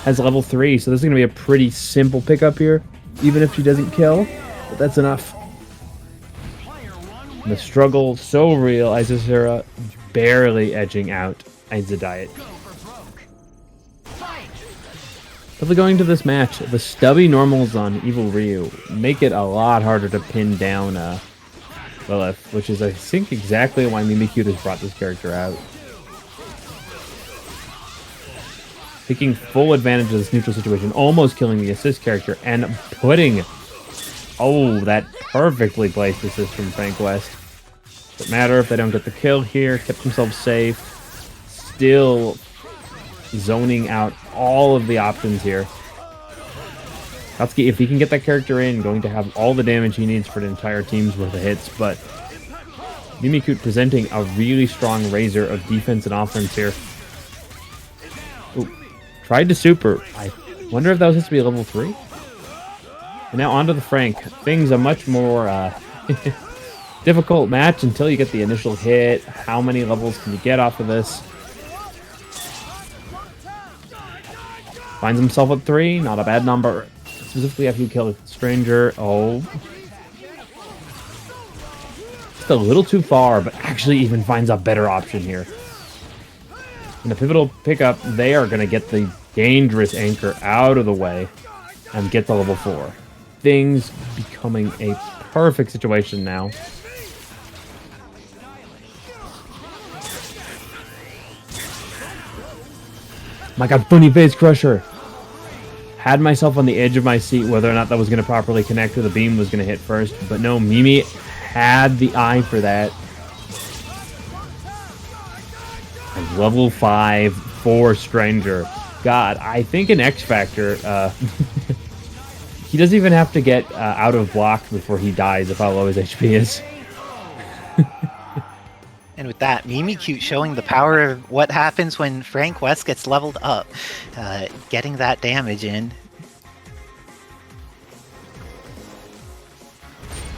Has level 3, so this is going to be a pretty simple pickup here, even if she doesn't kill, but that's enough. And the struggle so real. Isicera barely edging out Edsadiet. Definitely going to this match, the stubby normals on Evil Ryu make it a lot harder to pin down Lilith, which is I think exactly why Mimikyute has brought this character out. Taking full advantage of this neutral situation, almost killing the assist character, and putting... Oh, that perfectly placed assist from Frank West. Doesn't matter if they don't get the kill here. Kept themselves safe. Still zoning out all of the options here. Katsuki, if he can get that character in, going to have all the damage he needs for an entire team's worth of hits, but Mimikyute presenting a really strong razor of defense and offense here. Ooh. Tried to super. I wonder if that was supposed to be a level 3. And now onto the Frank. Things a much more difficult match until you get the initial hit. How many levels can you get off of this? Finds himself at 3. Not a bad number. Specifically after you kill a stranger. Oh. Just a little too far, but actually even finds a better option here. In the pivotal pickup, they are going to get the dangerous anchor out of the way and get the level 4. Things becoming a perfect situation now. My god, funny face crusher. Had myself on the edge of my seat whether or not that was going to properly connect or the beam was going to hit first. But no, Mimi had the eye for that. And level 5 for Stranger. God, I think an X Factor, he doesn't even have to get out of block before he dies if how low his HP is. And with that, Mimikyute showing the power of what happens when Frank West gets leveled up, getting that damage in.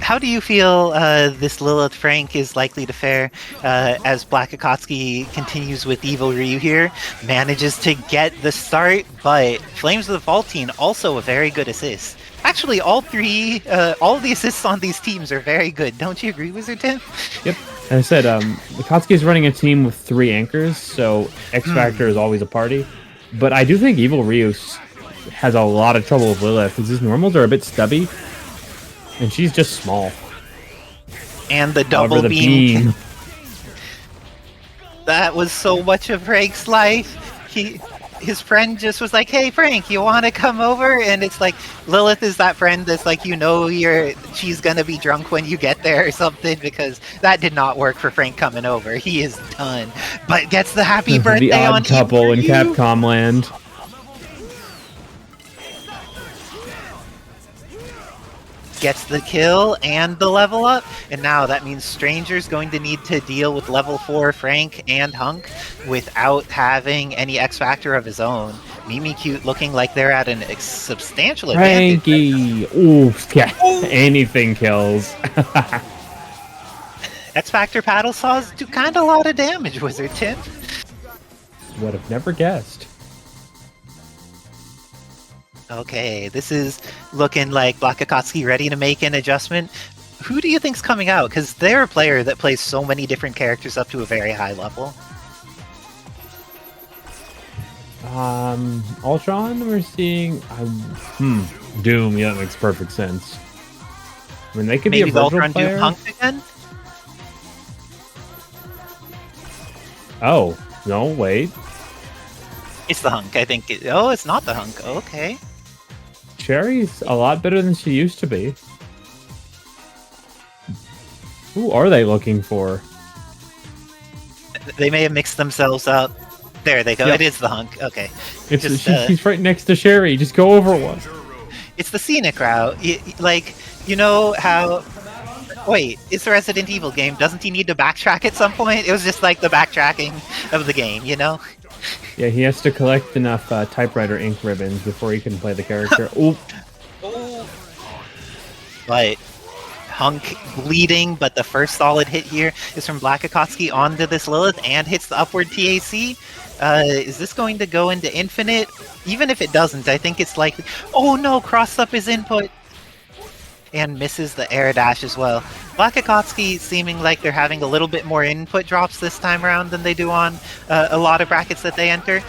How do you feel this Lilith Frank is likely to fare as BLACKxAKATSUKI continues with Evil Ryu here? Manages to get the start, but Flames of the Faultine also a very good assist. Actually, all of the assists on these teams are very good. Don't you agree, Wizard Tim? Yep. As I said, Akatsuki is running a team with 3 anchors, so X Factor is always a party. But I do think Evil Ryu has a lot of trouble with Lilith, because his normals are a bit stubby. And she's just small. And the double However, the beam. That was so much of Frank's life. His friend just was like, "Hey Frank, you want to come over?" And it's like Lilith is that friend that's like, she's gonna be drunk when you get there or something, because that did not work for Frank coming over. He is done. But gets the happy birthday the odd on couple in Capcom land. Gets the kill and the level up, and now that means Stranger's going to need to deal with level 4 Frank and Hunk without having any X Factor of his own. Mimikyute looking like they're at a substantial advantage. Frankie! Ooh, yeah, anything kills. X Factor paddle saws do kind of a lot of damage, Wizard Tim. would have never guessed. Okay, this is looking like BLACKxAKATSUKI ready to make an adjustment. Who do you think's coming out? Because they're a player that plays so many different characters up to a very high level. Ultron, we're seeing... Doom, yeah, that makes perfect sense. I mean, they could Maybe be a Vergil Ultron player. Doom HUNK again? Oh, no, wait. It's the HUNK, I think. Oh, it's not the HUNK. Okay. Cherry's a lot better than she used to be. Who are they looking for? They may have mixed themselves up. There they go. Yep. It is the HUNK. Okay. It's she's right next to Sherry. Just go over one. It's the scenic route. Like, you know how... Wait, it's a Resident Evil game. Doesn't he need to backtrack at some point? It was just like the backtracking of the game, you know? Yeah, he has to collect enough typewriter ink ribbons before he can play the character. Oop. But HUNK bleeding, but the first solid hit here is from BLACKxAKATSUKI onto this Lilith and hits the upward TAC. Is this going to go into infinite? Even if it doesn't, I think it's likely... Oh no, crossed up his input! And misses the air dash as well. BLACKxAKATSUKI seeming like they're having a little bit more input drops this time around than they do on a lot of brackets that they enter.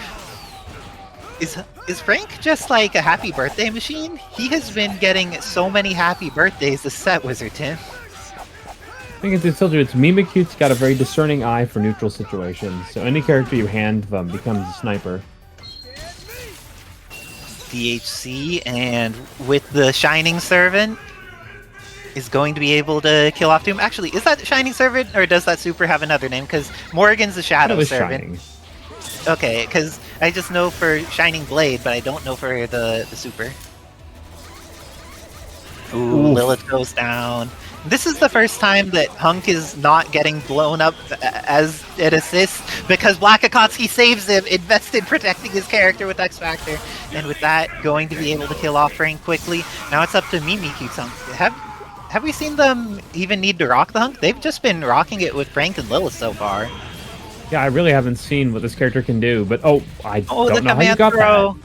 Is Frank just like a happy birthday machine? He has been getting so many happy birthdays this set, Wizard Tim. I think it's told you it's Mimikyute's got a very discerning eye for neutral situations, so any character you hand them becomes a sniper. DHC, and with the Shining Servant, is going to be able to kill off Doom. Actually, is that Shining Servant, or does that super have another name? Because Morrigan's the Shadow Servant. Shining. Okay, because I just know for Shining Blade, but I don't know for the super. Ooh, Lilith goes down. This is the first time that HUNK is not getting blown up as an assist, because BLACKxAKATSUKI saves him, invested protecting his character with X Factor, and with that, going to be able to kill off Frank quickly. Now it's up to Mimikyute's HUNK. Have we seen them even need to rock the HUNK? They've just been rocking it with Frank and Lilith so far. Yeah, I really haven't seen what this character can do, but I don't the know how you command got throw. that.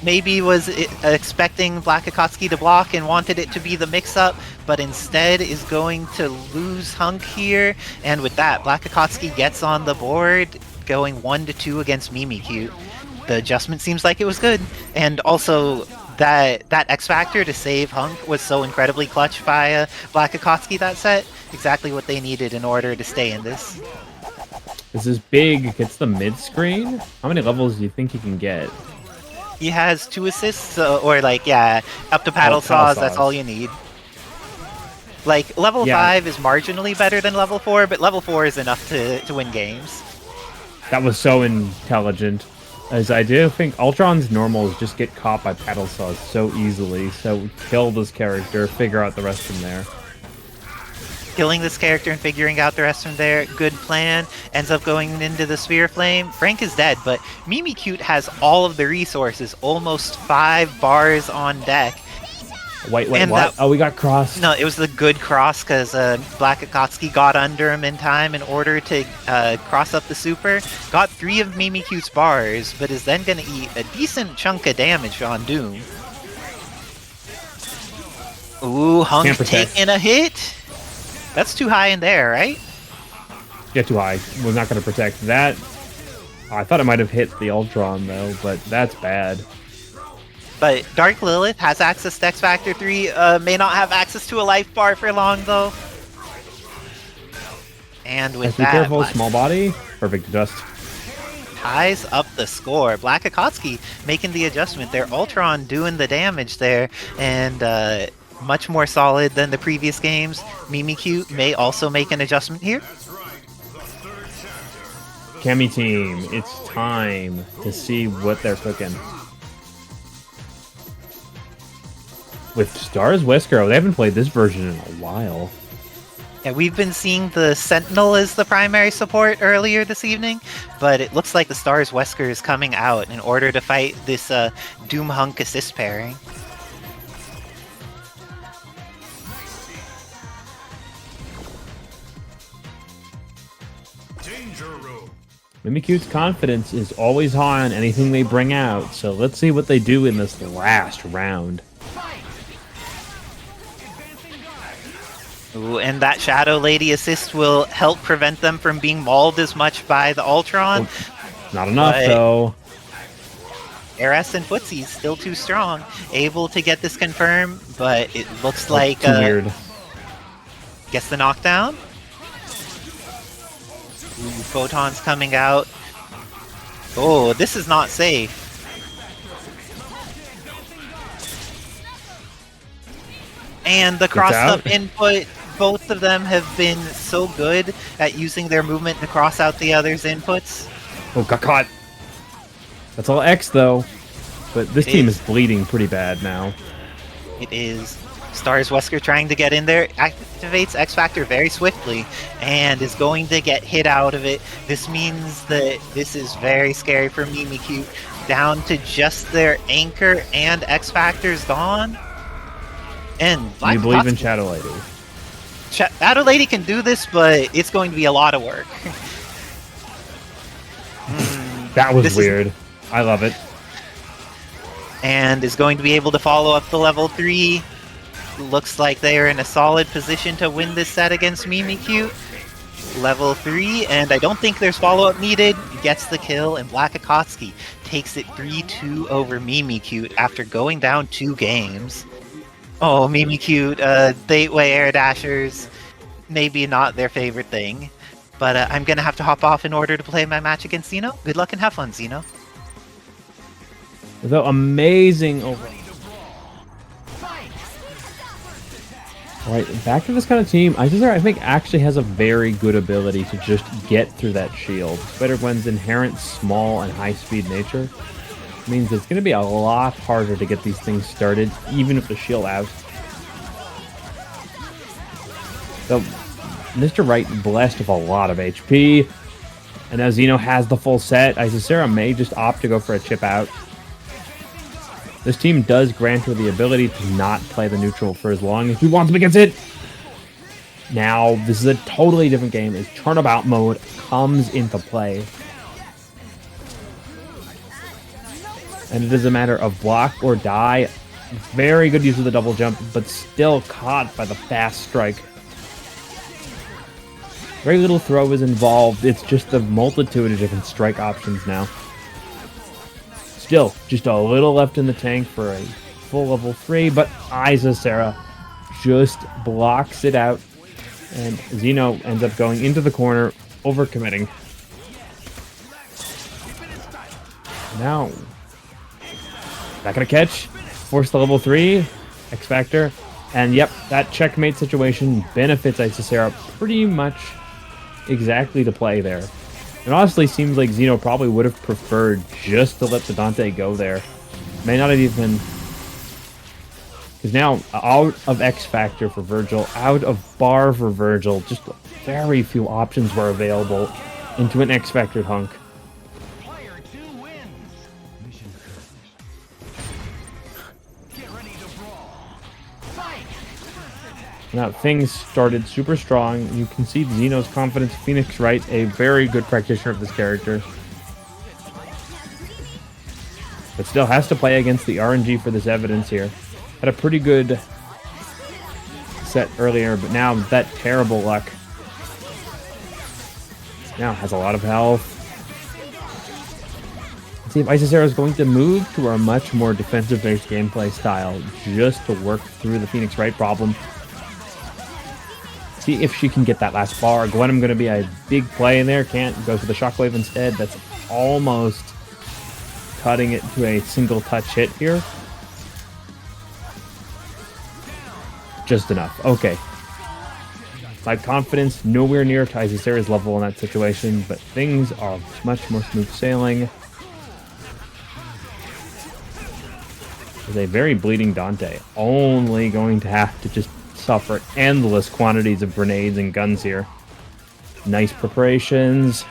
Maybe was expecting BLACKxAKATSUKI to block and wanted it to be the mix-up, but instead is going to lose HUNK here. And with that, BLACKxAKATSUKI gets on the board, going 1-2 against Mimikyute. The adjustment seems like it was good, and also that X Factor to save HUNK was so incredibly clutch by BLACKxAKATSUKI that set. Exactly what they needed in order to stay in this. This is big. Gets the mid screen. How many levels do you think he can get? He has 2 assists, or like, yeah, up to paddle saws, that's all you need. Like, level 5 is marginally better than level 4, but level 4 is enough to win games. That was so intelligent. As I do think Ultron's normals just get caught by paddle saws so easily, so kill this character, figure out the rest from there. Killing this character and figuring out the rest from there, good plan. Ends up going into the Sphere Flame. Frank is dead, but Mimikyute has all of the resources, almost 5 bars on deck. Wait, what? Oh, we got crossed. No, it was the good cross, because BLACKxAKATSUKI got under him in time in order to cross up the super. Got 3 of Mimikyute's bars, but is then going to eat a decent chunk of damage on Doom. Ooh, HUNK taking a hit. That's too high in there, right? Yeah, too high. Was not going to protect that. Oh, I thought it might have hit the Ultron, though, but that's bad. But Dark Lilith has access to X Factor 3, may not have access to a life bar for long, though. And with that, be careful, small body. Perfect adjust. Ties up the score. BLACKxAKATSUKI making the adjustment there. Ultron doing the damage there, and much more solid than the previous games. Mimikyute may also make an adjustment here. Cammy team, it's time to see what they're cooking. With S.T.A.R.S, Wesker, they haven't played this version in a while. Yeah, we've been seeing the Sentinel as the primary support earlier this evening, but it looks like the S.T.A.R.S Wesker is coming out in order to fight this Doom HUNK assist pairing. Danger Room. Mimikyute's confidence is always high on anything they bring out, so let's see what they do in this last round. Ooh, and that Shadow Lady assist will help prevent them from being mauled as much by the Ultron. Not enough, though. S.T.A.R.S and Footsie's still too strong. Able to get this confirmed, but it looks like... too weird. Gets the knockdown. Ooh, photons coming out. Oh, this is not safe. And the cross-up input, both of them have been so good at using their movement to cross out the other's inputs. Oh, got caught. That's all X, though. But this team is bleeding pretty bad now. It is. S.T.A.R.S Wesker trying to get in there, activates X Factor very swiftly, and is going to get hit out of it. This means that this is very scary for Mimikyute. Down to just their anchor and X Factor's gone. And you believe in Shadow Lady? Shadow Lady can do this, but it's going to be a lot of work. That was weird. I love it. And is going to be able to follow up the level 3. Looks like they are in a solid position to win this set against Mimikyute. Level 3, and I don't think there's follow-up needed. Gets the kill, and BLACKxAKATSUKI takes it 3-2 over Mimikyute after going down 2 games. Oh, Mimikyute, Gateway Air Dashers, maybe not their favorite thing. But I'm going to have to hop off in order to play my match against Zeno. Good luck and have fun, Zeno. Though amazing overall. Alright, back to this kind of team. Isicera, I think, actually has a very good ability to just get through that shield. Spider-Gwen's inherent small and high-speed nature means it's going to be a lot harder to get these things started, even if the shield out. So, Mr. Right blessed with a lot of HP, and now Zeno has the full set. Isicera may just opt to go for a chip out. This team does grant her the ability to not play the neutral for as long as she wants because it. Now, this is a totally different game as turnabout mode comes into play. And it is a matter of block or die. Very good use of the double jump, but still caught by the fast strike. Very little throw is involved. It's just a multitude of different strike options now. Still, just a little left in the tank for a full level 3, but Isicera just blocks it out, and Zeno ends up going into the corner, overcommitting. Now, not gonna catch, force the level 3, X Factor, and yep, that checkmate situation benefits Isicera pretty much exactly to play there. It honestly seems like Zeno probably would have preferred just to let the Dante go there. May not have even... Because now, out of X Factor for Vergil, out of bar for Vergil, just very few options were available into an X Factor HUNK. Now, things started super strong. You can see Zeno's confidence. Phoenix Wright, a very good practitioner of this character. But still has to play against the RNG for this evidence here. Had a pretty good set earlier, but now that terrible luck. Now has a lot of health. Let's see if Isicera is going to move to a much more defensive-based gameplay style just to work through the Phoenix Wright problem. See if she can get that last bar. Gwenum going to be a big play in there. Can't. Goes for the Shockwave instead. That's almost cutting it to a single touch hit here. Just enough. Okay. My confidence nowhere near to Isicera's level in that situation, but things are much more smooth sailing. There's a very bleeding Dante. Only going to have to just suffer endless quantities of grenades and guns here. Nice preparations.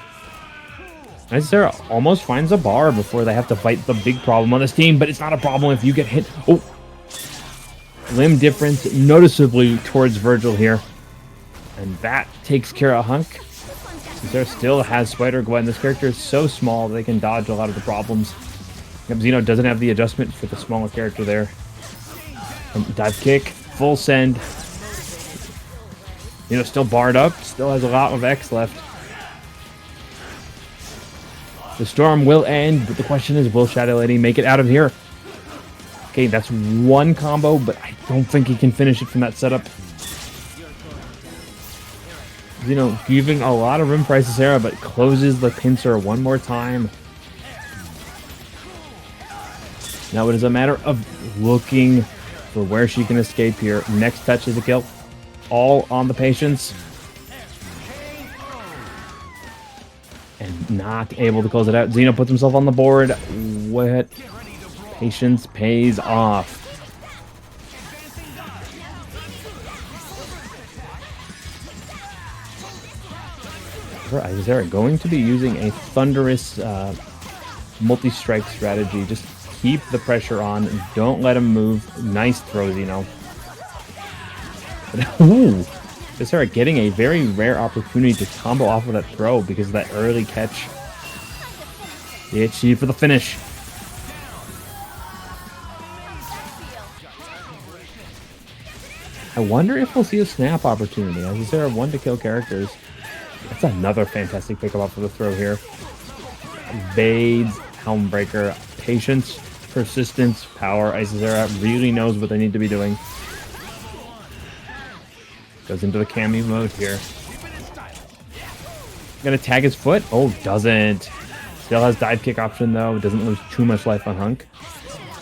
Isicera almost finds a bar before they have to fight the big problem on this team, but it's not a problem if you get hit. Oh! Limb difference noticeably towards Vergil here. And that takes care of HUNK. Isicera still has Spider-Gwen. This character is so small they can dodge a lot of the problems. Yep, Zeno doesn't have the adjustment for the smaller character there. And dive kick, full send. Zeno still barred up, still has a lot of X left. The storm will end, but the question is, will Shadow Lady make it out of here? Okay, that's one combo, but I don't think he can finish it from that setup. Zeno giving a lot of room for Isicera, but closes the pincer one more time. Now it is a matter of looking for where she can escape here. Next touch is a kill. All on the patience. And not able to close it out. Zeno puts himself on the board. What? Patience pays off. Isicera going to be using a thunderous multi-strike strategy. Just keep the pressure on. Don't let him move. Nice throw, Zeno. Ooh! Isicera getting a very rare opportunity to combo off of that throw because of that early catch. DHC for the finish. I wonder if we'll see a snap opportunity. Isicera one to kill characters. That's another fantastic pickup off of the throw here. Evades, Helmbreaker, patience, persistence, power. Isicera really knows what they need to be doing. Goes into the Cammy mode here. Gonna tag his foot. Oh, doesn't. Still has dive kick option though. Doesn't lose too much life on HUNK.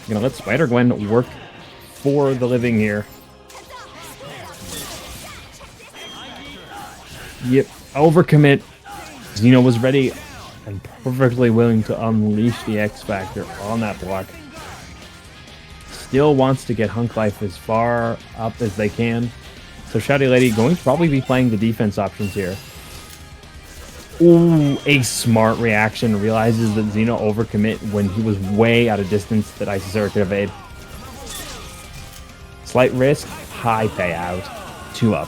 Gonna let Spider-Gwen work for the living here. Yep. Overcommit. Zeno was ready and perfectly willing to unleash the X Factor on that block. Still wants to get HUNK life as far up as they can. So Shadow Lady going to probably be playing the defense options here. Ooh, a smart reaction. Realizes that Zeno overcommit when he was way out of distance that Isicera could evade. Slight risk, high payout. 2 up.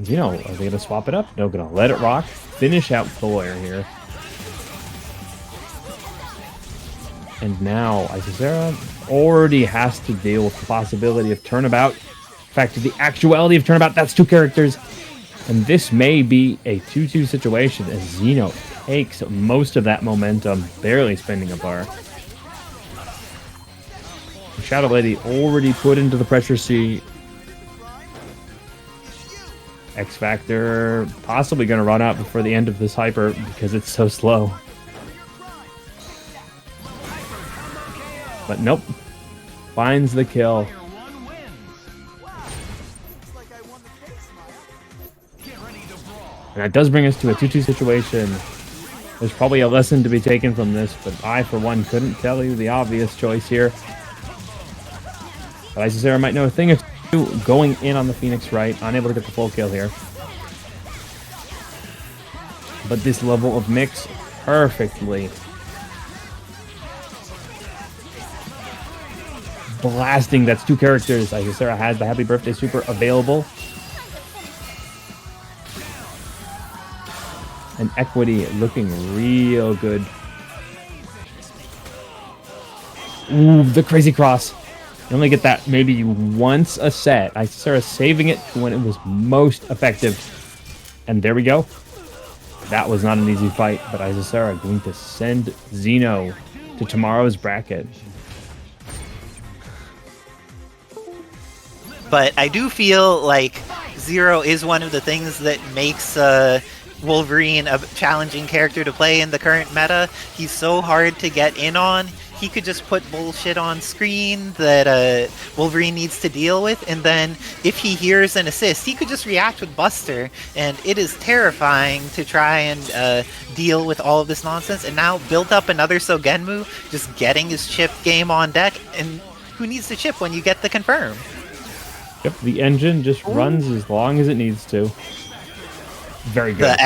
Zeno, are they going to swap it up? No, going to let it rock. Finish out Thor here. And now Isicera already has to deal with the possibility of turnabout. In fact, the actuality of turnabout, that's 2 characters. And this may be a 2-2 situation as Zeno takes most of that momentum, barely spending a bar. Shadow Lady already put into the pressure seat. X Factor possibly going to run out before the end of this hyper because it's so slow. But nope. Finds the kill. And that does bring us to a 2-2 situation. There's probably a lesson to be taken from this, but I, for one, couldn't tell you the obvious choice here. But Isicera might know a thing or two. Going in on the Phoenix right, unable to get the full kill here. But this level of mix perfectly. Blasting, that's 2 characters. Isicera has the Happy Birthday Super available. And Equity looking real good. Ooh, the crazy cross. You only get that maybe once a set. Isicera saving it to when it was most effective. And there we go. That was not an easy fight, but Isicera going to send Zeno to tomorrow's bracket. But I do feel like Zero is one of the things that makes Wolverine a challenging character to play in the current meta. He's so hard to get in on. He could just put bullshit on screen that Wolverine needs to deal with, and then if he hears an assist, he could just react with Buster, and it is terrifying to try and deal with all of this nonsense. And now built up another Shogundo, just getting his chip game on deck, and who needs to chip when you get the confirm? Yep, the engine just runs as long as it needs to. Very good.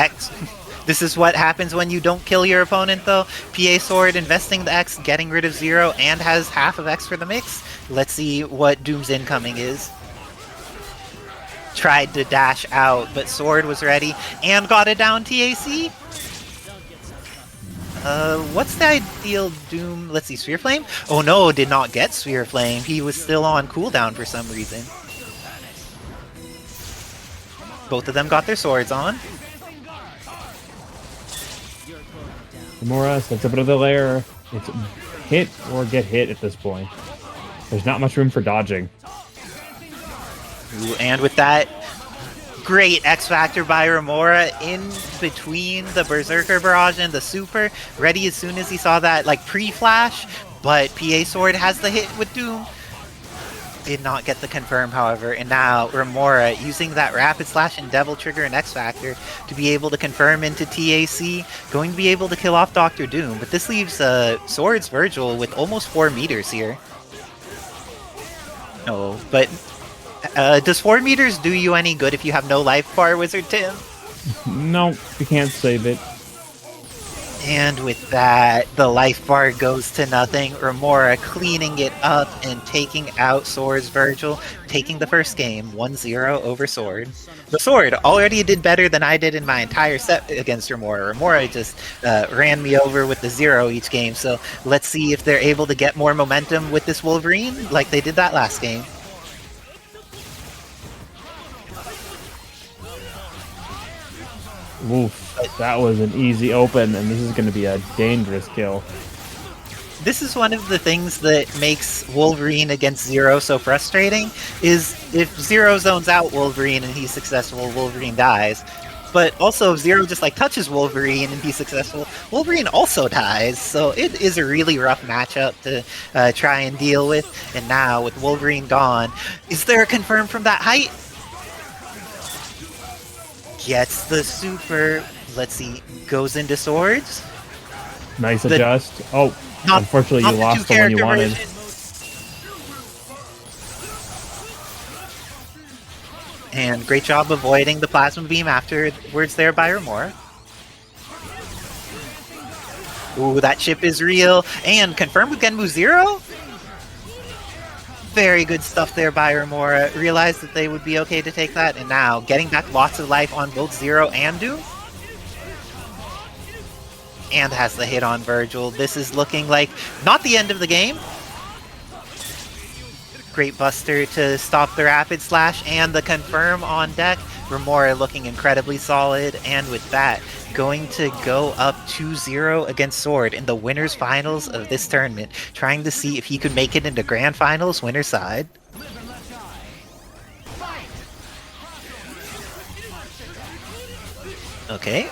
This is what happens when you don't kill your opponent, though. PA Sword investing the X, getting rid of 0, and has half of X for the mix. Let's see what Doom's incoming is. Tried to dash out, but Sword was ready and got it down TAC. What's the ideal Doom? Let's see, Sphere Flame? Oh no, did not get Sphere Flame. He was still on cooldown for some reason. Both of them got their swords on. Romora sets up another layer. It's hit or get hit at this point. There's not much room for dodging. Ooh, and with that, great X Factor by Romora in between the Berserker Barrage and the Super. Ready as soon as he saw that like pre-flash, but PA Sword has the hit with Doom. Did not get the confirm, however, and now Romora using that Rapid Slash and Devil Trigger and X Factor to be able to confirm into TAC, going to be able to kill off Dr. Doom, but this leaves Swords Vergil with almost 4 meters here. No, but does 4 meters do you any good if you have no life bar, Wizard Tim? No, you can't save it. And with that, the life bar goes to nothing. Remora cleaning it up and taking out Swords Vergil, taking the first game, 1-0 over Sword. The Sword already did better than I did in my entire set against Remora. Remora just ran me over with the 0 each game, so let's see if they're able to get more momentum with this Wolverine like they did that last game. Oof, that was an easy open, and this is going to be a dangerous kill. This is one of the things that makes Wolverine against 0 so frustrating, is if 0 zones out Wolverine and he's successful, Wolverine dies. But also, if 0 just like touches Wolverine and he's successful, Wolverine also dies. So it is a really rough matchup to try and deal with. And now, with Wolverine gone, is there a confirm from that height? Gets the super. Let's see. Goes into Swords. Nice adjust. Oh, unfortunately you lost the one you wanted. And great job avoiding the Plasma Beam afterwards there by Romora. Ooh, that chip is real. And confirmed with Genmu 0? Very good stuff there by Romora. Realized that they would be okay to take that, and now getting back lots of life on both 0 and Doom. And has the hit on Vergil. This is looking like not the end of the game. Great Buster to stop the Rapid Slash and the confirm on deck. Romora looking incredibly solid, and with that, going to go up 2-0 against Sword in the winners finals of this tournament, trying to see if he could make it into grand finals winner side. Okay.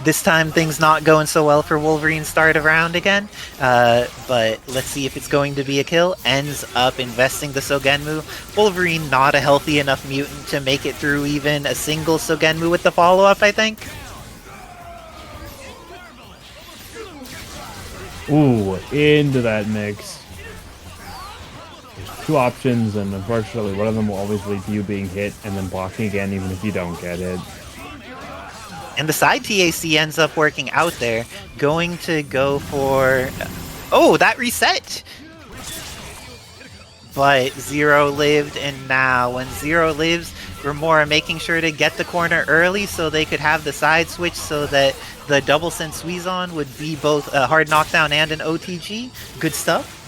This time things not going so well for Wolverine's start of round again, but let's see if it's going to be a kill. Ends up investing the Shogunmu. Wolverine not a healthy enough mutant to make it through even a single Shogunmu with the follow-up, I think. Ooh, into that mix. There's 2 options, and unfortunately one of them will always lead to you being hit and then blocking again even if you don't get it. And the side TAC ends up working out there. Going to go for... Oh, that reset! But 0 lived, and now when 0 lives, Romora making sure to get the corner early so they could have the side switch so that the double sense Suizon would be both a hard knockdown and an OTG. Good stuff.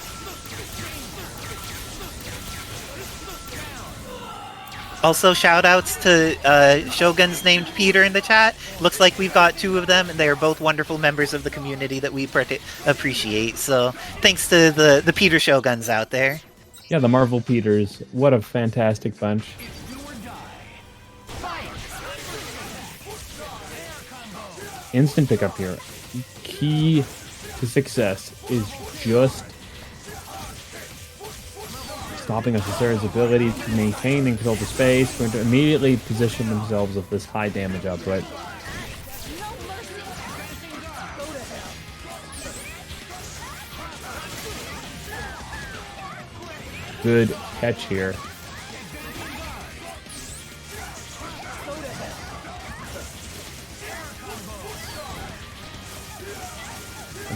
Also, shoutouts to Shoguns named Peter in the chat. Looks like we've got 2 of them, and they are both wonderful members of the community that we appreciate. So, thanks to the Peter Shoguns out there. Yeah, the Marvel Peters. What a fantastic bunch. Instant pickup here. Key to success is just stopping S.T.A.R.S ability to maintain and control the space, going to immediately position themselves with this high damage output. Good catch here.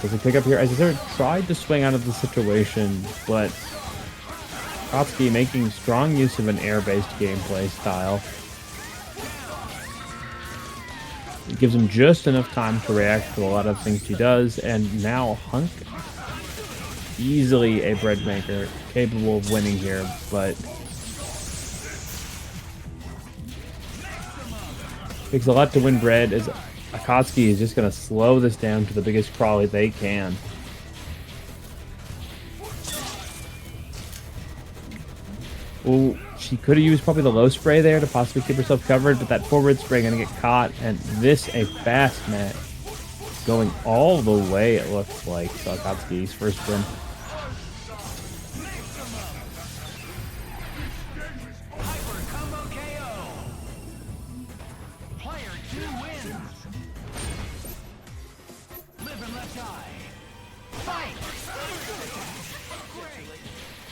Does he pick up here? Isicera tried to swing out of the situation, but Akatsuki making strong use of an air-based gameplay style. It gives him just enough time to react to a lot of things he does, and now HUNK, easily a bread maker, capable of winning here, but takes a lot to win bread, as Akatsuki is just going to slow this down to the biggest crawly they can. Oh, she could have used probably the low spray there to possibly keep herself covered, but that forward spray going to get caught, and this a fast match. Going all the way, it looks like, so Akatsuki's first win.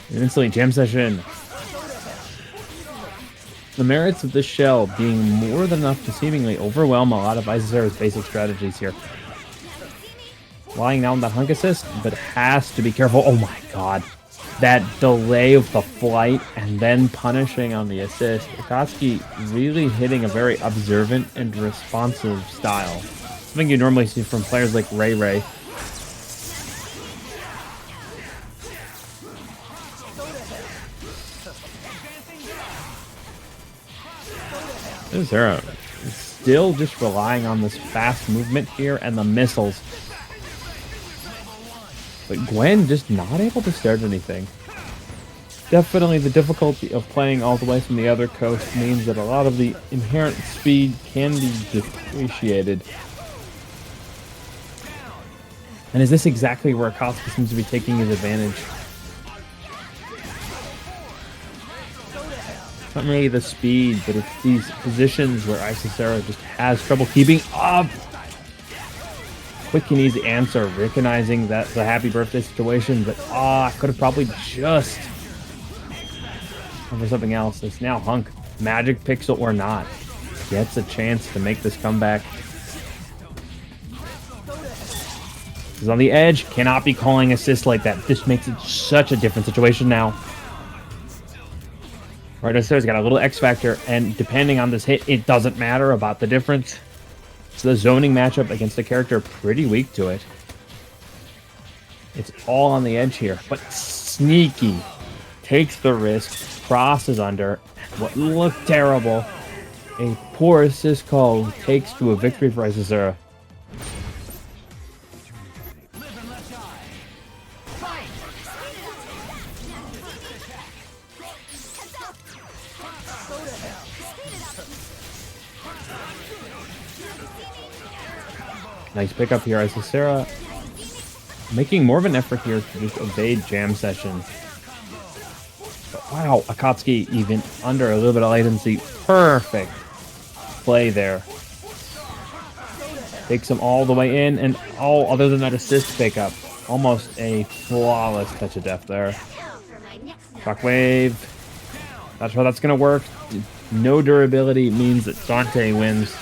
And instantly jam session. The merits of this shell being more than enough to seemingly overwhelm a lot of Isicera's basic strategies here. Lying down that HUNK assist, but has to be careful. Oh my god. That delay of the flight and then punishing on the assist. Akatsuki really hitting a very observant and responsive style. Something you normally see from players like Ray Ray. Isicera is still just relying on this fast movement here and the missiles. But Gwen just not able to start anything. Definitely the difficulty of playing all the way from the other coast means that a lot of the inherent speed can be depreciated. And is this exactly where Akatsuki seems to be taking his advantage? Not really the speed, but it's these positions where Isicera just has trouble keeping up. Quick and easy answer, recognizing that the happy birthday situation, but I could have probably just gone for something else. It's now HUNK, magic pixel or not, gets a chance to make this comeback. He's on the edge, cannot be calling assist like that. This makes it such a different situation now. Right, Isicera's got a little X factor, and depending on this hit, it doesn't matter about the difference. So the zoning matchup against a character pretty weak to it. It's all on the edge here, but sneaky. Takes the risk, crosses under. What looked terrible. A poor assist call takes to a victory for Isicera. Nice pickup here, Isicera making more of an effort here to just evade jam session. But wow, Akatsuki even under a little bit of latency. Perfect play there. Takes him all the way in, and all other than that assist pickup. Almost a flawless touch of death there. Shockwave. That's how that's going to work. No durability means that Dante wins.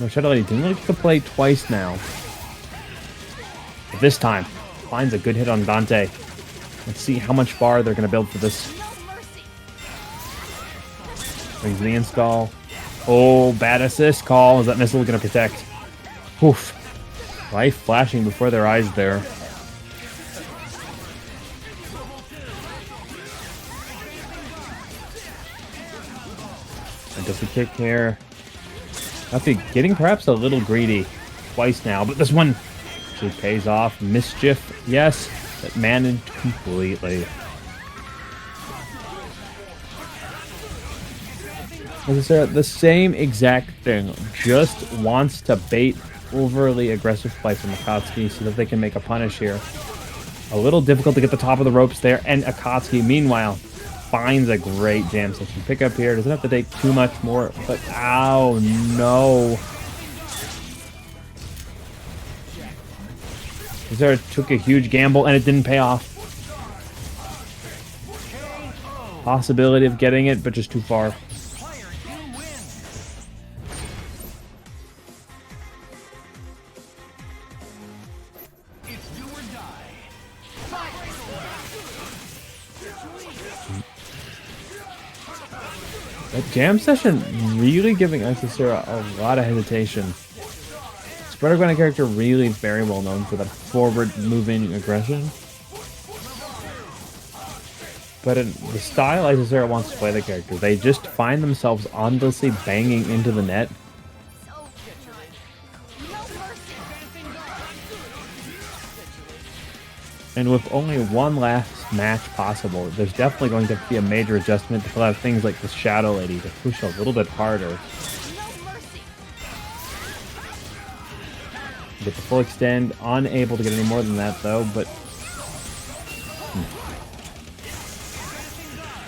No Shadow Lady didn't look to play twice now. But this time, finds a good hit on Dante. Let's see how much bar they're going to build for this. Brings the install. Oh, bad assist call. Is that missile going to protect? Oof. Life flashing before their eyes there. And does the kick here? Dante getting perhaps a little greedy twice now, but this one actually pays off. Mischief, yes, but managed completely. Isicera, the same exact thing, just wants to bait overly aggressive play from Akatsuki so that they can make a punish here. A little difficult to get the top of the ropes there, and Akatsuki, meanwhile, finds a great jam session pickup here. Doesn't have to take too much more, but ow, no. Isicera took a huge gamble, and it didn't pay off. Possibility of getting it, but just too far. That jam session really giving Isicera a lot of hesitation. Spider-Gwen, a character really very well known for that forward-moving aggression. But in the style Isicera wants to play the character, they just find themselves endlessly banging into the net. And with only one last match possible, there's definitely going to be a major adjustment to allow things like the Shadow Lady to push a little bit harder. Get the full extend, unable to get any more than that though, but...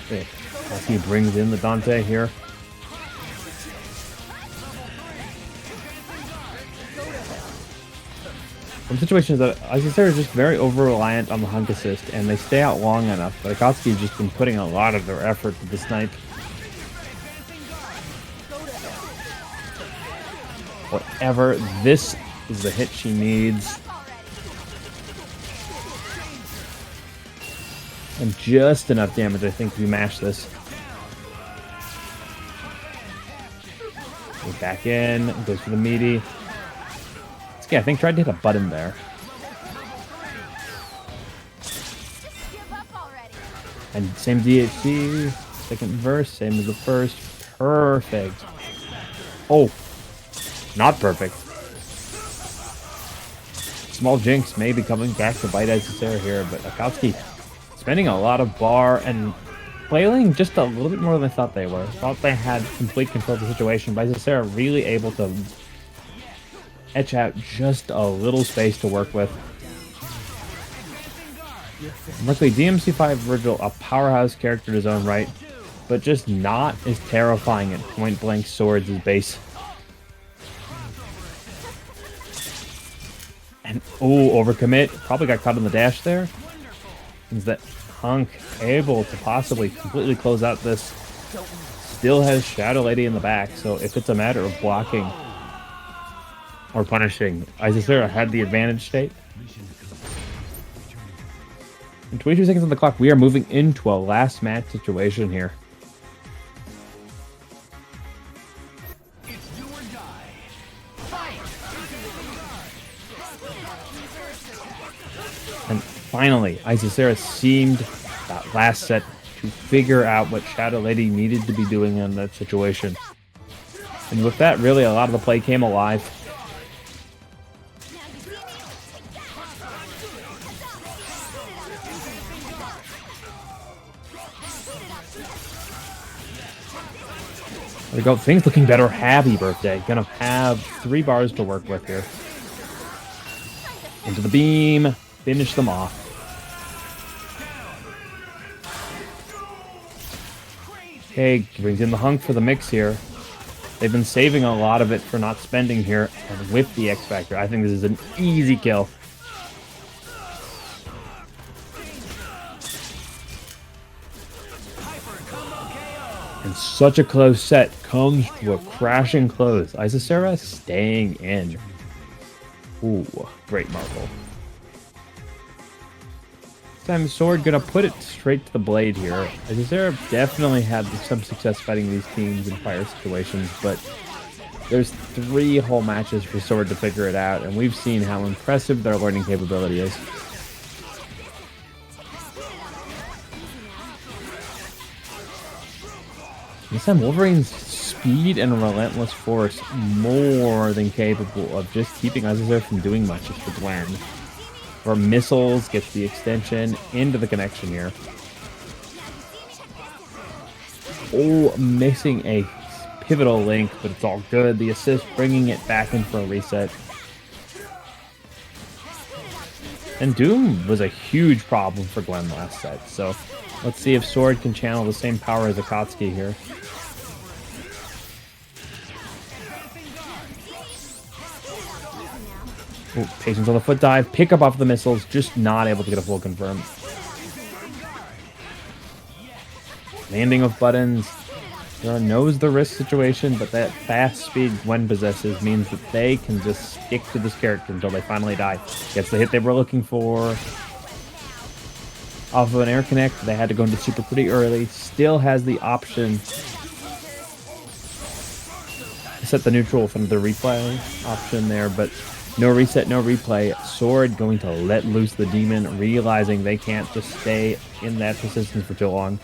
Okay. As he brings in the Dante here. Some situations that Isicera is just very over-reliant on the HUNK assist, and they stay out long enough, but Akatsuki has just been putting a lot of their effort to the snipe. Whatever, this is the hit she needs. And just enough damage, I think, to mash this. Goes back in, goes for the meaty. Yeah, I think tried to hit a button there. And same DHC, second verse, same as the first. Perfect. Oh, not perfect. Small jinx may be coming back to bite Isicera here, but Akatsuki spending a lot of bar and flailing just a little bit more than I thought they were. Thought they had complete control of the situation, but Isicera really able to etch out just a little space to work with. Luckily, DMC5 Vergil, a powerhouse character in his own right, but just not as terrifying at point-blank swords as base. And, oh, overcommit. Probably got caught in the dash there. Means that HUNK able to possibly completely close out this. Still has Shadow Lady in the back, so if it's a matter of blocking or punishing, Isicera had the advantage state. In 22 seconds on the clock, we are moving into a last match situation here. And finally, Isicera seemed that last set to figure out what Shadow Lady needed to be doing in that situation. And with that, really, a lot of the play came alive. There we go. Things looking better. Happy birthday. Gonna have 3 bars to work with here. Into the beam. Finish them off. Okay, brings in the HUNK for the mix here. They've been saving a lot of it for not spending here. And with the X Factor, I think this is an easy kill. And such a close set comes to a crashing close. Isicera staying in. Ooh, great marble. This time Sword gonna put it straight to the blade here. Isicera definitely had some success fighting these teams in prior situations, but there's 3 whole matches for Sword to figure it out, and we've seen how impressive their learning capability is. This time, Wolverine's speed and relentless force more than capable of just keeping Isicera from doing much just for Gwen. Or missiles, gets the extension into the connection here. Oh, missing a pivotal link, but it's all good. The assist bringing it back in for a reset. And Doom was a huge problem for Gwen last set, so let's see if Sword can channel the same power as Akatsuki here. Ooh, patience on the foot dive, pick up off the missiles, just not able to get a full confirm. Landing of buttons. Nero knows the risk situation, but that fast speed Gwen possesses means that they can just stick to this character until they finally die. Gets the hit they were looking for. Off of an air connect, they had to go into super pretty early. Still has the option set the neutral from the replay option there, but no reset, no replay. S.W.O.R.D going to let loose the demon, realizing they can't just stay in that persistence for too long.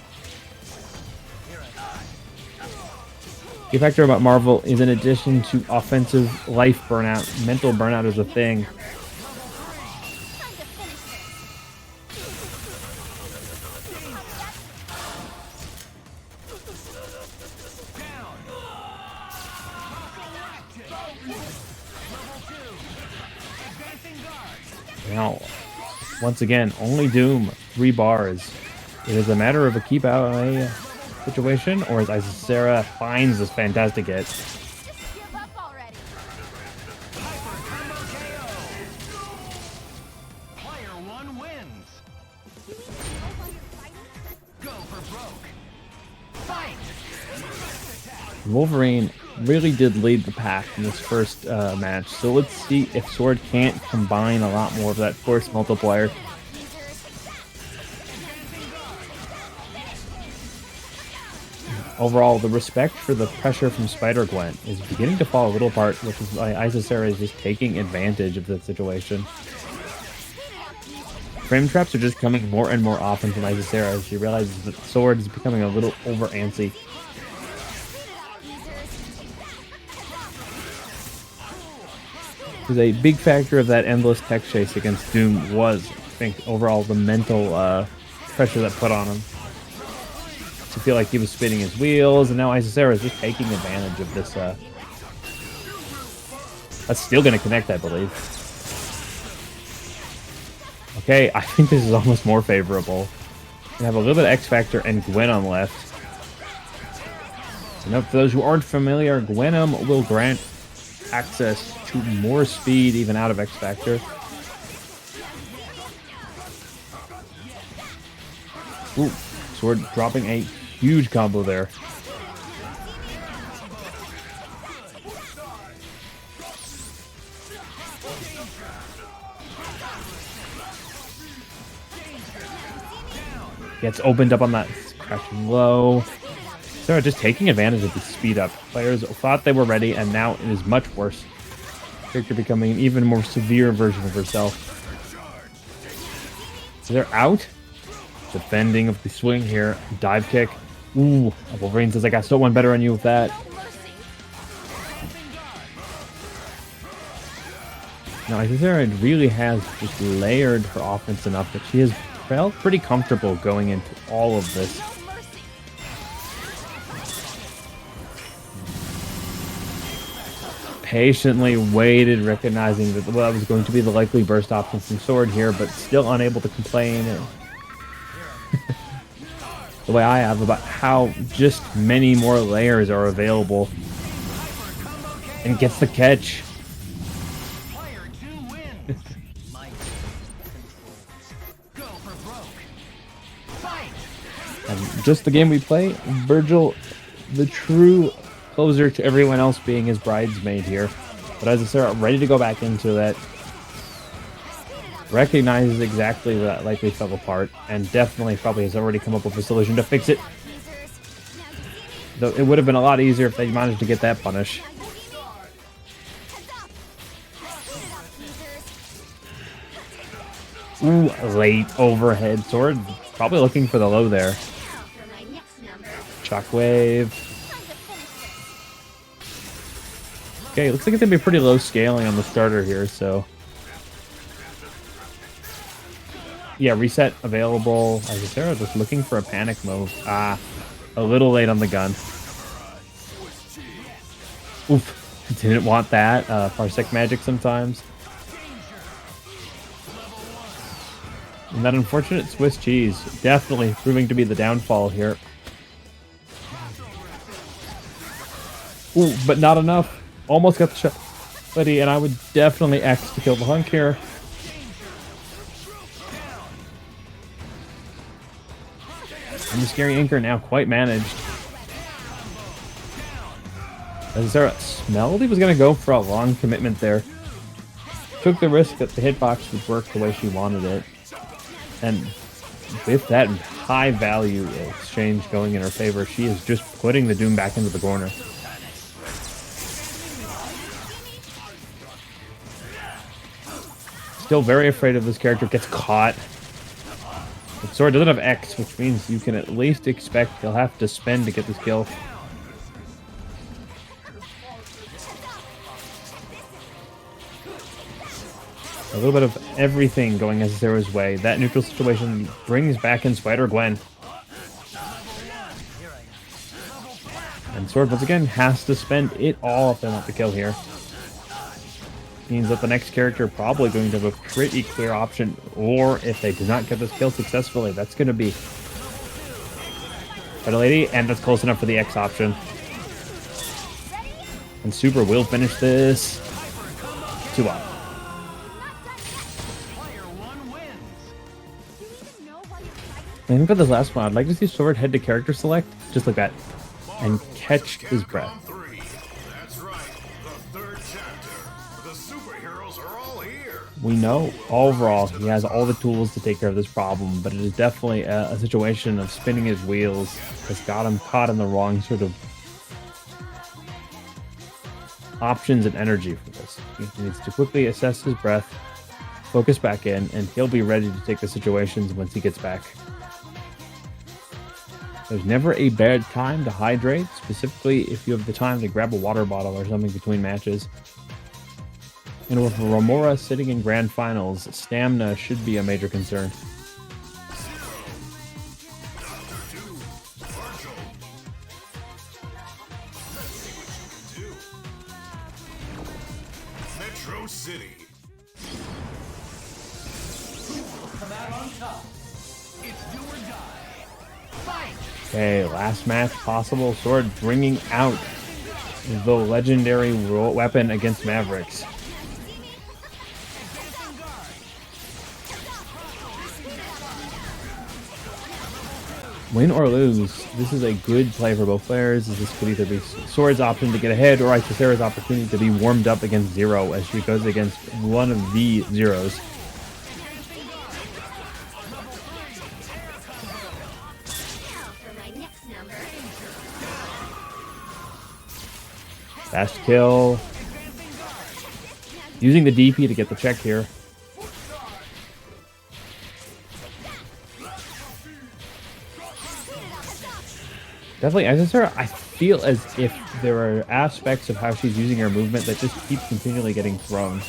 The factor about Marvel is, in addition to offensive life burnout, mental burnout is a thing. Now, once again, only Doom, 3 bars. It is a matter of a keep out a situation, or as Isicera finds this fantastic hit. Give up already. Player 1 wins. Go for broke. Fight. Wolverine really did lead the pack in this first match, so let's see if S.W.O.R.D can't combine a lot more of that force multiplier. Overall, the respect for the pressure from Spider-Gwen is beginning to fall a little apart, which is why Isicera is just taking advantage of the situation. Frame traps are just coming more and more often from Isicera as she realizes that S.W.O.R.D is becoming a little over antsy. Because a big factor of that endless tech chase against Doom was, I think, overall the mental pressure that put on him. To feel like he was spinning his wheels, and now Isicera is just taking advantage of this. That's still going to connect, I believe. Okay, I think this is almost more favorable. We have a little bit of X Factor and Gwen on left. So now, for those who aren't familiar, Gwenum will grant access to more speed even out of X Factor. Ooh, S.W.O.R.D dropping a huge combo there. Gets opened up on that crashing low. So just taking advantage of the speed up. Players thought they were ready, and now it is much worse. Character becoming an even more severe version of herself. So they're out. Defending of the swing here. Dive kick. Ooh, Wolverine says, I got still one better on you with that. Now, Isicera really has just layered her offense enough that she has felt pretty comfortable going into all of this. Patiently waited, recognizing that that was going to be the likely burst option from S.W.O.R.D here, but still unable to complain. The way I have about how just many more layers are available. And gets the catch. Player 2 wins. Go for broke. Fight. And just the game we play, Vergil, the true closer to everyone else being his bridesmaid here. But Isicera ready to go back into that. Recognizes exactly where that likely fell apart, and definitely probably has already come up with a solution to fix it. Though it would have been a lot easier if they managed to get that punish. Ooh, late overhead S.W.O.R.D. Probably looking for the low there. Shockwave. Okay, looks like it's gonna be pretty low scaling on the starter here, so. Yeah, reset available. Isicera just looking for a panic move. Ah, a little late on the gun. Oof, didn't want that. Parsec magic sometimes. And that unfortunate Swiss cheese definitely proving to be the downfall here. Ooh, but not enough. Almost got the shot, buddy, and I would definitely X to kill the HUNK here. And the Scary Anchor now quite managed. Isicera smelled he was going to go for a long commitment there. Took the risk that the hitbox would work the way she wanted it. And with that high value exchange going in her favor, she is just putting the Doom back into the corner. still very afraid of this character. Gets caught. But Sword doesn't have X, which means you can at least expect he'll have to spend to get this kill. A little bit of everything going Isicera's way. That neutral situation brings back in Spider-Gwen. And Sword, once again, has to spend it all if they want the kill here. Means that the next character probably going to have a pretty clear option, or if they do not get this kill successfully, that's going to be Spider Lady, and that's close enough for the X option. And Super will finish this 2-up. I think for this last one, I'd like to see Sword head to character select, just like that, and catch his breath. That's right, the third chapter. The superheroes are all here. We know overall he has all the tools to take care of this problem, but it is definitely a situation of spinning his wheels that's got him caught in the wrong sort of options and energy for this. He needs to quickly assess his breath, focus back in, and he'll be ready to take the situations once he gets back. There's never a bad time to hydrate, specifically if you have the time to grab a water bottle or something between matches. And with Romora sitting in grand finals, stamina should be a major concern. Metro City. Come out on top. It's do or die. Fight! Okay, last match possible. Sword bringing out the legendary weapon against Mavericks. Win or lose, this is a good play for both players. This could either be Sword's option to get ahead or Isicera's opportunity to be warmed up against Zero as she goes against one of the Zeros. Fast kill. Using the DP to get the check here. Definitely, Isicera, I feel as if there are aspects of how she's using her movement that just keep continually getting thrown.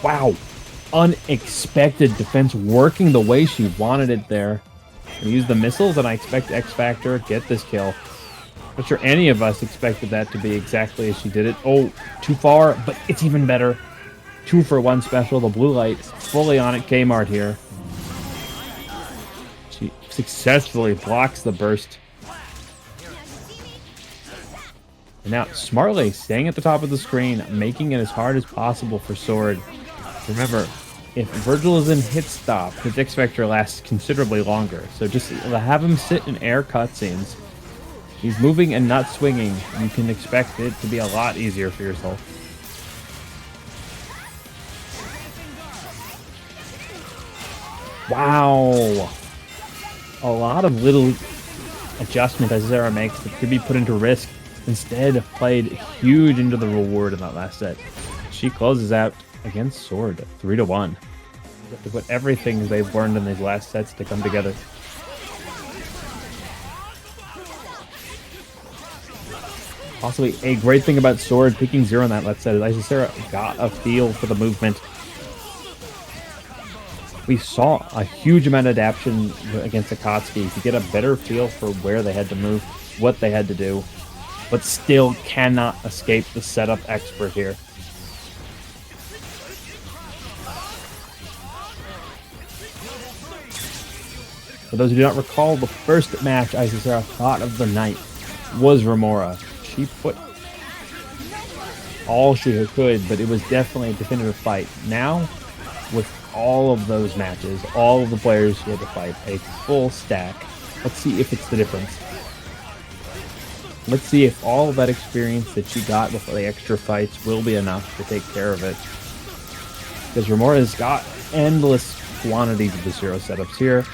Wow. Unexpected defense working the way she wanted it there. Use the missiles, and I expect X Factor get this kill. Not sure any of us expected that to be exactly as she did it. Oh, too far, but it's even better. 2-for-1 special, the blue light, fully on it, Kmart here. She successfully blocks the burst. And now, smartly staying at the top of the screen, making it as hard as possible for Sword. Remember, if Vergil is in hit stop, his X Factor lasts considerably longer. So just have him sit in air cutscenes. He's moving and not swinging. You can expect it to be a lot easier for yourself. Wow. A lot of little adjustments Isicera makes that could be put into risk. Instead, played huge into the reward in that last set. She closes out against Sword, 3-1. You have to put everything they've learned in these last sets to come together. Possibly a great thing about Sword picking 0 in that last set is Isicera got a feel for the movement. We saw a huge amount of adaptation against Akatsuki to get a better feel for where they had to move, what they had to do, but still cannot escape the setup expert here. For those who do not recall, the first match Isicera thought of the night was Romora. She put all she could, but it was definitely a definitive fight. Now, with all of those matches, all of the players she had to fight, a full stack, let's see if it's the difference. Let's see if all of that experience that she got with the extra fights will be enough to take care of it. Because Romora's got endless quantities of the 0 setups here.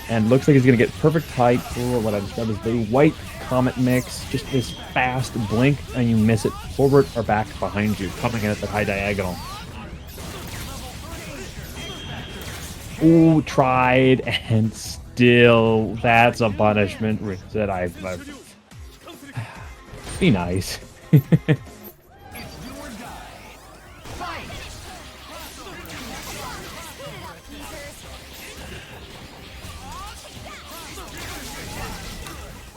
And looks like he's going to get perfect height for what I described as the white comet mix, just this fast blink, and you miss it forward or back behind you, coming in at that high diagonal. Ooh, tried, and still, that's a punishment that I've be nice.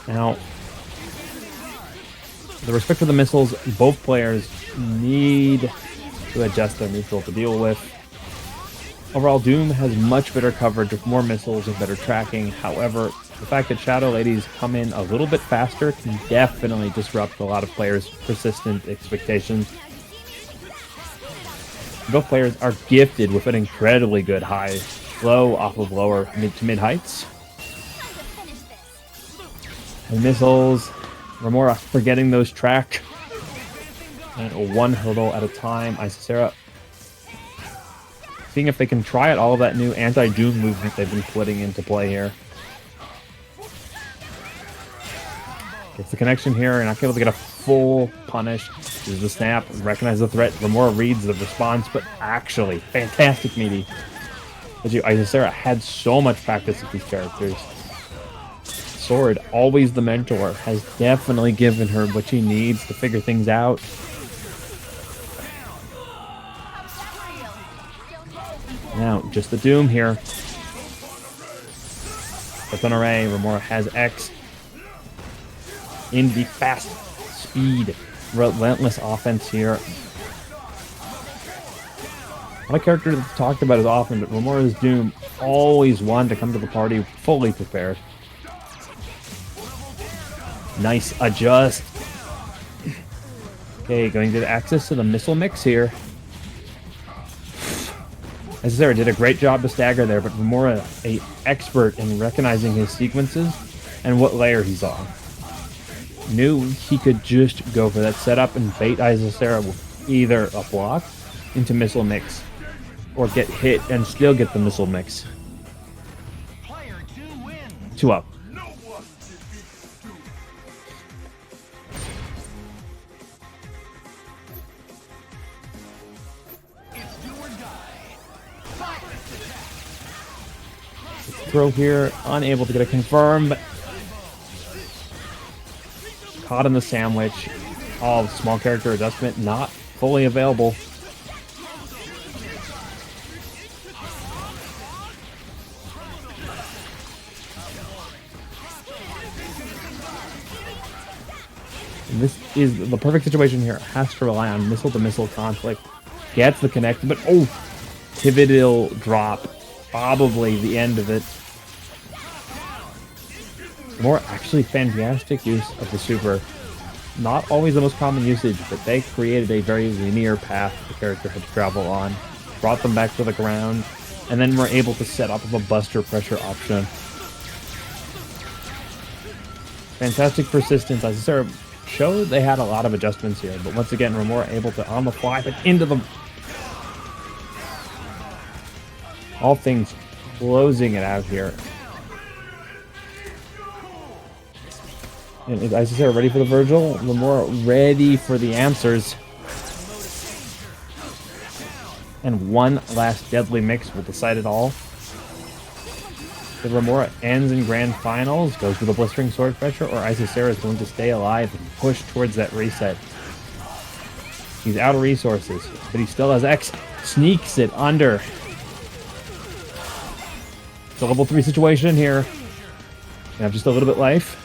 Now, with respect to the missiles, both players need to adjust their neutral to deal with. Overall, Doom has much better coverage with more missiles and better tracking. However, the fact that Shadow Ladies come in a little bit faster can definitely disrupt a lot of players' persistent expectations. Both players are gifted with an incredibly good high flow off of lower mid to mid heights. And missiles, Romora forgetting those track. And one hurdle at a time. Isicera seeing if they can try out all of that new anti-Doom movement they've been putting into play here. Gets the connection here, and not able to get a full punish. Uses the snap, recognize the threat. Romora reads the response, but actually, fantastic meaty. Isicera had so much practice with these characters. Sword, always the mentor, has definitely given her what she needs to figure things out. Now, just the Doom here. That's an array. Romora has X. In the fast speed, relentless offense here. Not a character that's talked about as often, but Romora's Doom, always one to come to the party fully prepared. Nice adjust. Okay, going to get access to the missile mix here. Isicera did a great job to stagger there, but Romora, an expert in recognizing his sequences and what layer he's on. Knew he could just go for that setup and bait Isicera with either a block into missile mix or get hit and still get the missile mix. 2 up. Throw here, unable to get a confirm, but caught in the sandwich. All small character adjustment not fully available. And this is the perfect situation here. Has to rely on missile to missile conflict. Gets the connect, but oh, pivotal drop. Probably the end of it. More actually fantastic use of the super. Not always the most common usage, but they created a very linear path the character had to travel on. Brought them back to the ground, and then were able to set up a buster pressure option. Fantastic persistence. Isicera showed they had a lot of adjustments here, but once again, Romora able to on the fly, but into the... All things closing it out here. And is Isicera ready for the Vergil? Romora ready for the answers. And one last deadly mix will decide it all. The Romora ends in grand finals, goes for the blistering sword pressure, or Isicera is going to stay alive and push towards that reset. He's out of resources, but he still has X. Sneaks it under. It's a level 3 situation here. We have just a little bit life.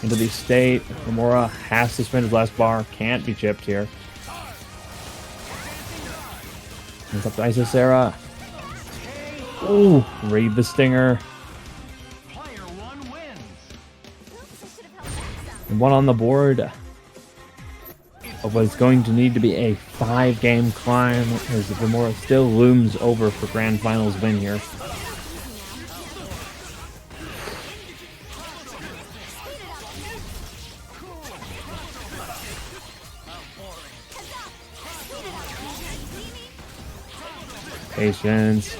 Into the state. Romora has to spend his last bar. Can't be chipped here. It's up to Isicera. Ooh, read the stinger. And one on the board of what's going to need to be a 5-game climb as Romora still looms over for grand finals win here. Patience.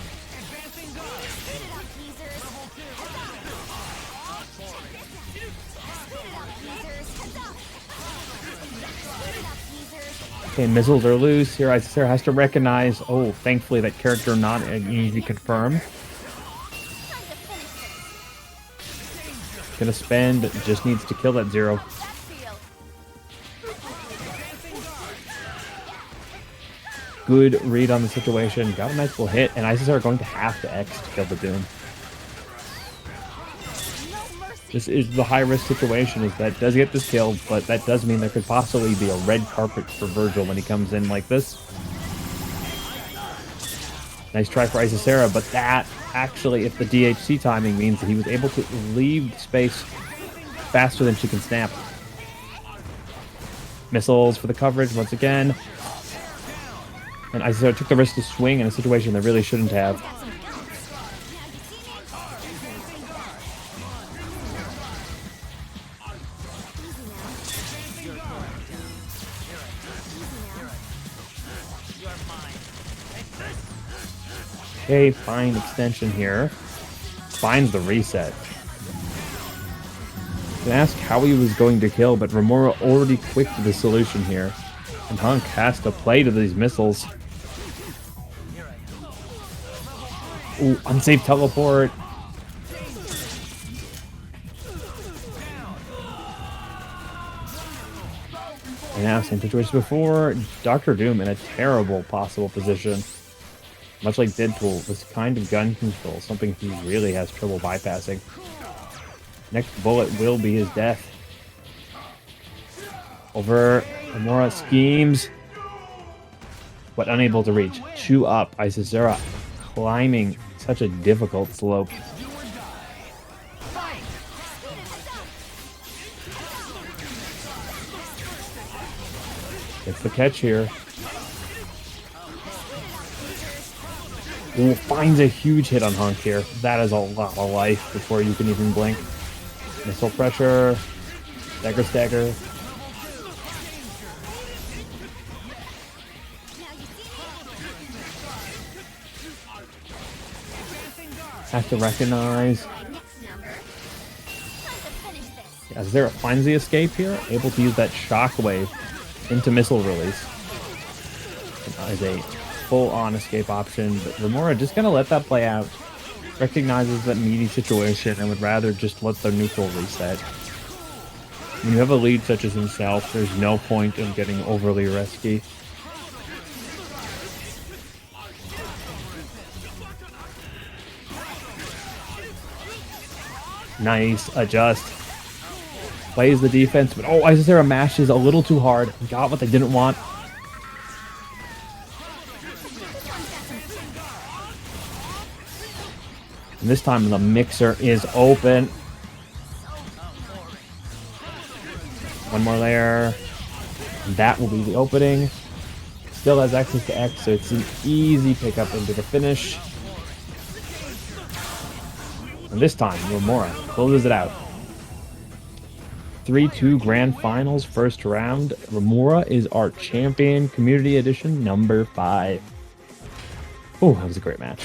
Okay, missiles are loose here. Isicera has to recognize. Oh, thankfully that character not easy to confirm. Gonna spend. Just needs to kill that Zero. Good read on the situation. Got a nice little hit, and Isicera are going to have to X to kill the Doom. This is the high-risk situation, is that does get this kill, but that does mean there could possibly be a red carpet for Vergil when he comes in like this. Nice try for Isicera, but that actually, if the DHC timing means that he was able to leave space faster than she can snap. Missiles for the coverage once again. And Isicera took the risk to swing in a situation they really shouldn't have. Okay, fine extension here. Finds the reset. I asked how he was going to kill, but Romora already quicked the solution here. And HUNK has to play to these missiles. Ooh, unsafe teleport. And now, same situation before. Dr. Doom in a terrible possible position. Much like Deadpool, this kind of gun control, something he really has trouble bypassing. Next bullet will be his death. Over, Romora schemes, but unable to reach. 2 up, Isicera climbing such a difficult slope. Gets the catch here. Ooh, finds a huge hit on HUNK here. That is a lot of life before you can even blink. Missile pressure. Stagger, stagger. Has to recognize. Isicera finds the escape here. Able to use that shockwave into missile release. As a full-on escape option, but Romora just gonna let that play out. Recognizes that meaty situation and would rather just let the neutral reset. When you have a lead such as himself, there's no point in getting overly risky. Nice adjust. Plays the defense, but oh, Isicera mashes a little too hard. Got what they didn't want. And this time the mixer is open. One more layer. And that will be the opening. Still has access to X, so it's an easy pickup into the finish. And this time, Romora closes it out. 3-2 Grand Finals, first round. Romora is our champion, Community Edition number 5. Oh, that was a great match.